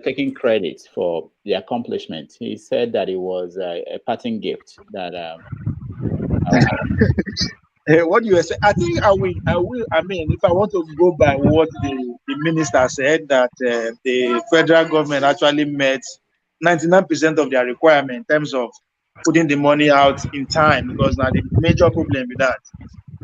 S1: taking credit for the accomplishment? He said that it was a parting gift that.
S19: What do you say? I think I will. I mean, if I want to go by what the minister said, that the federal government actually met 99% of their requirement in terms of putting the money out in time, because now the major problem with that,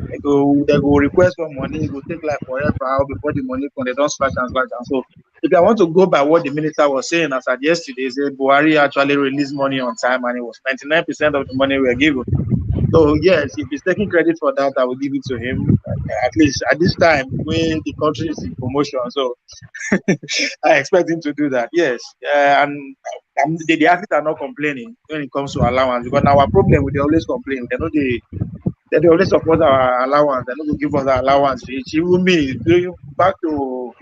S19: they go request for money, it will take like forever before the money comes, they don't slash and slash. And so, if I want to go by what the minister was saying, as at yesterday, said Buhari actually released money on time, and it was 99% of the money we were given. So yes, if he's taking credit for that, I will give it to him. At least at this time when the country is in promotion, so I expect him to do that. Yes, and the athletes are not complaining when it comes to allowance, because our problem, they always complain. They always support our allowance. They don't give us our allowance. Even me, back to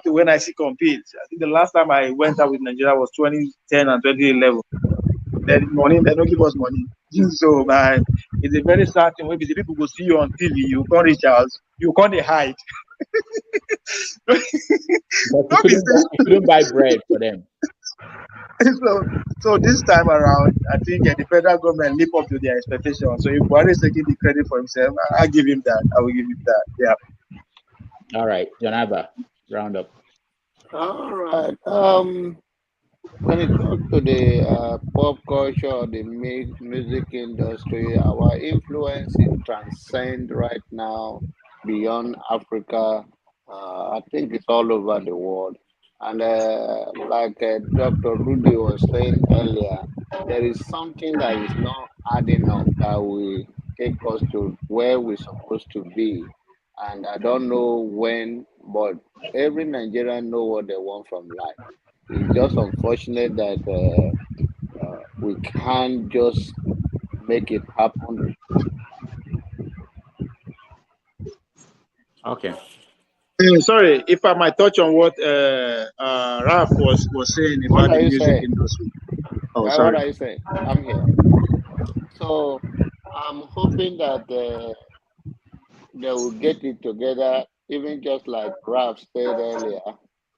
S19: when I see compete. I think the last time I went out with Nigeria was 2010 and 2011. Then money, they don't give us money. So man, it's a very sad thing. When people go see you on TV, you can't reach out, you can't hide.
S1: But you couldn't buy bread for them.
S19: So this time around, I think the federal government live up to their expectations. So if Buhari is taking the credit for himself, I give him that. I will give him that. Yeah.
S1: All right, Janaba, round up.
S14: All right. When it comes to the pop culture, the music industry, our influence is transcend right now beyond Africa. I think it's all over the world. And like Dr. Rudy was saying earlier, there is something that is not adding up that will take us to where we're supposed to be. And I don't know when, but every Nigerian know what they want from life. It's just unfortunate that we can't just make it happen.
S1: Okay.
S19: Sorry, if I might touch on what Ralph was saying about the music industry. Oh,
S14: sorry. What are you saying? I'm here. So I'm hoping that they will get it together, even just like Ralph said earlier,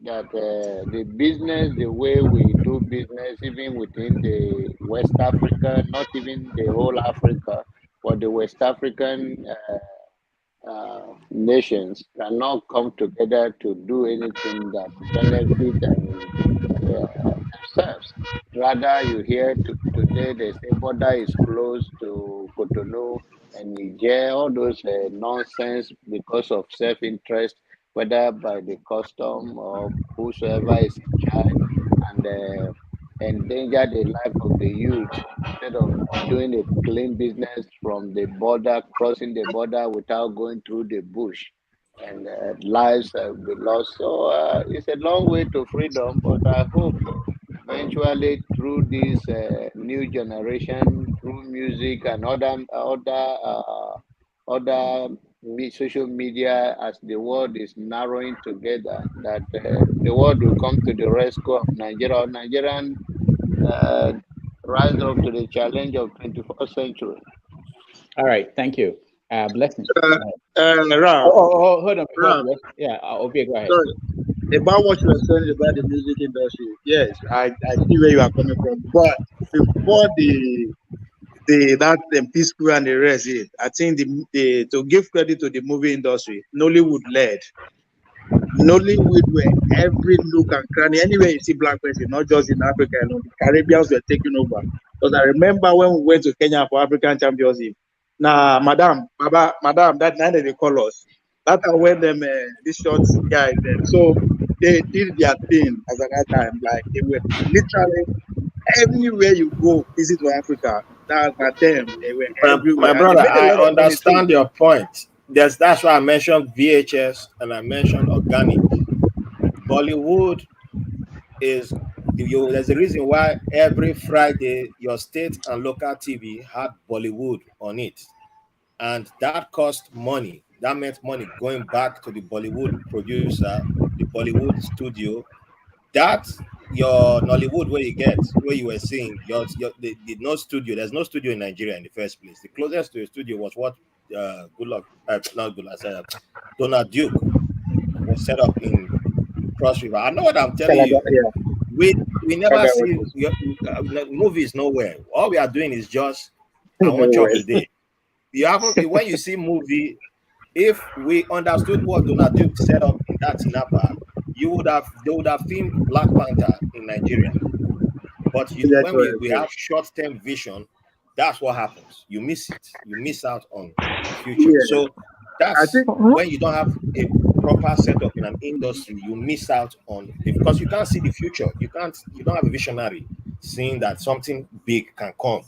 S14: that the business, the way we do business, even within the West Africa, not even the whole Africa, but the West African nations cannot come together to do anything that benefit themselves. Rather, you hear today they say border is closed to Cotonou and Niger, all those nonsense because of self-interest, whether by the custom or whosoever is in charge, and endanger the life of the youth instead of doing a clean business from the border, crossing the border without going through the bush, and lives will be lost. So it's a long way to freedom, but I hope eventually through this new generation, through music and other social media, as the world is narrowing together, that the world will come to the rescue of Nigeria. Nigerian rise up to the challenge of 21st century.
S1: All right, thank you. Blessing.
S19: Ralph,
S1: Hold on.
S19: Ralph,
S1: Yeah, Obi, go ahead.
S19: sorry. About what you were saying about the music industry, yes, I see where you are coming from. But before that peaceful and the rest, I think the to give credit to the movie industry, Nollywood led. Nollywood were every nook and cranny. Anywhere you see black person, not just in Africa alone, the Caribbeans were taking over. Because I remember when we went to Kenya for African Championship. Now, madam, that night they call us. That time when them these short guys then. So they did their thing as at that time. Like they were literally everywhere you go, visit to Africa. That them, they were
S9: My
S19: everywhere. And they
S9: brother,
S19: made a
S9: I
S19: lot of money too.
S9: understand your point. That's why I mentioned VHS and I mentioned organic. Bollywood is there's a reason why every Friday your state and local TV had Bollywood on it, and that cost money. That meant money going back to the Bollywood producer, the Bollywood studio. That's your Nollywood where you were seeing the no studio. There's no studio in Nigeria in the first place. The closest to a studio was what good luck not good luck Donald Duke was set up in Cross River. I know what I'm telling you. We never see movies nowhere. All we are doing is just I want chop a day. You haven't when you see movie. If we understood what Donald Duke set up in that Tinapa, they would have filmed Black Panther in Nigeria. But when we have short-term vision, that's what happens. You miss it. You miss out on the future.
S19: Yeah.
S9: So that's when you don't have a proper setup in an industry, you miss out on because you can't see the future. You don't have a visionary seeing that something big can come.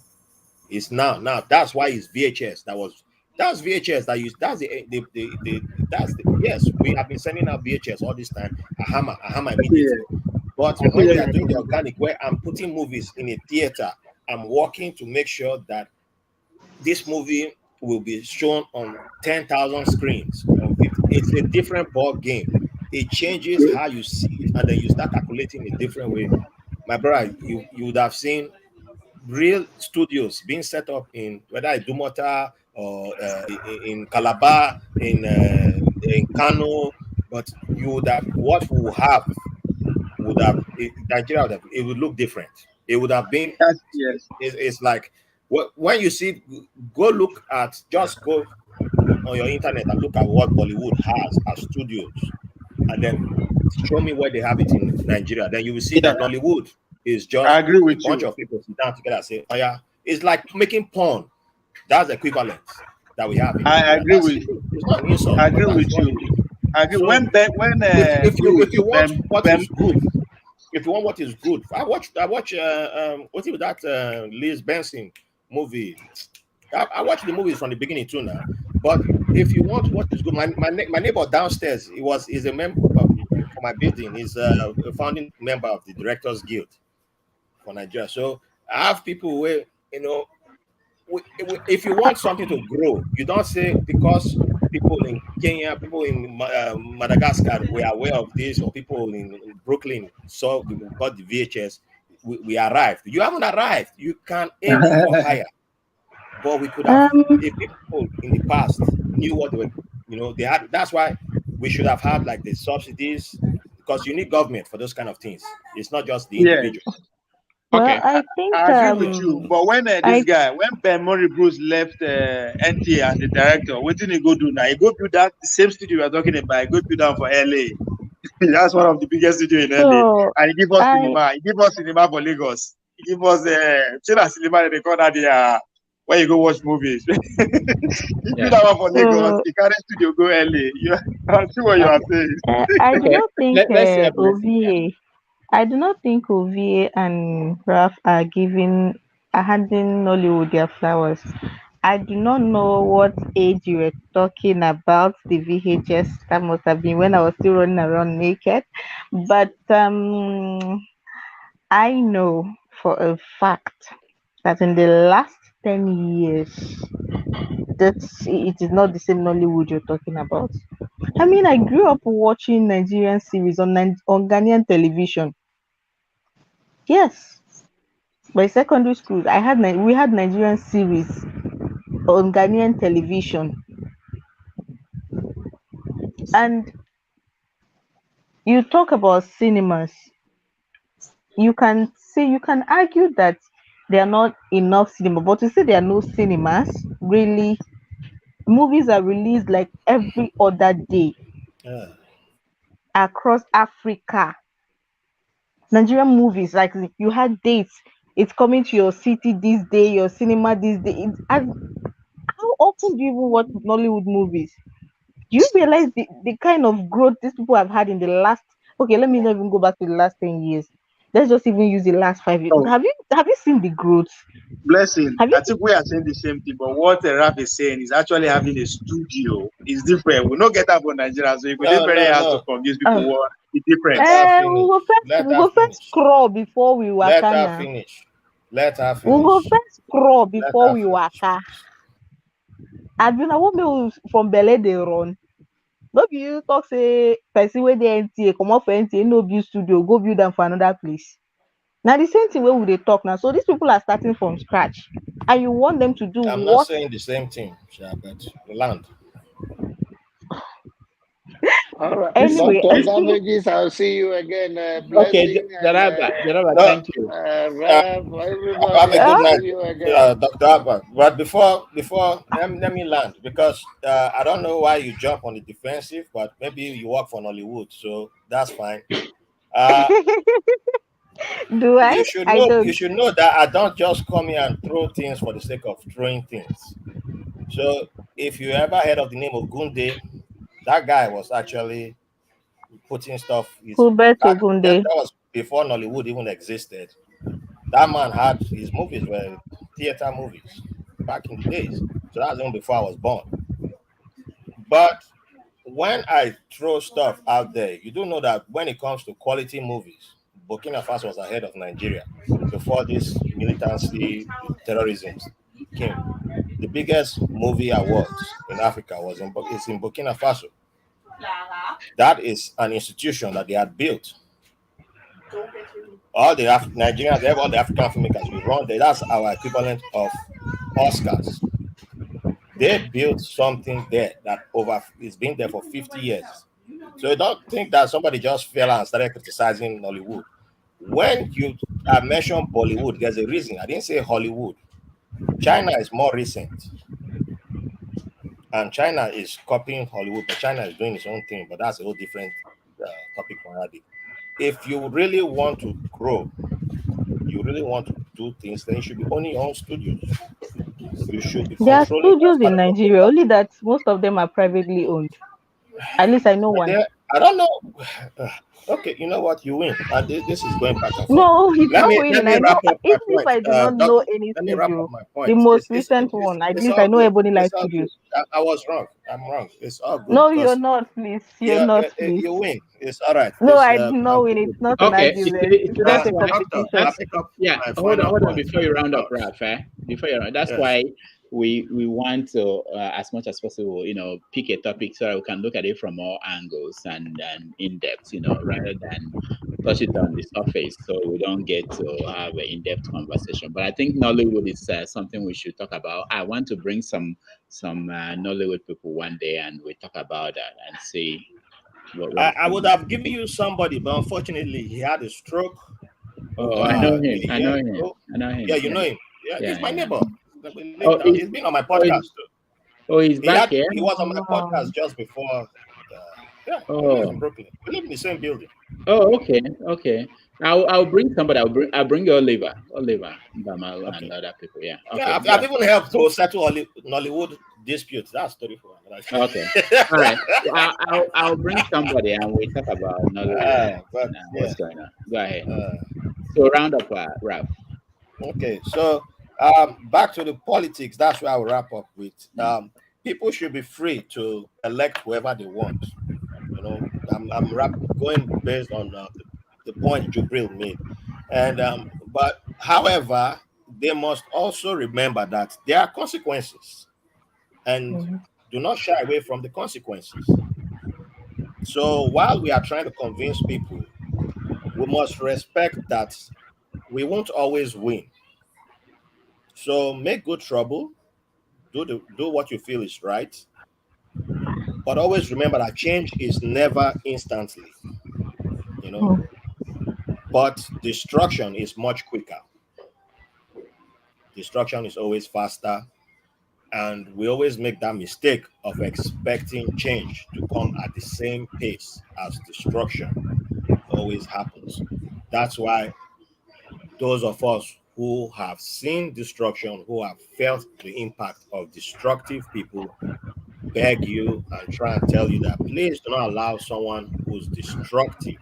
S9: It's now. That's why it's VHS. That's VHS that yes, we have been sending out VHS all this time. A hammer immediately. But when we are doing the organic, where I'm putting movies in a theater, I'm working to make sure that this movie will be shown on 10,000 screens. It's a different ball game. It changes how you see it, and then you start calculating a different way. My brother, you would have seen real studios being set up in whether it's Dumota or in Calabar, in Kano, but you would have what we have would have Nigeria it would look different. It would have been it's like when you see go on your internet and look at what Bollywood has as studios, and then show me where they have it in Nigeria. Then you will see that Nollywood is just
S19: I agree with
S9: a bunch of people sit down together and say, "Oh yeah," it's like making porn. That's the equivalent that we have.
S19: I agree with you.
S9: It's not an insult.
S19: I agree with you. I agree.
S9: So, if you want what is good, if you want what is good, I watch what's it that Liz Benson movie. I watch the movies from the beginning too now. But if you want what is good, my neighbor downstairs, is a member for my building. He's a founding member of the Directors Guild for Nigeria. So I have people where if you want something to grow, you don't say because people in Kenya, people in Madagascar were aware of this, or people in Brooklyn got the VHS. We arrived. You haven't arrived. You can aim for higher. But we could have, if people in the past knew what they were, they had. That's why we should have had like the subsidies, because you need government for those kind of things. It's not just the individual.
S8: Well, I think
S19: I agree with you. But when when Ben Murray Bruce left NTA as the director, what did he go do now? He go build that the same studio we are talking about. He go build that for LA. That's one of the biggest studios in LA. And he give us cinema. He give us cinema for Lagos. He give us China cinema. They call that where you go watch movies. He do that one for Lagos. He carry studio go LA. I see what you are saying.
S8: I do not think OVA. I do not think OVA and Raf are handing Nollywood their flowers. I do not know what age you were talking about the VHS. That must have been when I was still running around naked. But I know for a fact that in the last 10 years, it is not the same Nollywood you're talking about. I mean, I grew up watching Nigerian series on Ghanaian television. Yes, by secondary school, we had Nigerian series on Ghanaian television. And you talk about cinemas. You can argue that there are not enough cinema, but to say there are no cinemas, really, movies are released like every other day
S9: Yeah.
S8: across Africa. Nigerian movies, like you had dates, it's coming to your city this day, your cinema this day. How often do you even watch Nollywood movies? Do you realize the kind of growth these people have had in the last, okay, let me not even go back to the last 10 years. Let's just even use the last 5 years.
S19: Oh.
S8: Have you seen the growth?
S19: Blessing,
S8: Have you
S19: I think we are saying the same thing, but what Rap is saying is actually having a studio is different. We don't get that for Nigeria, so you could
S9: No,
S19: very
S9: no,
S19: hard to
S9: no.
S19: convince people what is different.
S8: We go first crawl before we
S9: Let
S8: waka
S9: her
S8: now.
S9: finish. Let her
S8: We go
S9: finish.
S8: first crawl
S9: Let
S8: before
S9: her
S8: we
S9: finish.
S8: waka. Aduna, what me from belle dey run? No be you talk say person wey dey NTA comot for NTA no build studio go build am for another place. Now the same thing wey we dey talk now. So these people are starting from scratch, and you want them to do
S9: I'm not
S8: what?
S9: saying the same thing, but land.
S14: All right,
S8: Anyway,
S14: Dr. Damages, I'll see you again.
S1: Okay,
S14: Blessing and
S1: Jaraba,
S9: No,
S1: thank you.
S14: Rev,
S9: have
S14: everybody,
S9: a
S14: I'll
S9: good night,
S14: see you again.
S9: Dr. Abba. But before let me land, because I don't know why you jump on the defensive, but maybe you work for Nollywood, so that's fine.
S8: Do I? I don't.
S9: You should know that I don't just come here and throw things for the sake of throwing things. So if you ever heard of the name of Gunde, that guy was actually putting stuff.
S8: Hubert
S9: That
S8: Ogunde.
S9: was before Nollywood even existed. That man had his movies were theater movies back in the days. So that was even before I was born. But when I throw stuff out there, you do know that when it comes to quality movies, Burkina Faso was ahead of Nigeria before this militancy terrorism came. The biggest movie awards in Africa is in Burkina Faso. That is an institution that they had built. All the Nigerians, they have all the African filmmakers we run there. That's our equivalent of Oscars. They built something there that it's been there for 50 years. So you don't think that somebody just fell and started criticizing Hollywood. When you mentioned Bollywood, there's a reason. I didn't say Hollywood. China is more recent. And China is copying Hollywood, but China is doing its own thing. But that's a whole different topic for another day. If you really want to grow, you really want to do things, then you should be owning your own studios. You should be
S8: There are
S9: controlling.
S8: studios in Nigeria, only that most of them are privately owned. At least I know one.
S9: I don't know. Okay, you know what? You win. And this is going back and forth.
S8: No, it's not winning. I know.
S9: Wrap up
S8: Even
S9: my
S8: if I
S9: point.
S8: do not know any
S9: Let me wrap
S8: studio,
S9: up my point.
S8: the most recent one, at least I know Ebony Life
S9: It's all good.
S8: Studios.
S9: I was wrong. I'm wrong. It's all good.
S8: No, you're not, please. You're not, please.
S9: You win. It's all right.
S8: No, I know win. It's not an
S1: Okay,
S8: argument. It's not a competition.
S1: Yeah, hold on before you round up, Ralph. Before you round, that's why we want to, as much as possible, pick a topic so that we can look at it from all angles and in depth, rather than touch it on the surface, so we don't get to have an in-depth conversation. But I think Nollywood is something we should talk about. I want to bring some Nollywood people one day, and we talk about that and see.
S9: I would have given you somebody, but unfortunately, he had a stroke.
S1: Oh, I know him. I know him.
S9: Yeah, you know him. Yeah, he's my neighbor. He's been on my podcast too.
S1: Oh, he's back here?
S9: He was on my podcast just before. He lives in Brooklyn. We live in the same building.
S1: Oh, okay. I'll bring somebody. I'll bring Oliver, Bamal, and other people. Yeah. Okay.
S9: Yeah, I've even helped to settle Nollywood disputes. That's story for another.
S1: Okay. All right. I'll bring somebody and we talk about Nollywood. What's going on? Go ahead. So round up, Ralph.
S9: Okay. So back to the politics. That's where I'll wrap up with. People should be free to elect whoever they want. I'm going based on the point Jubril made, and but however, they must also remember that there are consequences, and do not shy away from the consequences. So while we are trying to convince people, we must respect that we won't always win. So make good trouble, do what you feel is right. But always remember that change is never instantly, you know. But destruction is much quicker. Destruction is always faster. And we always make that mistake of expecting change to come at the same pace as destruction always happens. That's why those of us who have seen destruction, who have felt the impact of destructive people, beg you and try and tell you that please do not allow someone who's destructive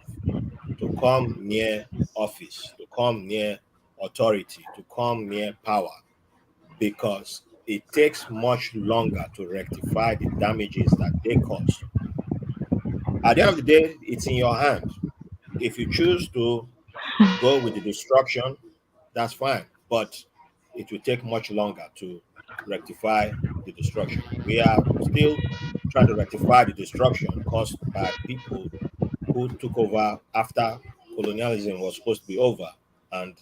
S9: to come near office, to come near authority, to come near power, because it takes much longer to rectify the damages that they cause. At the end of the day, it's in your hand. If you choose to go with the destruction, that's fine, but it will take much longer to rectify the destruction. We are still trying to rectify the destruction caused by people who took over after colonialism was supposed to be over, and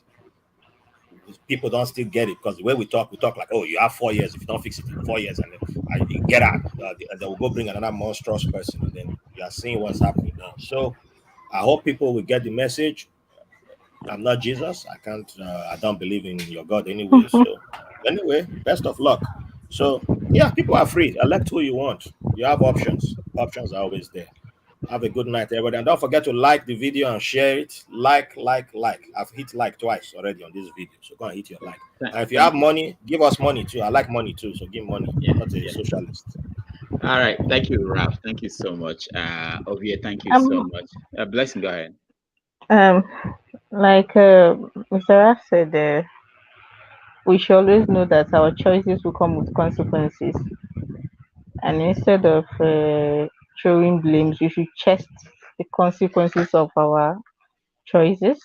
S9: people don't still get it because the way we talk like, oh, you have 4 years. If you don't fix it in 4 years, and then you get out, they will go bring another monstrous person, and then you are seeing what's happening now. So I hope people will get the message. I'm not Jesus. I can't. I don't believe in your God anyway. So anyway, best of luck. So yeah, people are free. Elect who you want. You have options. Options are always there. Have a good night, everybody. And don't forget to like the video and share it. Like. I've hit like twice already on this video. So go and hit your like. And if you have money, give us money too. I like money too. So give money. Yeah, not a socialist.
S1: All right. Thank you, Ralph. Thank you so much. Ovia, thank you so much. Blessing, go ahead.
S8: Like Mr. Raf said, we should always know that our choices will come with consequences. And instead of throwing blames, we should chest the consequences of our choices,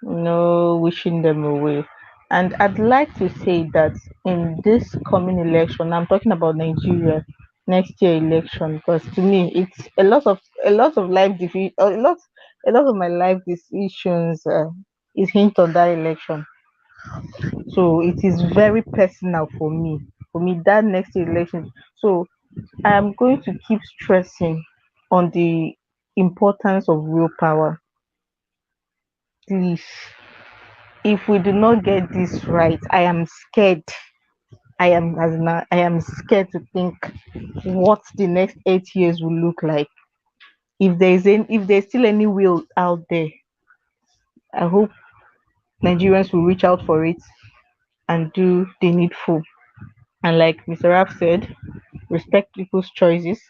S8: no wishing them away. And I'd like to say that in this coming election, I'm talking about Nigeria next year election, because to me it's a lot of life a lot of my life decisions is hinged on that election. So it is very personal for me that next year election. So I am going to keep stressing on the importance of willpower. Please, if we do not get this right, I am scared. I am scared to think what the next 8 years will look like. If there's still any will out there, I hope Nigerians will reach out for it and do the needful. And like Mr. Raf said, respect people's choices.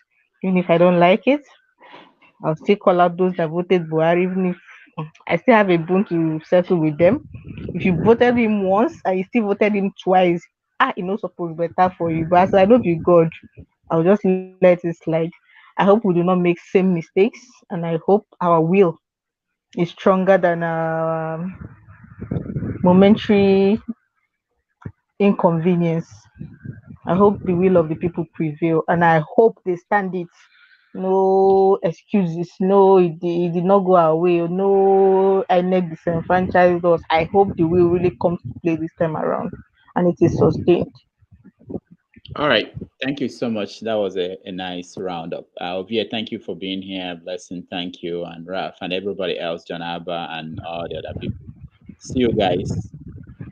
S8: Even if I don't like it, I'll still call out those that voted Buhari, even if I still have a bone to settle with them. If you voted him once and you still voted him twice, you know, suppose better for you. But as I know you God, I'll just let it slide. I hope we do not make same mistakes, and I hope our will is stronger than momentary inconvenience. I hope the will of the people prevail, and I hope they stand it. No excuses. No, it did not go our way. No, I need disenfranchised us. I hope the will really comes to play this time around, and it is sustained.
S1: All right. Thank you so much. That was a nice roundup. Ovia, thank you for being here. Blessing, thank you. And Raf and everybody else, John Abba and all the other people. See you guys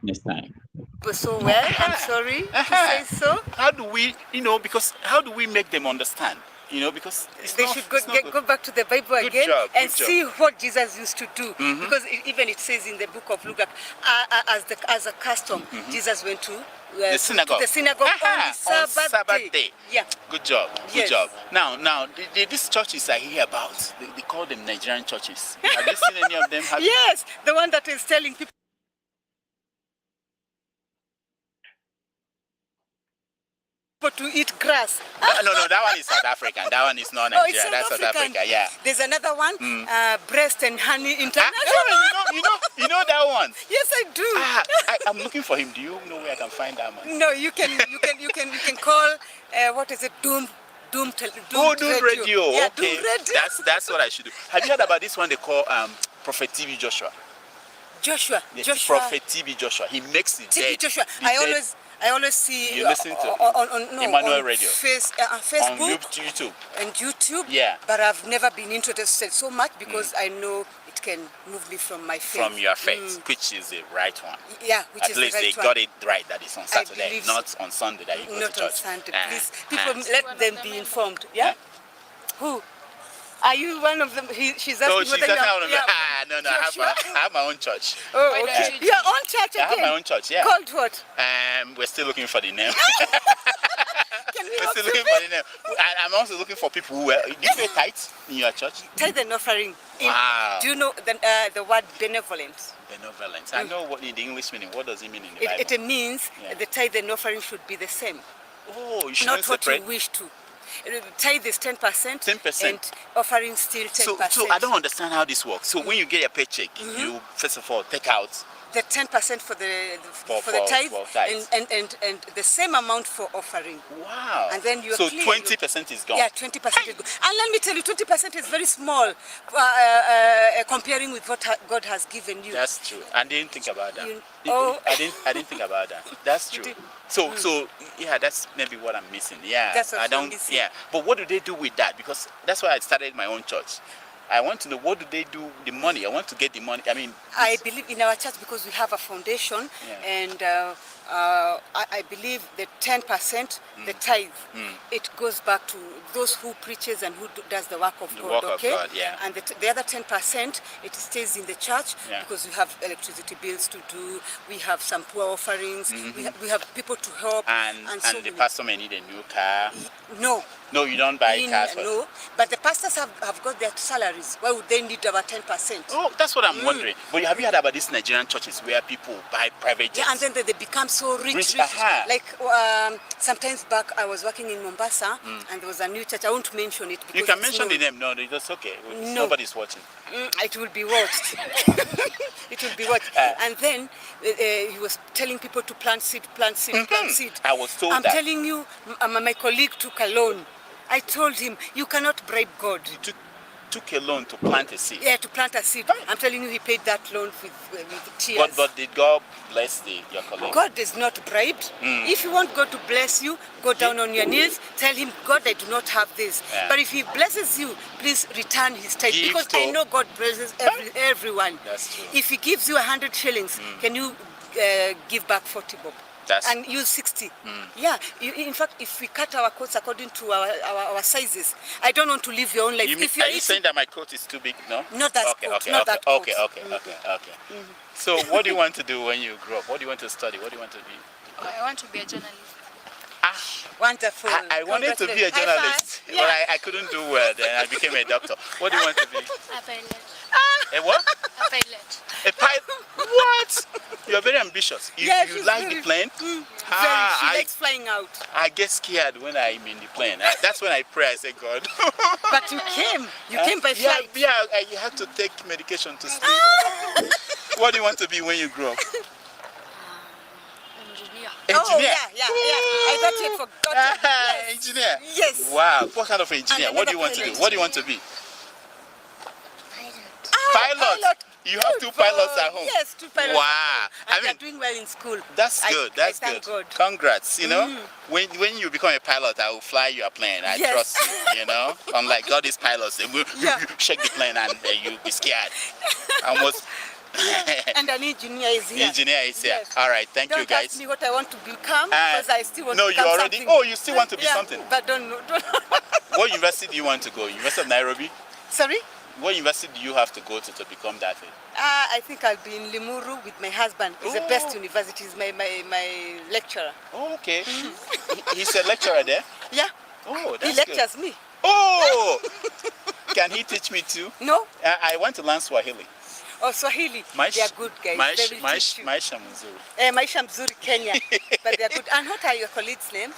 S1: next time.
S15: But so well, I'm sorry to say so.
S17: How do we, because how do we make them understand? Because
S15: they should go back to the Bible again and see what Jesus used to do. Because even it says in the book of Luke, as a custom, Jesus went to
S17: the synagogue.
S15: On Sabbath day. Yeah.
S17: Good job. Good job. Now, these churches I hear about, they call them Nigerian churches. Have you seen any of them?
S15: Yes, the one that is telling people to eat grass.
S17: No, that one is South African. That one is not Nigeria. That's South Africa. Yeah.
S15: There's another one, Breast and Honey International.
S17: You know that one?
S15: Yes, I do.
S17: I'm looking for him. Do you know where I can find that man?
S15: No, you can call what is it? Doom
S17: Radio.
S15: Yeah,
S17: okay.
S15: Doom Radio.
S17: That's what I should do. Have you heard about this one they call Prophet TB Joshua?
S15: Joshua.
S17: Prophet TB Joshua. He makes it
S15: TB Joshua. I I always see
S17: You listen to Emmanuel Radio
S15: Facebook
S17: on YouTube.
S15: And YouTube.
S17: Yeah.
S15: But I've never been interested so much because I know it can move me from my faith.
S17: From your faith, which is the right one.
S15: Yeah, which
S17: At
S15: is
S17: least
S15: the right
S17: they
S15: one.
S17: got it right that it's on Saturday,
S15: believe
S17: not on Sunday that you go
S15: Not
S17: to
S15: on
S17: church.
S15: Sunday. Please, people, let them be informed. Yeah? Who? Are you one of them? She's asking
S17: No, she's
S15: whether
S17: asking
S15: you're...
S17: no, I have my own church.
S15: Oh, okay. Your own church again?
S17: I have my own church, yeah.
S15: Called what?
S17: We're still looking for the name.
S15: Can we
S17: We're still looking for the name. I'm also looking for people who do you pay tithes in your church?
S15: Tithe and offering.
S17: Wow.
S15: Do you know the word benevolence?
S17: Benevolence. I know what in the English meaning. What does it mean in the Bible?
S15: It means the tithe and offering should be the same.
S17: Oh, you shouldn't
S15: Not what
S17: separate.
S15: you wish to. Tithe is 10%.
S17: 10%.
S15: And offering still 10%.
S17: So I don't understand how this works. So when you get your paycheck, you first of all take out
S15: the 10% for the tithe and the same amount for offering.
S17: Wow.
S15: And then you're
S17: so
S15: clear.
S17: 20% is gone.
S15: Yeah, 20% is gone. And let me tell you, 20% is very small comparing with what God has given you.
S17: That's true. I didn't think about that. I didn't think about that. That's true. So yeah, that's maybe what I'm missing. Yeah,
S15: That's what
S17: I don't.
S15: you're missing.
S17: Yeah, but what do they do with that? Because that's why I started my own church. I want to know what do they do with the money. I want to get the money. I mean,
S15: I believe in our church because we have a foundation, and I believe the 10%, the tithe, it goes back to those who preaches and who does the work of God.
S17: Work of God, yeah.
S15: And the other 10%, it stays in the church because we have electricity bills to do. We have some poor offerings. We have people to help.
S17: And
S15: so
S17: the pastor may need a new car.
S15: No,
S17: you don't buy cars.
S15: No, but the pastors have got their salaries. Why would they need about 10%?
S17: Oh, that's what I'm wondering. But have you heard about these Nigerian churches where people buy private jets?
S15: Yeah, and then they become so rich. Like sometimes back, I was working in Mombasa, and there was a new church. I won't mention it. Because
S17: you can mention the name. No, that's okay. Nobody's watching.
S15: It will be watched. It will be watched. And then he was telling people to plant seed, plant seed, plant seed.
S17: I was told
S15: I'm
S17: that.
S15: telling you, my colleague took a loan. I told him, you cannot bribe God.
S17: You took a loan to plant a seed?
S15: Yeah, to plant a seed. I'm telling you, he paid that loan with tears.
S17: But did God bless your colleague?
S15: God is not bribed. If you want God to bless you, go down on your knees, tell him, God, I do not have this. But if he blesses you, please return his tithe. Because I know God blesses everyone.
S17: That's true.
S15: If he gives you 100 shillings, can you give back 40 bob? And use 60. Yeah, in fact, if we cut our coats according to our sizes, I don't want to live your own life.
S17: Are you saying that my coat is too big? No?
S15: Not that coat, not that
S17: coat. Okay. So what do you want to do when you grow up? What do you want to study? What do you want to be?
S16: I want to be a journalist.
S15: Wonderful.
S17: I wanted to be a journalist, but I couldn't do well. Then I became a doctor. What do you want to be?
S16: A pilot.
S17: A what?
S16: A pilot.
S17: A pilot? What? You are very ambitious. You like the plane?
S15: She likes flying out.
S17: I get scared when I'm in the plane. That's when I pray. I say, God.
S15: But you came. You came by flight.
S17: Yeah, you have to take medication to sleep. What do you want to be when you grow up? Engineer.
S15: Oh, yeah. I thought you had forgotten.
S17: Yes. Engineer?
S15: Yes.
S17: Wow. What kind of engineer? What do you want to do? What do you want to be? Pilot. You have 2 pilots at home.
S15: Yes, 2 pilots.
S17: Wow.
S15: And they're doing well in school.
S17: That's good. That's good.
S15: God.
S17: Congrats. You know, when you become a pilot, I will fly your plane. I trust you. You know, unlike all these pilots, they will shake the plane and you'll be scared. Almost.
S15: And an engineer is here.
S17: Engineer is here. Yes. All right. Thank you, guys.
S15: Don't ask me what I want to become because I still want to become something.
S17: Oh, you still want to be something?
S15: But don't know.
S17: What university do you want to go? University of Nairobi?
S15: Sorry?
S17: What university do you have to go to become that thing?
S15: I think I'll be in Limuru with my husband. He's the best university. He's my lecturer.
S17: Oh, okay. He's a lecturer there?
S15: Yeah.
S17: Oh, that's
S15: He lectures me.
S17: Oh! Can he teach me too?
S15: No.
S17: I want to learn Swahili.
S15: Oh, Swahili. They are good guys.
S17: Maisha Mzuri.
S15: Maisha Mzuri, Kenya. But they are good. And what are your colleagues' names?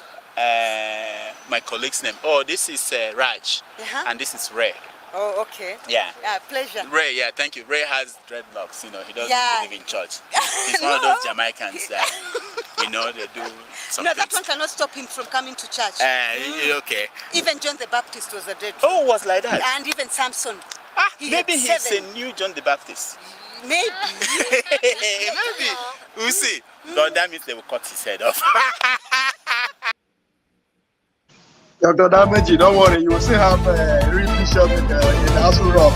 S17: My colleague's name. Oh, this is Raj. And this is Ray.
S15: Oh, okay.
S17: Yeah.
S15: Pleasure.
S17: Ray, thank you. Ray has dreadlocks, you know, he doesn't believe in church. He's one of those Jamaicans that, you know, they do something.
S15: No, that one cannot stop him from coming to church.
S17: Okay.
S15: Even John the Baptist was a dead.
S17: Oh, was like that?
S15: And even Samson.
S17: Maybe he's a new John the Baptist.
S15: Maybe.
S17: Maybe. We'll see. No, that means they will cut his head off.
S19: Dr. Damaji, don't worry, you will still have a real bishop in the Aso Rock.